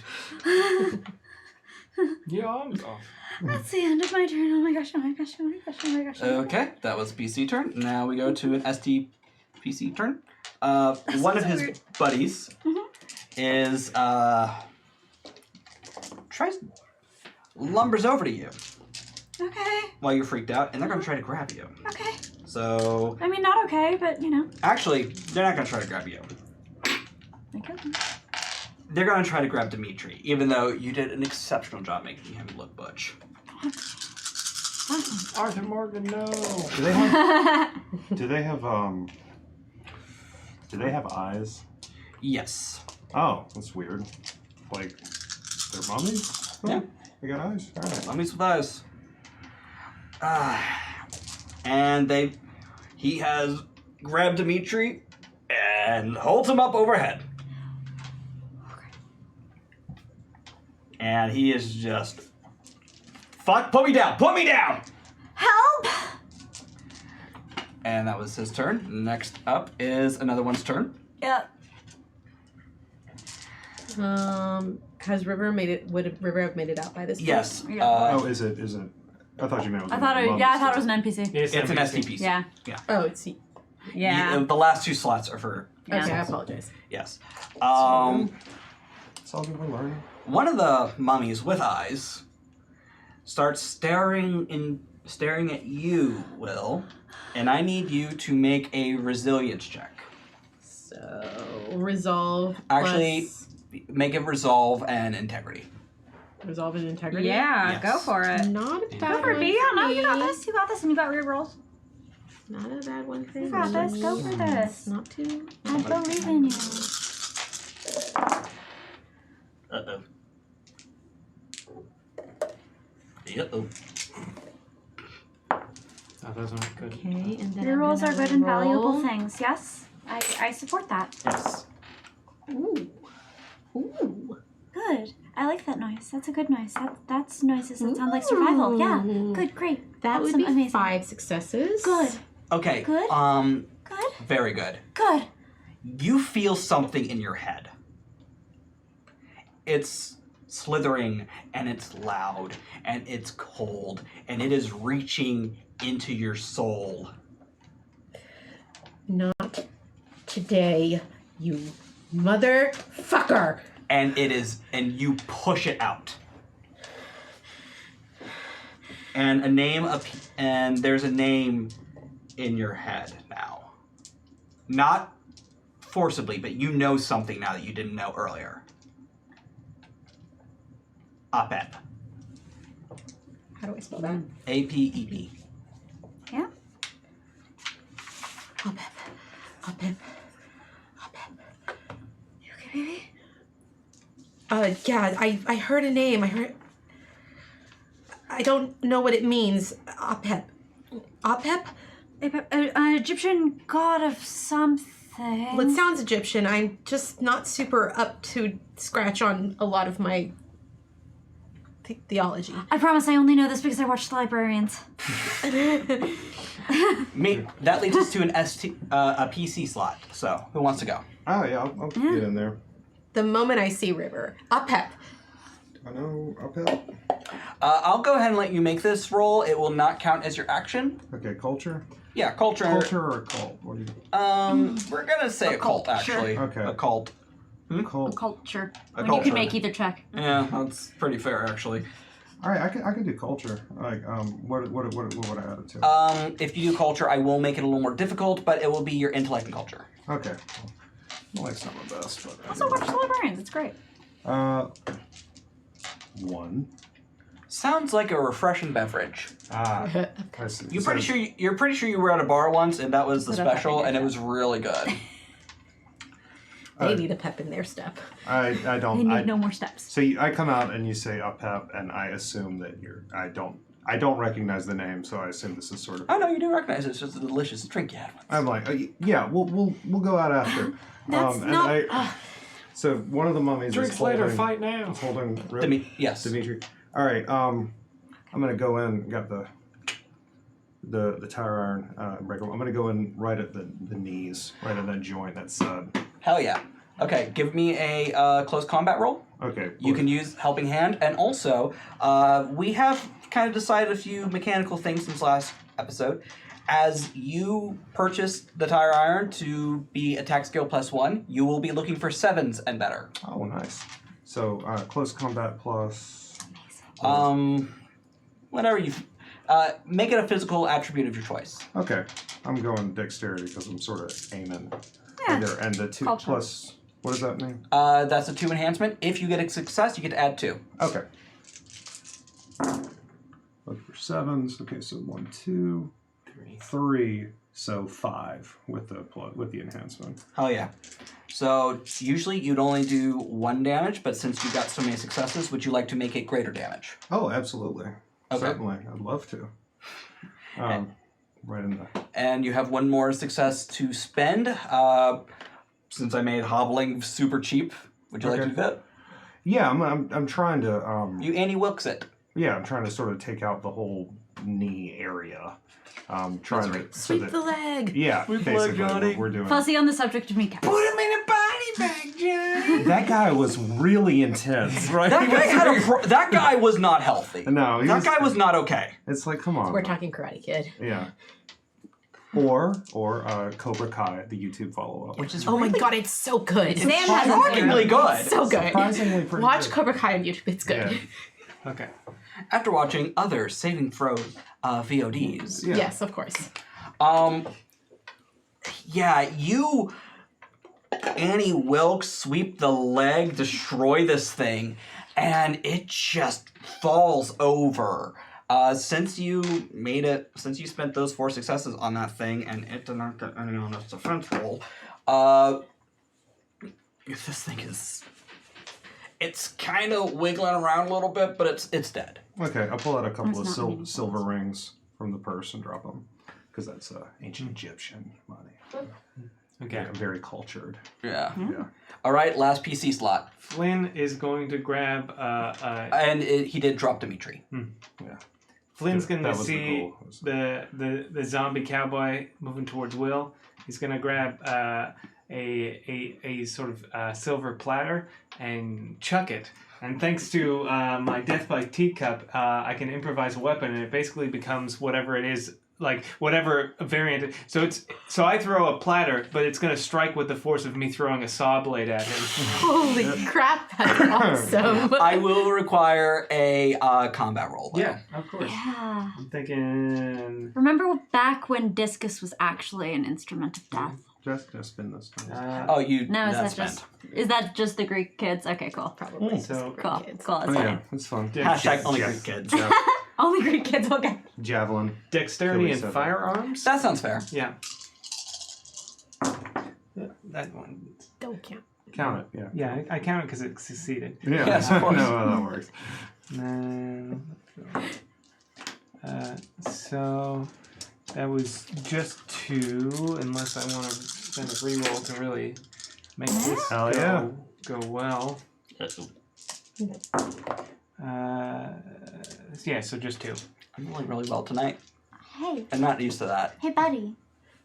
Your arm's off. That's the end of my turn. Oh my gosh, oh my gosh, oh my gosh, oh my gosh. Okay, that was PC turn. Now we go to an STPC turn. One of his weird. buddies is lumbers over to you Okay, while you're freaked out, and they're gonna try to grab you. okay. So I mean, not okay, but you know. actually, they're not gonna try to grab you. They could. They're gonna try to grab Dimitri, even though you did an exceptional job making him look butch. Arthur Morgan, no. Do they have? do they have? Do they have eyes? Yes. Oh, that's weird. Like they're mummies? Oh, Yeah. They got eyes. All right. Mummies with eyes. And he has grabbed Dimitri and holds him up overhead. And he is just, fuck, put me down, put me down! Help! And that was his turn. Next up is another one's turn. Yeah. Has River made it? Would River have made it out by this point? Yes. Yeah. Oh, is it? I thought you meant it was I thought it. Yeah, I thought it was an NPC. It's It's an STPC. Yeah. Oh, it's Yeah. The last two slots are for, Yeah. okay. I apologize. yes. It's all good. We're learning. One of the mummies with eyes starts staring at you, Will, and I need you to make a resilience check. So resolve. Actually, plus make it resolve and integrity. resolve and integrity. Yeah. Yes. Go for it. Not a Go bad Go for it, one. B. for No, you got me. this. You got this, and you got rerolls. Not a bad one for You got this. Go for this. Not too. I believe in you. Uh-oh. Uh-oh. Oh, those aren't good. Okay, and then Rerolls I'm are gonna good and roll. valuable things. Yes, I support that. Yes. Ooh. Ooh. Good. I like that noise. That's a good noise. That's noises that sound like survival. Yeah. Ooh. Good. Great. That would Awesome, be amazing. 5 successes. Good. Okay. Good. Good. Very good. Good. You feel something in your head. It's slithering, and it's loud, and it's cold, and it is reaching into your soul. Not today, you motherfucker. And it is, and you push it out. And and there's a name in your head now. Not forcibly, but you know something now that you didn't know earlier. Apep. How do I spell that? A-P-E-P. Yeah. Apep. Apep. You okay, baby? Yeah, I heard a name. I don't know what it means. Apep. Apep? An Egyptian god of something. Well, it sounds Egyptian. I'm just not super up to scratch on a lot of my theology. I promise I only know this because I watched The Librarians. That leads us to a PC slot. So, who wants to go? Oh yeah, I'll get in there. The moment I see River, Apep. I know uphill. I'll go ahead and let you make this roll. It will not count as your action. Okay, culture. Yeah, culture. Culture or cult? What do you? We're gonna say a cult, actually. sure. Okay. A cult. Cult. Culture. A You culture. can make either check. Yeah, that's pretty fair, actually. All right, I can do culture. Like, what would I add it to? If you do culture, I will make it a little more difficult, but it will be your intellect and culture. Okay. Well, that's not my best, but. Also watch The Librarians. It's great. 1. Sounds like a refreshing beverage. I see. You're pretty sure you were at a bar once, and that was the Put a pep special, in and it your was really good. They need a pep in their step. I They don't. need no more steps. So I come out and you say Apep, and I assume that I don't recognize the name, so I assume this is sort of. Oh no, you do recognize it. It's just a delicious drink you had once. I'm like, yeah, we'll go out after. That's and not. So one of the mummies Drinks is later, holding, fight now. is holding Rip, Yes. Dimitri. All right, I'm gonna go in. Got the tire iron breaker. I'm gonna go in right at the knees, right at that joint. That's Hell yeah. Okay, give me a close combat roll. okay. You can use helping hand, and also we have kind of decided a few mechanical things since last episode. As you purchase the tire iron to be attack skill +1, you will be looking for 7s and better. Oh, nice. So close combat plus. Whatever you. Make it a physical attribute of your choice. Okay. I'm going dexterity because I'm sort of aiming. Yeah. There, and the 2 Culture. plus, what does that mean? That's a 2 enhancement. If you get a success, you get to add 2. Okay. Look for 7s. Okay, so 1, 2, 3. So 5 with the enhancement. Hell yeah. So usually you'd only do 1 damage, but since you got so many successes, would you like to make it greater damage? Oh, absolutely. Okay. Certainly. I'd love to. Right in the... And you have 1 more success to spend. Since I made hobbling super cheap, would you like to do that? Yeah, I'm trying to... You Annie Wilkes it. Yeah, I'm trying to sort of take out the whole knee area. Trying to... so Sweep that- the leg. Yeah, Sweep the basically leg, Johnny. what we're doing. Fussy on the subject of kneecaps. Put him in a body bag, Johnny. That guy was really intense, right? That guy was not healthy. No, That guy was not okay. It's like, come on. We're talking Karate Kid. Yeah. Or Cobra Kai, the YouTube follow-up. Which is Oh my god, it's so good. Sam hasn't seen shockingly it. good. So good. Surprisingly pretty Watch good. Cobra Kai on YouTube. It's good. Yeah. Okay. After watching other Saving Throw VODs, Yeah. Yes, of course. yeah, you, Annie Wilkes, sweep the leg, destroy this thing, and it just falls over. Since you spent those 4 successes on that thing, and it did not get any on its defense roll, this thing it's kind of wiggling around a little bit, but it's dead. Okay, I'll pull out a couple That's of not silver rings from the purse and drop them. Because that's ancient Egyptian money. Okay. I'm very cultured. Yeah. Yeah. All right, last PC slot, Flynn is going to grab. and he did drop Dimitri. Flynn's Yeah, going that to was the see goal. the zombie cowboy moving towards Will. He's going to grab a sort of silver platter and chuck it. And thanks to my Death by Teacup, I can improvise a weapon, and it basically becomes whatever it is, like whatever variant. So I throw a platter, but it's going to strike with the force of me throwing a saw blade at him. Holy crap, that's awesome. I will require a combat roll. Though. Yeah, of course. Yeah. I'm thinking. Remember back when discus was actually an instrument of death? Just spin this time. Oh, you. No, that's spent. is that just the Greek kids? Okay, cool. Probably. So Cool. Kids. Cool. Oh, That's yeah, fine. it's fun. Hashtag only Yeah. Greek kids. Yeah. Only Greek kids will get. Javelin. Dexterity Really and said that. firearms? That sounds fair. Yeah. That one. Don't count. Count it, yeah. Yeah, I count it because it succeeded. Yeah, Yes, of course. no, that works. And so that was just 2, unless I want to spend a reroll to really make this Hell yeah. go well. Yeah, so just 2. I'm rolling really well tonight. Hey, I'm not used to that. hey, buddy.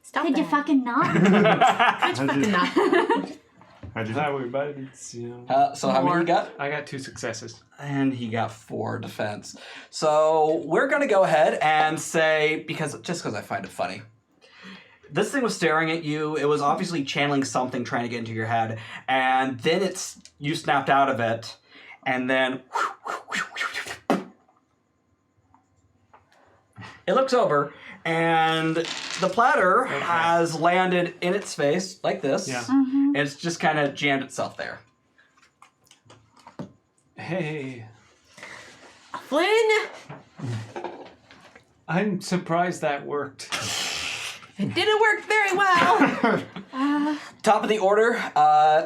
Stop Did you that. fucking not? How'd you fucking not? How'd you Hi, everybody. So how many you got? I got 2 successes. And he got 4 defense. So we're gonna go ahead and say, because I find it funny. This thing was staring at you. It was obviously channeling something, trying to get into your head, and then you snapped out of it, and then it looks over, and the platter has landed in its face like this. Yeah. And it's just kind of jammed itself there. Hey, Flynn! I'm surprised that worked. It didn't work very well. Top of the order,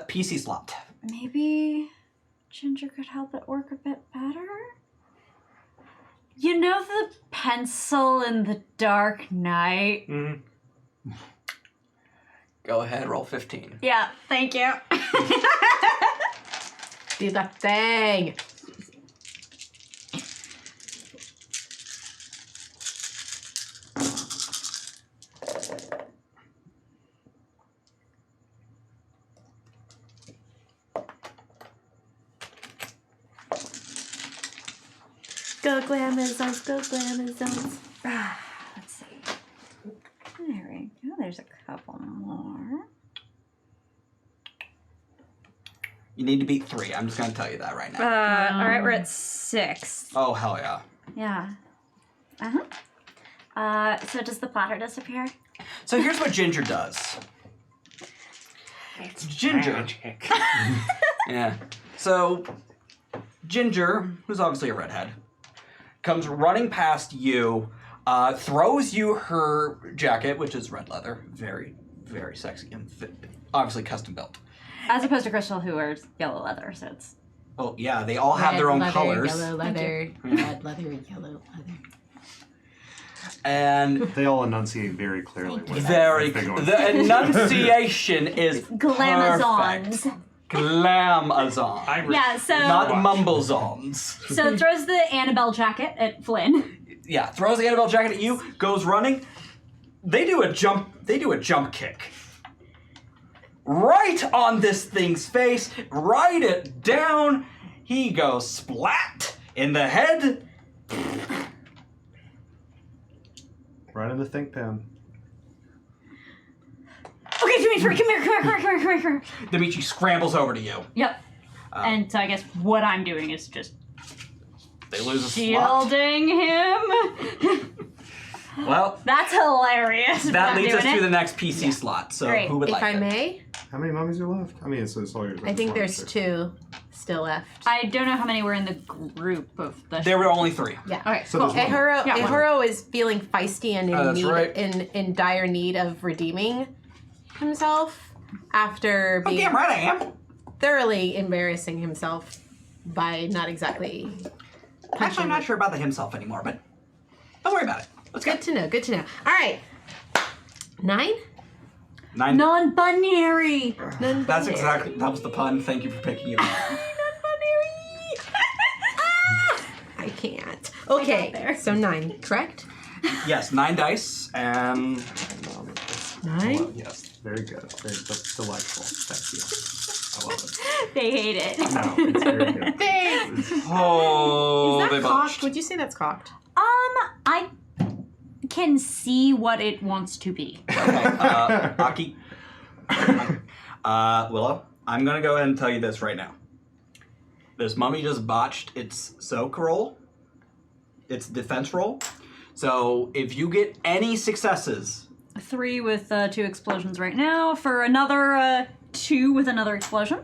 PC slot. Maybe Ginger could help it work a bit better? You know the pencil in the Dark Knight? Mm-hmm. Go ahead, roll 15. Yeah, thank you. Do the thing. Go Glamazons, go Glamazons. Let's see. There we go. There's a couple more. You need to beat 3. I'm just going to tell you that right now. All right, we're at 6. Oh, hell yeah. Yeah. Uh-huh. So does the platter disappear? So here's what Ginger does. It's Ginger. magic. Yeah. So Ginger, who's obviously a redhead, comes running past you, throws you her jacket, which is red leather, very, very sexy and obviously custom built. As opposed to Crystal, who wears yellow leather, so it's... Oh yeah, they all have their own leather, colors. Yellow leather, red leather, yellow leather. And They all enunciate very clearly. what very, they're going the enunciation is Glamazons. perfect. Glamazon. I So Not mumblezons. so it throws the Annabelle jacket at Flynn. Yeah, throws the Annabelle jacket at you, goes running. They do a jump kick. Right on this thing's face, right it down. He goes splat in the head. Right in the think pen. Okay, Dimitri, come here. Dimitri scrambles over to you. Yep. And so I guess what I'm doing is just They lose a slot. shielding him. Well, That's hilarious. but that I'm leads us doing to it. the next PC slot. So Great. who would If like I it? may, How many mummies are left? I mean, it's all yours. I think there's 2 still left. I don't know how many were in the group of the... There were only 3. Yeah. Okay, So cool. there's one. Ehuro, Yeah. Ehuro is feeling feisty and in That's need, right. in dire need of redeeming himself after Oh, being damn right I am. thoroughly embarrassing himself by not exactly. Actually, I'm not sure about the himself anymore, but don't worry about it. Let's go. Good to know. Good to know. All right. 9. 9. Non-binary. That was the pun. Thank you for picking it up. I can't. Okay. there. So 9, correct? Yes, 9 dice and 9. Yes, very good. Very delightful. Thank you. I love it. They hate it. No, it's very good. Thanks. oh, Is they that cocked? botched. Would you say that's cocked? I can see what it wants to be. Okay, Aki. Willow, I'm gonna go ahead and tell you this right now. This mummy just botched its soak roll, its defense roll. So if you get any successes, 3 with 2 explosions right now. For another 2 with another explosion.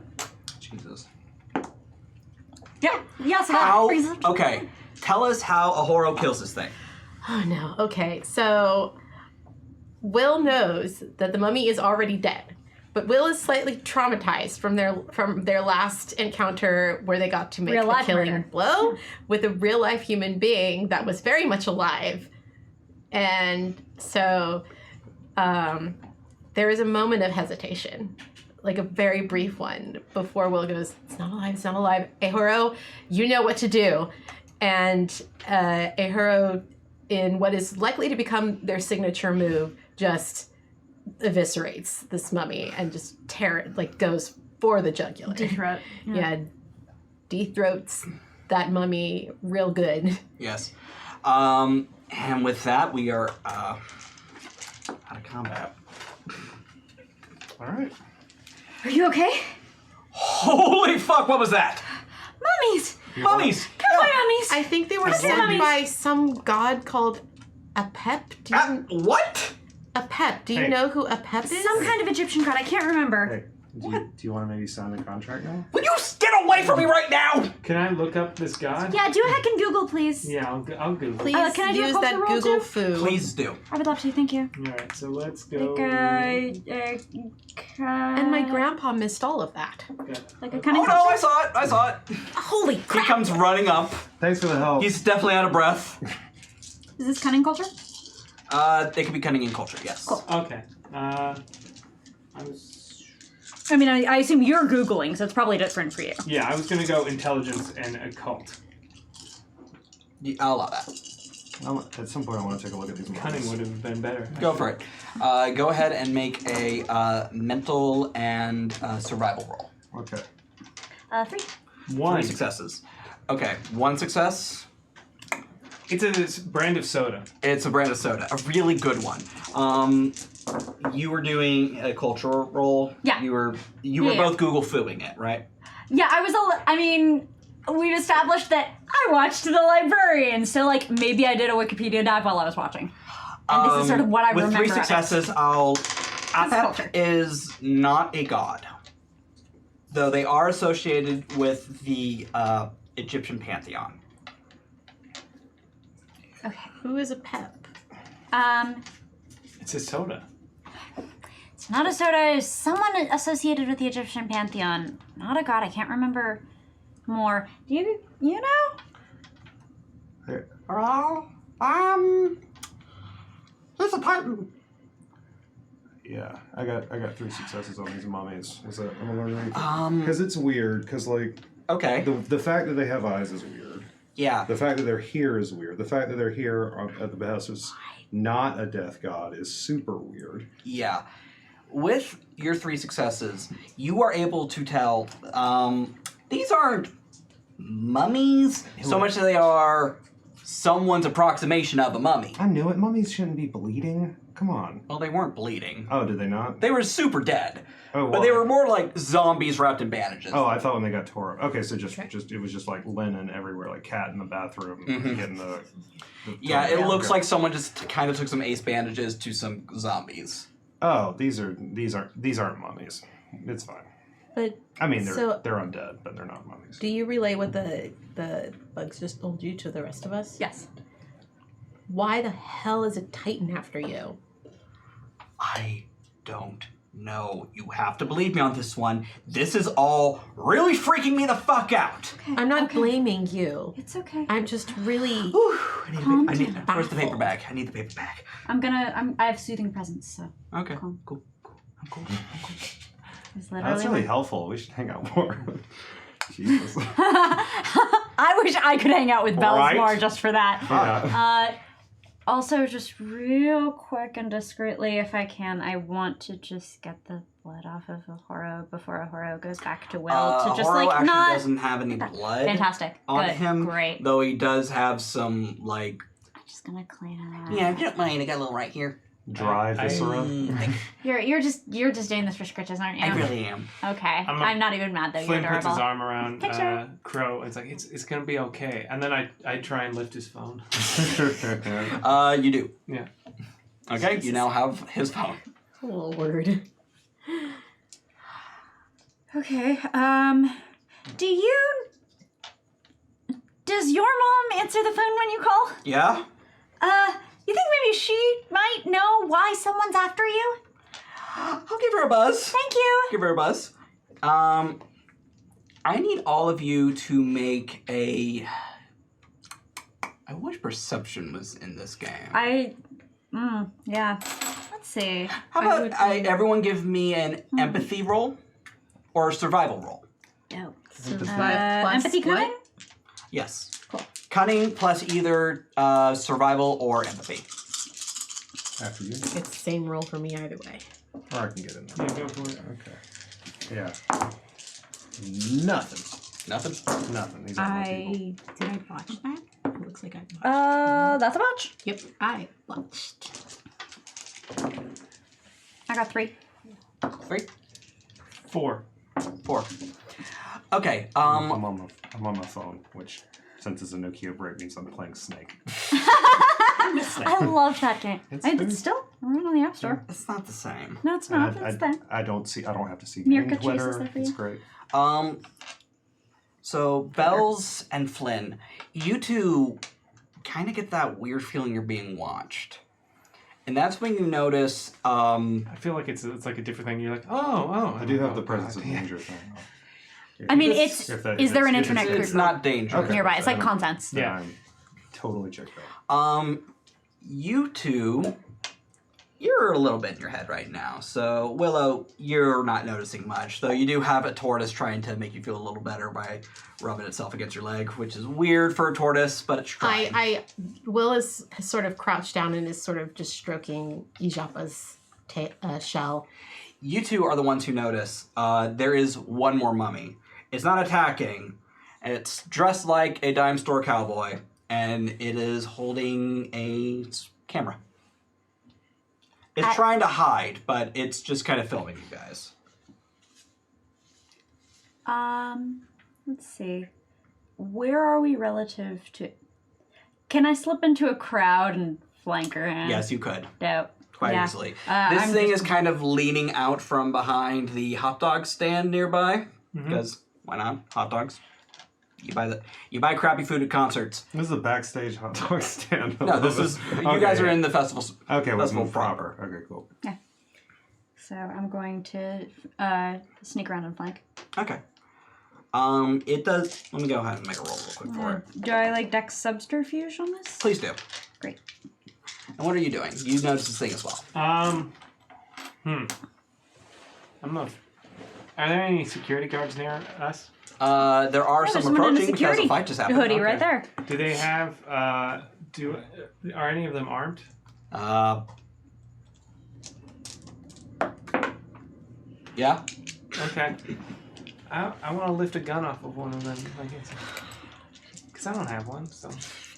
Jesus. Yeah. Yes. How? Okay, tell us how Ahoro kills this thing. Oh no. Okay. So Will knows that the mummy is already dead. But Will is slightly traumatized from their last encounter where they got to make Real a life killing murder. blow with a real life human being that was very much alive. And so there is a moment of hesitation, like a very brief one, before Will goes, "It's not alive, it's not alive. Ehuro, you know what to do." And Ehuro, in what is likely to become their signature move, just eviscerates this mummy and just goes for the jugular. Throat. Yeah, de-throats that mummy real good. Yes. And with that, we are out of combat. All right. Are you okay? Holy fuck! What was that? Mummies! Mummies! Come on, mummies! I think they were What's sent mummies? by some god called Apep. Do you, What? Apep. Do you Hey. know who Apep is? Some kind of Egyptian god. I can't remember. Hey, do you want to maybe sign the contract now? Will you get away from me right now? Can I look up this god? Yeah, do a hack in Google, please. Yeah, I'll Google. Please can I do a use culture that roll Google too? foo. Please do. I would love to. Thank you. All right, so let's go. And my grandpa missed all of that. Like a cunning Oh no, culture? I saw it. I saw it. Holy He crap! comes running up. Thanks for the help. He's definitely out of breath. Is this cunning culture? They could be cunning in culture, yes. Cool. Okay. I I mean, I assume you're Googling, so it's probably different for you. was gonna go intelligence and occult. I'll allow that. At some point, I want to take a look at these Cunning models. would have been better. Go for it. Go ahead and make a mental and survival roll. Okay. 3. 1. 3 successes. Okay, 1 success. It's a brand of soda. It's a brand of soda, a really good one. You were doing a cultural roll. Yeah. You were Yeah. both Google fooing it, right? Yeah, I was I mean, we've established that I watched The Librarian, so like maybe I did a Wikipedia dive while I was watching. And this is sort of what I with remember. 3 successes, Apep is not a god, though they are associated with the Egyptian Pantheon. Okay. Who is a pep? It's a soda. It's not a soda. It's someone associated with the Egyptian Pantheon. Not a god. I can't remember more. Do you know? Well, he's a Titan. Yeah, I got 3 successes on these mummies. Is that I'm gonna learn anything? Because it's weird. Because like Okay. the fact that they have eyes is weird. Yeah. The fact that they're here is weird. The fact that they're here at the behest of not a death god is super weird. Yeah. With your 3 successes, you are able to tell these aren't mummies so much as they are someone's approximation of a mummy. I knew it. Mummies shouldn't be bleeding. Come on. Well, they weren't bleeding. Oh, did they not? They were super dead. Oh, But they were more like zombies wrapped in bandages. Oh, I thought when they got tore up. Okay, so just it was just like linen everywhere, like cat in the bathroom getting the Yeah, it looks okay. like someone just kind of took some ace bandages to some zombies. Oh, these aren't mummies. It's fine. But I mean, they're So- they're undead, but they're not mummies. do you relay what the bugs just told you to the rest of us? Yes. Why the hell is a Titan after you? I don't know. You have to believe me on this one. This is all really freaking me the fuck out. Okay. I'm not okay. blaming you. It's okay. I'm just really. Whew, Calm I need down. where's the paper bag? I need the paper bag. I have soothing presence, so Okay, Cool. cool. I'm cool. it's literally. That's really helpful. We should hang out more. Jesus. I wish I could hang out with Bells Right? more just for that. Yeah. Also, just real quick and discreetly, if I can, I want to just get the blood off of Ahoro before Ahoro goes back to Will to just Ahoro like actually not. doesn't have any blood Fantastic. on Good. him, Great. though he does have some like. I'm just gonna clean it up. Yeah, if you don't mind, I got a little right here. Dry viscera. You're just doing this for scritches, aren't you? I really am. Okay. I'm I'm not even mad though. You're Flynn puts his adorable. arm around Picture. Crow. It's like it's gonna be okay. And then I try and lift his phone. You do. Yeah. Okay, you now have his phone. Oh, word. Okay. Does your mom answer the phone when you call? Yeah. You think maybe she might know why someone's after you? I'll give her a buzz. Thank you. Give her a buzz. I need all of you to make a. I wish perception was in this game. Yeah. Let's see. How about everyone give me an empathy roll or a survival roll? Oh. Plus Empathy what? cunning? Yes. Cool. Cunning plus either survival or empathy. After you. It's the same roll for me either way. Or I can get in there. Yeah, go for it. Okay. Yeah. Nothing. Nothing? Nothing. These aren't real people. Did I botch that? It looks like I botched. That's a botch. Yep, I botched. I got 3. 3? 4. 4. Okay. I'm on my phone, which since it's a Nokia break means I'm playing Snake. I love that game. It's It's very- still around on the App Store. It's not the same. No, it's not. It's there. I don't have to see Mirka any Twitter. chases there for It's you. great. So Bells and Flynn, you two kind of get that weird feeling you're being watched. And that's when you notice, I feel like it's like a different thing. You're like, oh. I do have the God. presence of danger thing. I mean, This- is there an if internet it's- group it's not dangerous. Okay. nearby? It's like Then contents. then Yeah. I'm totally checked out. You two, you're a little bit in your head right now. So Willow, you're not noticing much, though you do have a tortoise trying to make you feel a little better by rubbing itself against your leg, which is weird for a tortoise, but it's trying. Will is sort of crouched down and is sort of just stroking Ijapa's shell. You two are the ones who notice. There is one more mummy. It's not attacking. It's dressed like a dime store cowboy, and it is holding a camera. It's trying to hide, but it's just kind of filming you guys. Let's see. where are we relative to... Can I slip into a crowd and flank her in? Yes, you could. Dope. Quite Yeah. easily. This I'm thing just- is kind of leaning out from behind the hot dog stand nearby. Mhm. Because why not? Hot dogs. You buy crappy food at concerts. This is a backstage hot dog stand. No, this is you guys are in the festival. Okay, let's festival move proper. Okay, cool. So I'm going to sneak around and flank. Okay. It does. Let me go ahead and make a roll real quick for it. Do I like Dex Subterfuge on this? Please do. Great. And what are you doing? You notice this thing as well. Are there any security guards near us? There are Oh, some there's one in approaching the because security a fight just happened. hoodie right Okay. there. Do they have? Are any of them armed? Yeah. Okay. I want to lift a gun off of one of them, because I don't have one. So.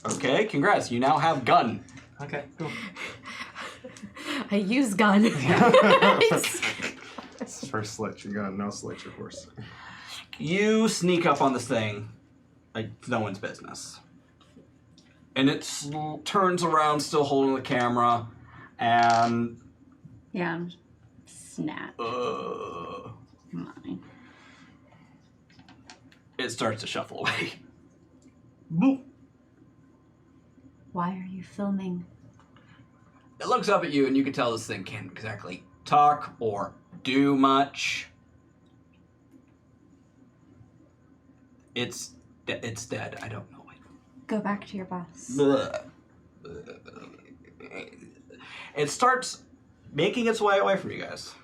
Okay. Congrats. You now have gun. Okay. Cool. I use gun. First slit your gun, now slit your horse. You sneak up on this thing like it's no one's business. And it turns around, still holding the camera, and... Yeah. Snap. Mine. It starts to shuffle away. Boop. Why are you filming? It looks up at you, and you can tell this thing can't exactly talk or do much. It's dead. I don't know it. Go back to your boss. It starts making its way away from you guys.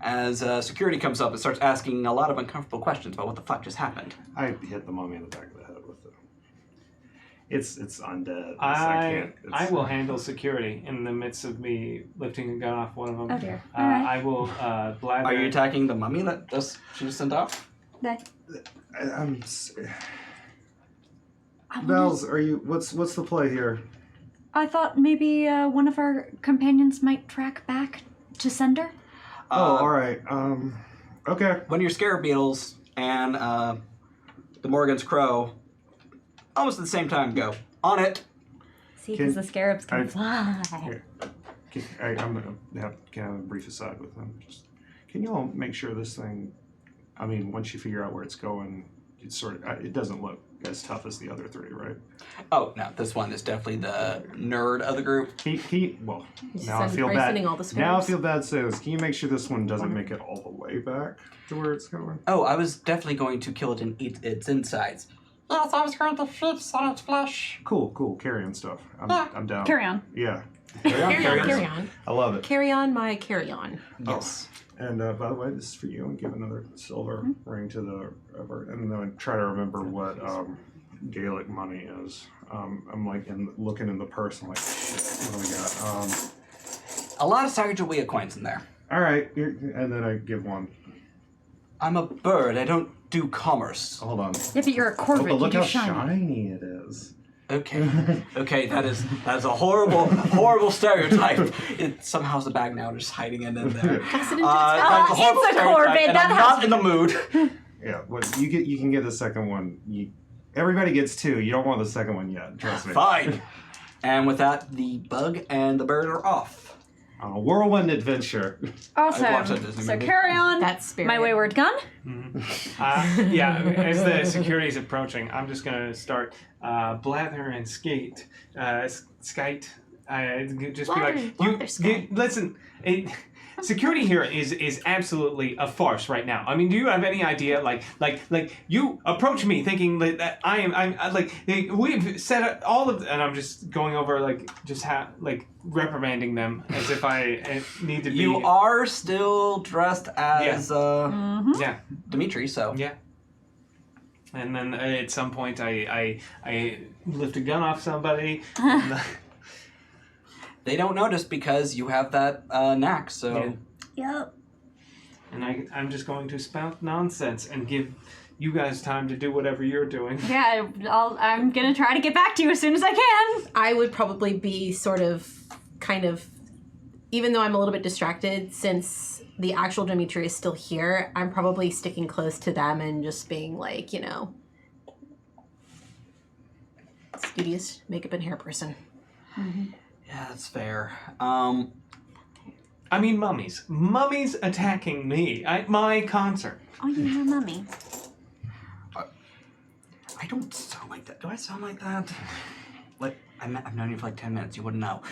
As security comes up and starts asking a lot of uncomfortable questions about what the fuck just happened. I hit the mummy in the back of the head with it. It's undead. I will handle security in the midst of me lifting a gun off one of them. Oh dear. All right. I will blather. Are you attacking the mummy that she just sent off? I'm. Bells, are you? What's the play here? I thought maybe one of our companions might track back to sender. Oh, all right. Okay. One of your scarab beetles and the Morrigan's crow, almost at the same time, go on it. See, because the scarabs can I- fly. I'm gonna have a brief aside with them. Just, can you all make sure this thing? I mean, once you figure out where it's going, it's it doesn't look as tough as the other three, right? Oh no, this one is definitely the nerd of the group. Well, Just now I send feel Bryce bad. sending all the Now I scarabs. feel bad saying this. Can you make sure this one doesn't make it all the way back to where it's going? Oh, I was definitely going to kill it and eat its insides. Yes, I was going to feast on its flesh. Cool. Carry on stuff. Yeah. I'm down. Carry on. Yeah. Carry on. I love it. Carry on my carry on. Yes. And by the way, this is for you. And give another silver ring to the and then I try to remember what Gaelic money is. I'm like looking in the purse. I'm like, shit, what do we got? A lot of Sacagawea coins in there. All right, and then I give one. I'm a bird. I don't do commerce. Hold on. Yeah, but you're a corvid. Oh, but look you how do shiny. shiny it is. Okay. Okay, that is a horrible stereotype. It somehow has a bag now, just hiding it in there. Pass it into its That's mouth. horrible it's a stereotype, corvid, and that I'm has not to in the mood. Yeah, what you can get the second one. Everybody gets two. You don't want the second one yet. Trust me. Fine. And with that, the bug and the bird are off. On a whirlwind adventure. I watched that Awesome. Disney So movie. carry on. That's spirit. My wayward gun. Yeah, as the security is approaching, I'm just gonna start blather and skite. Just be like, Blather, skite. listen. Security here is absolutely a farce right now. I mean, do you have any idea? Like you approach me thinking that I'm like we've set all of, and I'm just going over reprimanding them as if I need to be. You are still dressed as Yeah. Dimitri, so Yeah. And then at some point, I lift a gun off somebody. And, they don't notice because you have that knack. So Yep. and I'm just going to spout nonsense and give you guys time to do whatever you're doing. Yeah, I'm gonna try to get back to you as soon as I can. I would probably be kind of, even though I'm a little bit distracted, since the actual Dimitri is still here, I'm probably sticking close to them and just being like, studious makeup and hair person. Yeah, that's fair. I mean, mummies. Mummies attacking me at my concert. Oh, you're a mummy. I don't sound like that. Do I sound like that? Like, I've known you for like 10 minutes. You wouldn't know.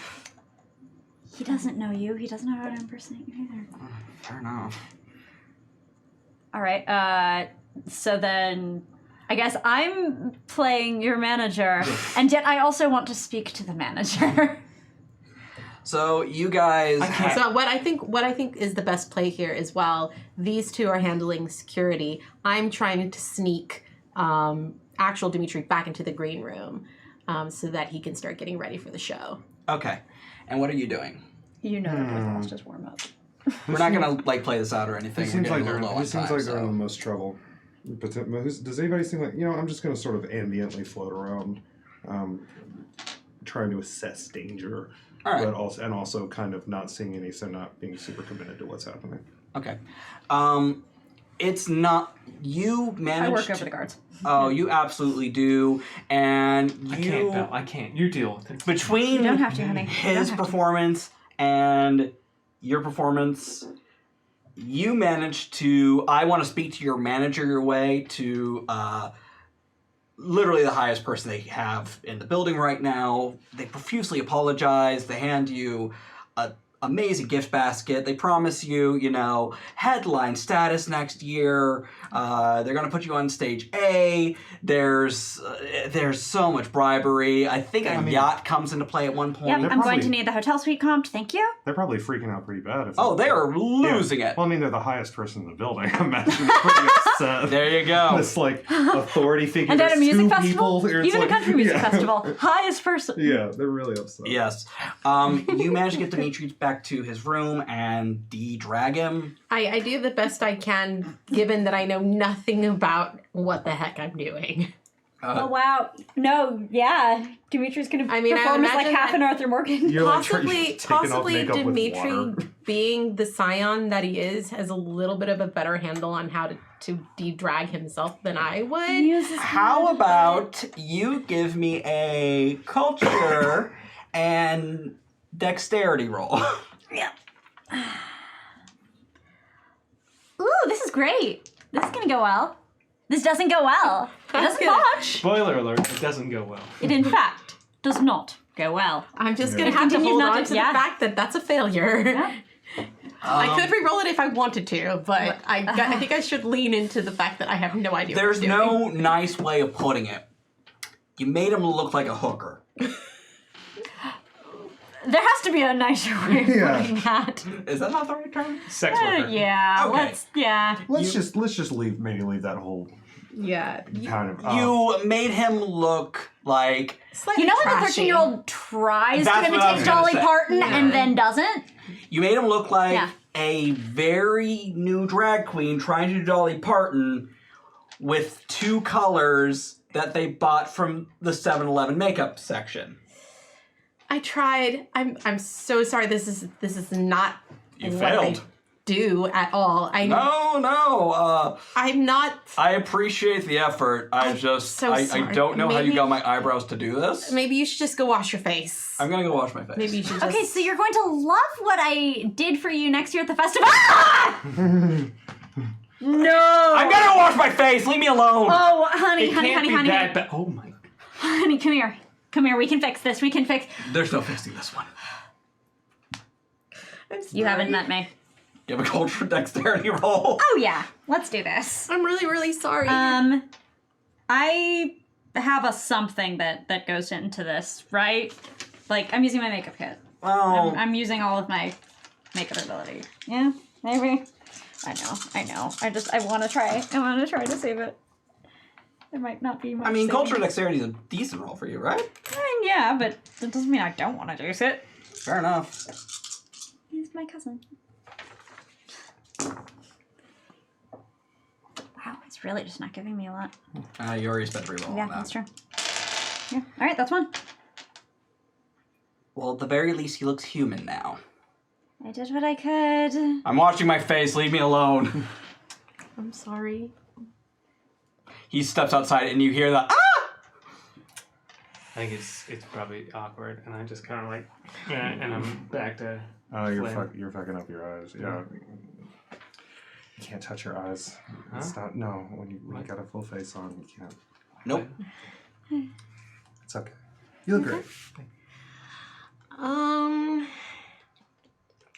He doesn't know you. He doesn't know how to impersonate you either. Fair enough. All right. So then, I guess I'm playing your manager, and yet I also want to speak to the manager. So you guys. So what I think is the best play here is while these two are handling security, I'm trying to sneak actual Dimitri back into the green room so that he can start getting ready for the show. Okay. And what are you doing? You know, let's just warm up. We're not gonna like play this out or anything. He seems like We're they're, getting a little low he on seems time, like they're in the so. most trouble. Does anybody seem like, I'm just going to sort of ambiently float around, trying to assess danger, All right. but also kind of not seeing any, so not being super committed to what's happening. Okay. It's not you managed. I work over the guards. Oh, you absolutely do, and you. I can't, Belle. I can't. You deal with it. Between You don't have to, honey. You don't his have to. performance and your performance, you managed to. I want to speak to your manager your way to literally the highest person they have in the building right now. They profusely apologize. They hand you a amazing gift basket. They promise you, headline status next year. They're gonna put you on stage A. There's so much bribery. I think a yacht comes into play at one point. Yep, I'm going probably- to need the hotel suite comped. Thank you. They're probably freaking out pretty bad. If Oh, they are losing it. Well, I mean, they're the highest person in the building. I imagine they're pretty upset. There you go. This authority figure. And at a There's music two festival, people. It's even a like- country music yeah. festival, highest person. Yeah, they're really upset. Yes. You managed to get Dimitri back to his room and de-drag him. I do the best I can, given that I know nothing about what the heck I'm doing. Oh wow! No, yeah, Dimitri's gonna I mean, I perform would as like imagine half that- an Arthur Morgan. You're like Possibly taking off makeup with Dimitri, water. being the Scion that he is, has a little bit of a better handle on how to de-drag himself than I would. How about you give me a culture and dexterity roll? Ooh, this is great. This is gonna go well. This doesn't go well. It That's doesn't good. much. Spoiler alert, it doesn't go well. It in fact does not go well. I'm just Yeah. gonna have to Continue hold not on to- to yeah. the fact that that's a failure. Yeah. I could re-roll it if I wanted to, but I think I should lean into the fact that I have no idea There's what I'm doing. no nice way of putting it. You made him look like a hooker. There has to be a nicer way of Yeah. putting that. Is that not the right term? Sex worker. Yeah, Okay. Let's just leave that whole Yeah. kind of. You made him look like Slightly You know when the trashy. 13-year-old tries That's to what I was imitate gonna Dolly say. Parton Yeah. and then doesn't? you made him look like Yeah. a very new drag queen trying to do Dolly Parton with two colors that they bought from the 7-Eleven makeup section. I tried. I'm so sorry. This is not You what failed. I do at all. No. I'm not. I appreciate the effort. I sorry. don't know how you Maybe- got my eyebrows to do this. Maybe you should just go wash your face. I'm gonna go wash my face. Maybe you should just. Okay, so you're going to love what I did for you next year at the festival. Ah! No! I'm gonna wash my face. Leave me alone. Oh, honey, It honey, can't honey, be honey. that bad. Oh my. Honey, come here. Come here, we can fix this. We can fix... There's no fixing this one. I'm You haven't sorry. met me. Give a culture dexterity roll. Oh, yeah. Let's do this. I'm really, really sorry. I have a something that goes into this, right? Like, I'm using my makeup kit. Well, I'm using all of my makeup ability. Yeah, maybe. I know. I want to try. I want to try to save it. It might not be much. I mean, saving. culture dexterity is a decent roll for you, right? I mean, yeah, but that doesn't mean I don't want to use it. Fair enough. He's my cousin. Wow, it's really just not giving me a lot. You already spent 3 roll Yeah, on that. that's true. Yeah, all right, that's one. Well, at the very least, he looks human now. I did what I could. I'm washing my face. Leave me alone. I'm sorry. He steps outside, and you hear the I think it's probably awkward, and I just kind of like, and I'm back to. Oh, you're Flynn. you're fucking up your eyes. Yeah. You can't touch your eyes. Huh? It's not. No, when you got a full face on, you can't. Nope. It's okay. You look great.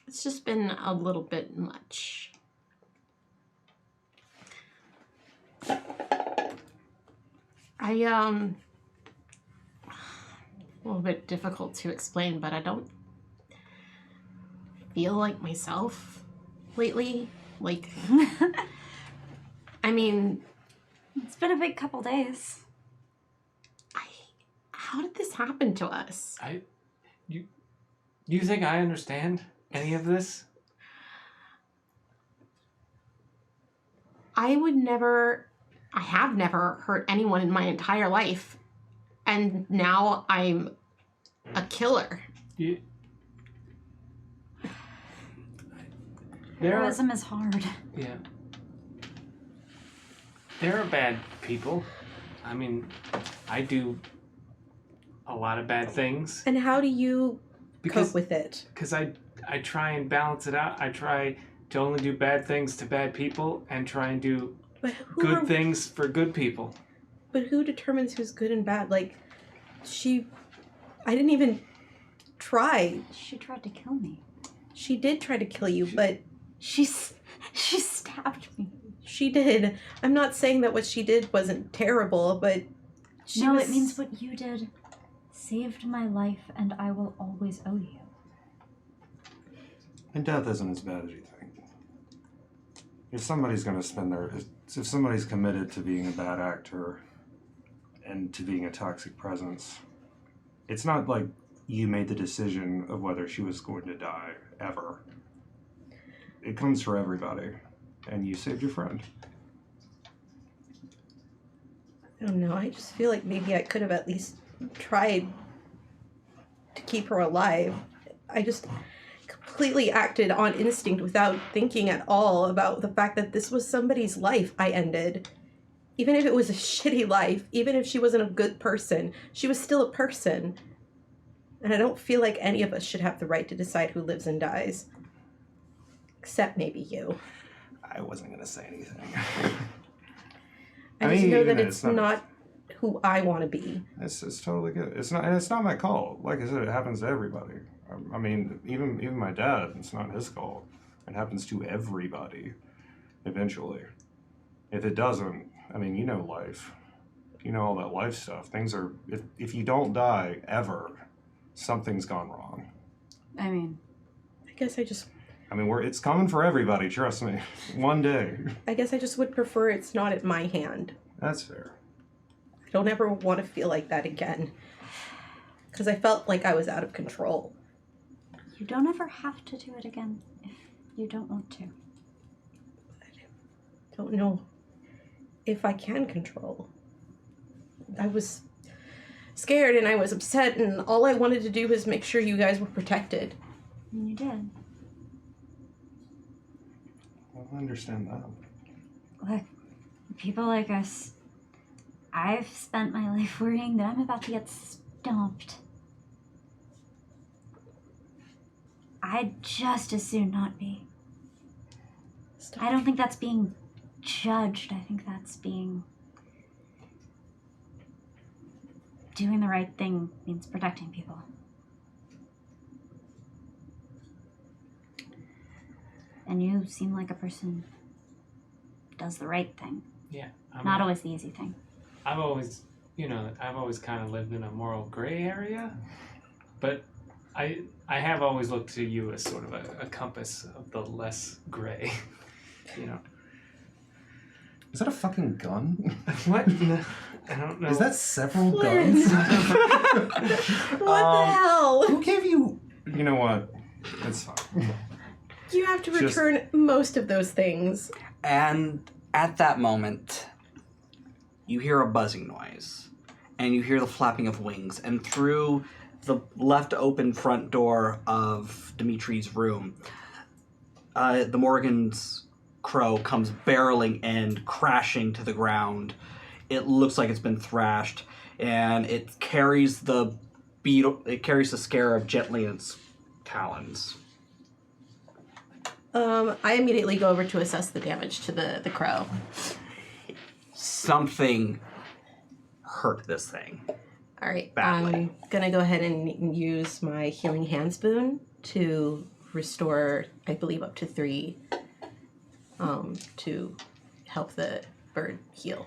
It's just been a little bit much. A little bit difficult to explain, but I don't feel like myself lately. Like, I mean, It's been a big couple days. how did this happen to us? You think I understand any of this? I have never hurt anyone in my entire life. And now I'm a killer. You. There are, Heroism is hard. yeah. There are bad people. I mean, I do a lot of bad things. And how do you Because cope with it? Because I try and balance it out. I try to only do bad things to bad people and try and do But good things for good people. But who determines who's good and bad? Like, I didn't even try. She tried to kill me. She did try to kill you, but She stabbed me. she did. I'm not saying that what she did wasn't terrible, but It means what you did saved my life, and I will always owe you. And death isn't as bad as you think. If somebody's going to if somebody's committed to being a bad actor and to being a toxic presence, it's not like you made the decision of whether she was going to die, ever. It comes for everybody, and you saved your friend. I don't know. I just feel like maybe I could have at least tried to keep her alive. I just completely acted on instinct without thinking at all about the fact that this was somebody's life I ended. Even if it was a shitty life, even if she wasn't a good person, she was still a person. And I don't feel like any of us should have the right to decide who lives and dies. Except maybe you. I wasn't going to say anything. I just know that you know, it's not who I want to be. It's totally good. It's not my call. Like I said, it happens to everybody. I mean, even my dad, it's not his call. It happens to everybody, eventually. If it doesn't, I mean, you know life. You know all that life stuff. Things are, if you don't die ever, something's gone wrong. I mean, I guess it's coming for everybody, trust me. One day. I guess I just would prefer it's not at my hand. That's fair. I don't ever want to feel like that again. Because I felt like I was out of control. you don't ever have to do it again if you don't want to. I don't know if I can control. I was scared and I was upset, and all I wanted to do was make sure you guys were protected. And you did. Well, I understand that. Look, people like us, I've spent my life worrying that I'm about to get stomped. I'd just as soon not be. I don't think that's being judged. I think that's doing the right thing means protecting people. And you seem like a person who does the right thing. Yeah. Not always the easy thing. I've always kind of lived in a moral gray area, but I have always looked to you as sort of a compass of the less gray, you know. Is that a fucking gun? What? No, I don't know. Is that several Flynn. guns? What the hell? Who gave you... You know what? It's fine. You have to Just- return most of those things. And at that moment, you hear a buzzing noise, and you hear the flapping of wings, and through the left open front door of Dimitri's room, the Morrigan's crow comes barreling in, crashing to the ground. It looks like it's been thrashed. and it carries the beetle. It carries the scarab gently in its talons. I immediately go over to assess the damage to the crow. Something hurt this thing. All right, Badly. I'm gonna go ahead and use my healing hand spoon to restore, I believe, up to 3, to help the bird heal.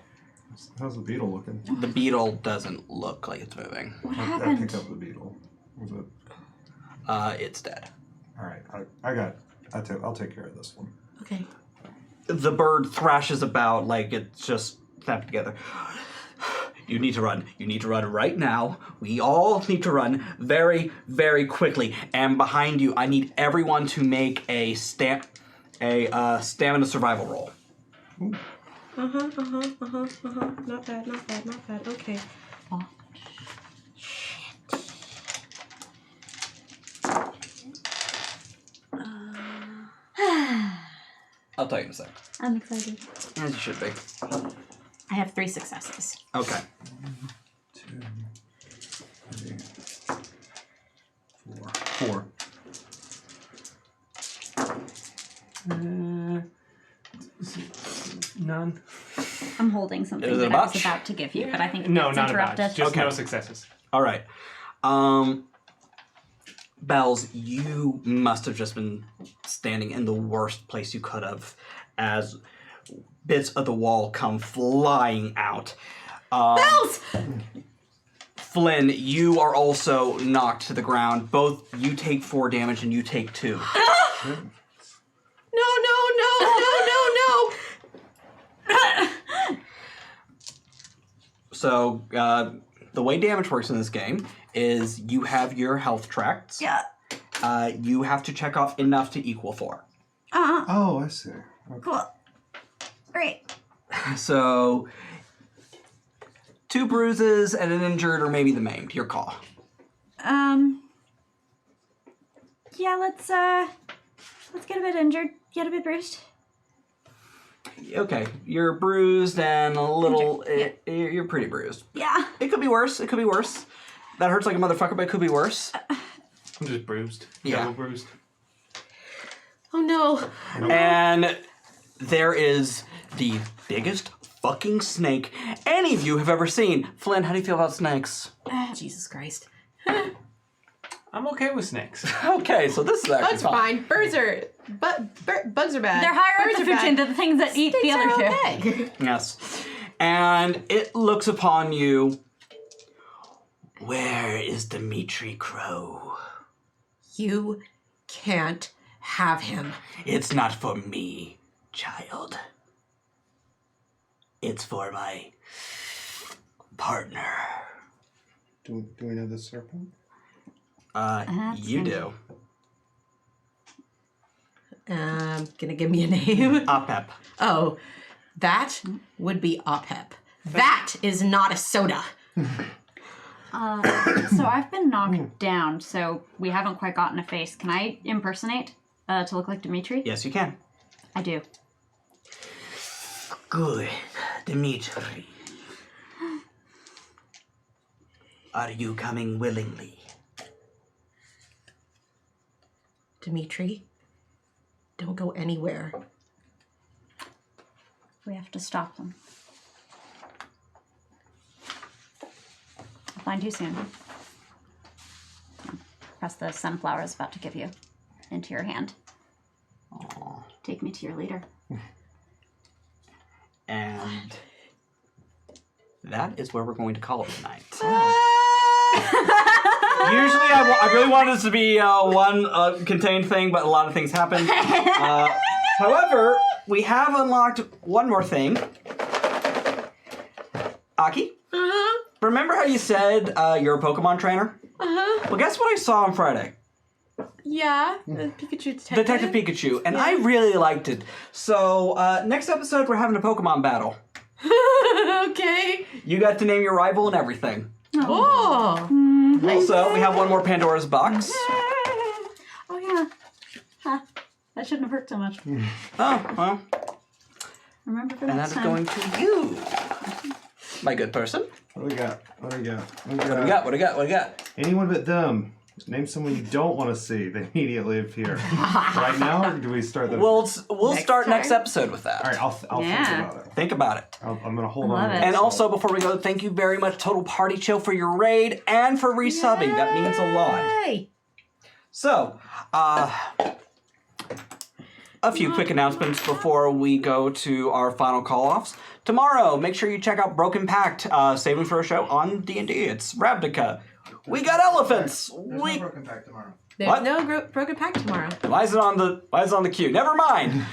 How's the beetle looking? The beetle doesn't look like it's moving. What I happened? picked up the beetle. Was it? It's dead. All right, I got. I'll take care of this one. Okay. The bird thrashes about like it's just snapped together. You need to run. You need to run right now. We all need to run very, very quickly. And behind you, I need everyone to make a stamina survival roll. Not bad, not bad, not bad. Okay. Oh. I'll tell you in a sec. I'm excited. As you should be. I have 3 successes. Okay. 2, 3, 4. 4. None. I'm holding something Is it a that I was botch? about to give you, but I think No, it's not a interrupted. botch. Just Okay. no successes. All right. Bells, you must have just been standing in the worst place you could have as bits of the wall come flying out. Bells! Flynn, you are also knocked to the ground. Both you take 4 damage and you take 2. No, no, no, no, no, no! So, the way damage works in this game is you have your health tracked. Yeah. You have to check off enough to equal 4. Oh, I see. Okay. Cool. Great. So, 2 bruises and an injured or maybe the maimed. Your call. Yeah, let's get a bit injured, get a bit bruised. Okay, you're bruised and a little... Injured, You're pretty bruised. Yeah. It could be worse. It could be worse. That hurts like a motherfucker, but it could be worse. I'm just bruised. Yeah. Double bruised. Oh no. And there is the biggest fucking snake any of you have ever seen. Flynn, how do you feel about snakes? Jesus Christ. I'm okay with snakes. Okay, so this is actually Bugs are fine. Birds are... bugs are bad. They're higher up Birds the are food bad. chain than the things that eat the Snakes other are two. okay. Yes. And it looks upon you. Where is Dimitri Crow? You can't have him. It's not for me, child. It's for my partner. Do we know the serpent? You do. Gonna give me a name. Apep. Oh, that would be Opep. That is not a soda. So I've been knocked down, so we haven't quite gotten a face. Can I impersonate to look like Dimitri? Yes, you can. I do. Good. Dimitri. Are you coming willingly? Dimitri, don't go anywhere. We have to stop them. I'll find you soon. Press the sunflower I was about to give you into your hand. Aww. Take me to your leader. And that is where we're going to call it tonight. Usually, I really wanted this to be one contained thing, but a lot of things happened. However, we have unlocked one more thing. Aki, remember how you said you're a Pokemon trainer? Well, guess what I saw on Friday? Yeah, the Pikachu detective. Detective Pikachu, and I really liked it. So, next episode, we're having a Pokemon battle. Okay. You got to name your rival and everything. Oh. Also, we have one more Pandora's box. Oh yeah. Huh. That shouldn't have hurt so much. Oh, well, Remember for and that next is time. going to you, my good person. What do we got? What do we got? What do we got? Anyone but them. Name someone you don't want to see. They immediately appear. Right now, or do we start the... We'll Next start time? next episode with that. All right, I'll Yeah. think about it. Think about it. I'm going to hold Love on. to it. that. And also, before we go, thank you very much, Total Party Chill, for your raid and for resubbing. That means a lot. Yay! So, a few quick announcements before we go to our final call-offs. Tomorrow, make sure you check out Broken Pact, Saving Throw show on D&D. It's Ravnica. We got elephants. There's no broken pack tomorrow. There's What? no broken pack tomorrow. Why is it on the queue? Never mind.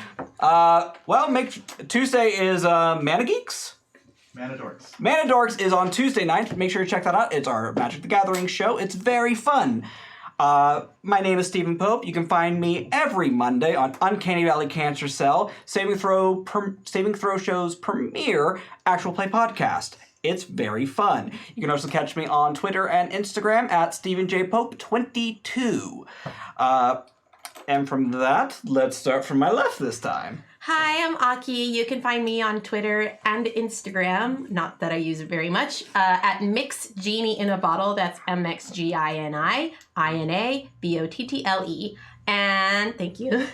Tuesday is Mana Geeks. Mana Dorks. Mana Dorks is on Tuesday night. Make sure you check that out. It's our Magic the Gathering show. It's very fun. My name is Stephen Pope. You can find me every Monday on Uncanny Valley Cancer Cell, Saving Throw Show's premiere actual play podcast. It's very fun. You can also catch me on Twitter and Instagram at StephenJPope22. And from that, let's start from my left this time. Hi, I'm Aki. You can find me on Twitter and Instagram, not that I use it very much, at Mix Genie in a Bottle. That's MXGINI-INA-BOTTLE. And thank you.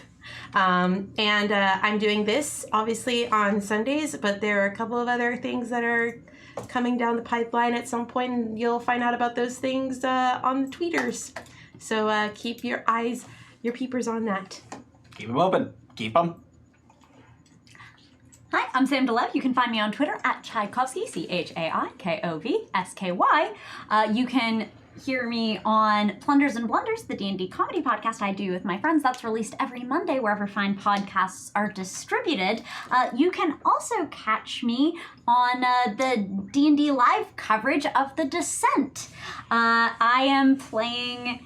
I'm doing this, obviously, on Sundays, but there are a couple of other things that are coming down the pipeline at some point, and you'll find out about those things on the tweeters. So keep your peepers on that. Keep them open. Keep them. Hi, I'm Sam Delev. You can find me on Twitter at Tchaikovsky, CHAIKOVSKY. You can hear me on Plunders and Blunders, the D&D comedy podcast I do with my friends. That's released every Monday wherever fine podcasts are distributed. You can also catch me on the D&D live coverage of The Descent. I am playing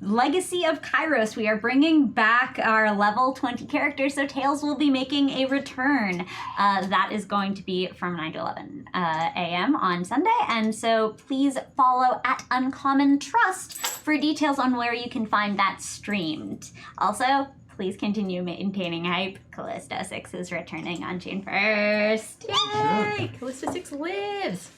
Legacy of Kairos. We are bringing back our level 20 characters, so Tails will be making a return. That is going to be from 9 to 11 a.m. on Sunday, and so please follow at Uncommon Trust for details on where you can find that streamed. Also, please continue maintaining hype. Callisto 6 is returning on June 1st. Yay! Callisto 6 lives!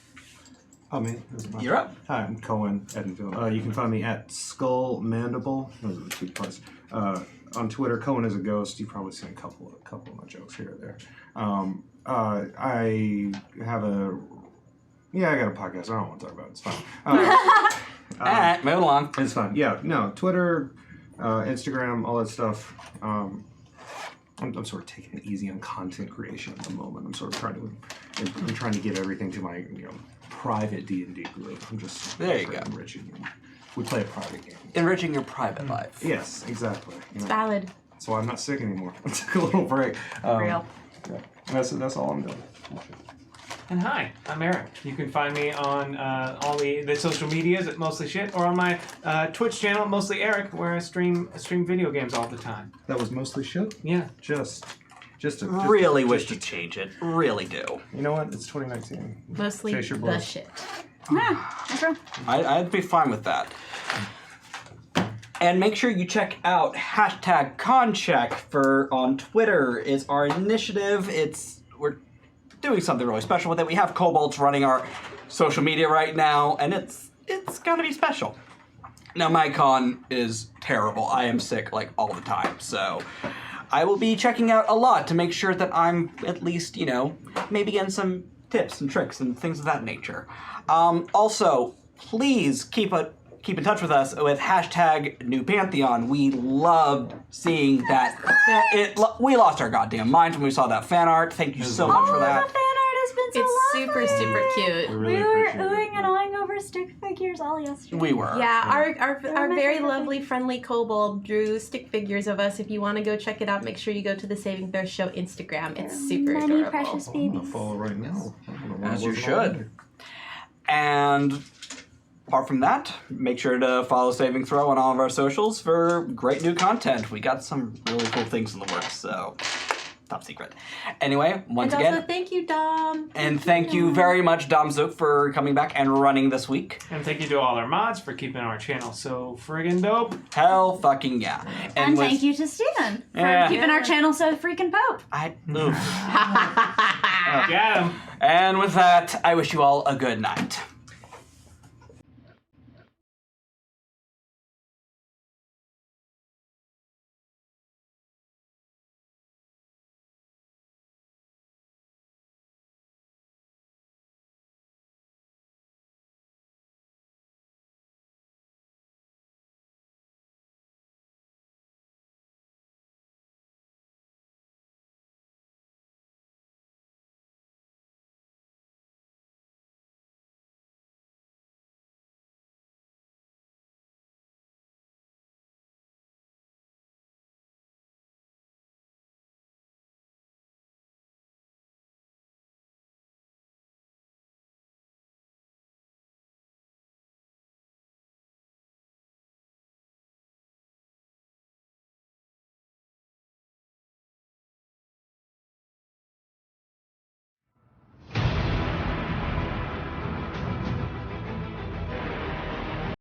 Oh, me? You're up. Hi, I'm Cohen Edenfield. You can find me at Skull Mandible. Those are the two parts. On Twitter, Cohen is a ghost. You've probably seen a couple of my jokes here or there. I have I got a podcast. I don't want to talk about it. It's fine. Alright, moving along. It's fine. Yeah, no, Twitter, Instagram, all that stuff. I'm sort of taking it easy on content creation at the moment. I'm trying to give everything to my private D&D group. I'm just there you go. Enriching them. We play a private game. Enriching your private life. Yes, exactly. It's valid. That's why I'm not sick anymore. I took a little break. Real. Yeah. That's all I'm doing. And hi, I'm Eric. You can find me on all the social medias at Mostly Shit, or on my Twitch channel, Mostly Eric, where I stream video games all the time. That was mostly shit? Yeah. Just Really wish you'd change it. Really do. You know what? It's 2019. Mostly Chase your the bluff. shit. Yeah, that's real. I'd be fine with that. And make sure you check out #ConCheck on Twitter. It's our initiative. We're doing something really special with it. We have kobolds running our social media right now, and it's gonna be special. Now my con is terrible. I am sick all the time, so I will be checking out a lot to make sure that I'm at least, maybe getting some tips and tricks and things of that nature. Also, please keep in touch with us with #New Pantheon. We loved seeing that. We lost our goddamn minds when we saw that fan art. Thank you so much for that. The fan art has been so It's lovely. super cute. I really We were appreciate oohing it. and awing over stick figures all yesterday. We were. Yeah, our my very favorite lovely, friendly kobold drew stick figures of us. If you want to go check it out, make sure you go to the Saving Throw Show Instagram. It's super Many adorable. precious I'm gonna babies. follow right now. As you should. And apart from that, make sure to follow Saving Throw on all of our socials for great new content. We got some really cool things in the works, so top secret. Anyway, once And again, also, thank you, Dom. and thank you very much, Dom Zook, for coming back and running this week. And thank you to all our mods for keeping our channel so friggin' dope. Hell fucking yeah. And with- thank you to Steven for Yeah. keeping our channel so freaking pope. Oof. Got him. And with that, I wish you all a good night.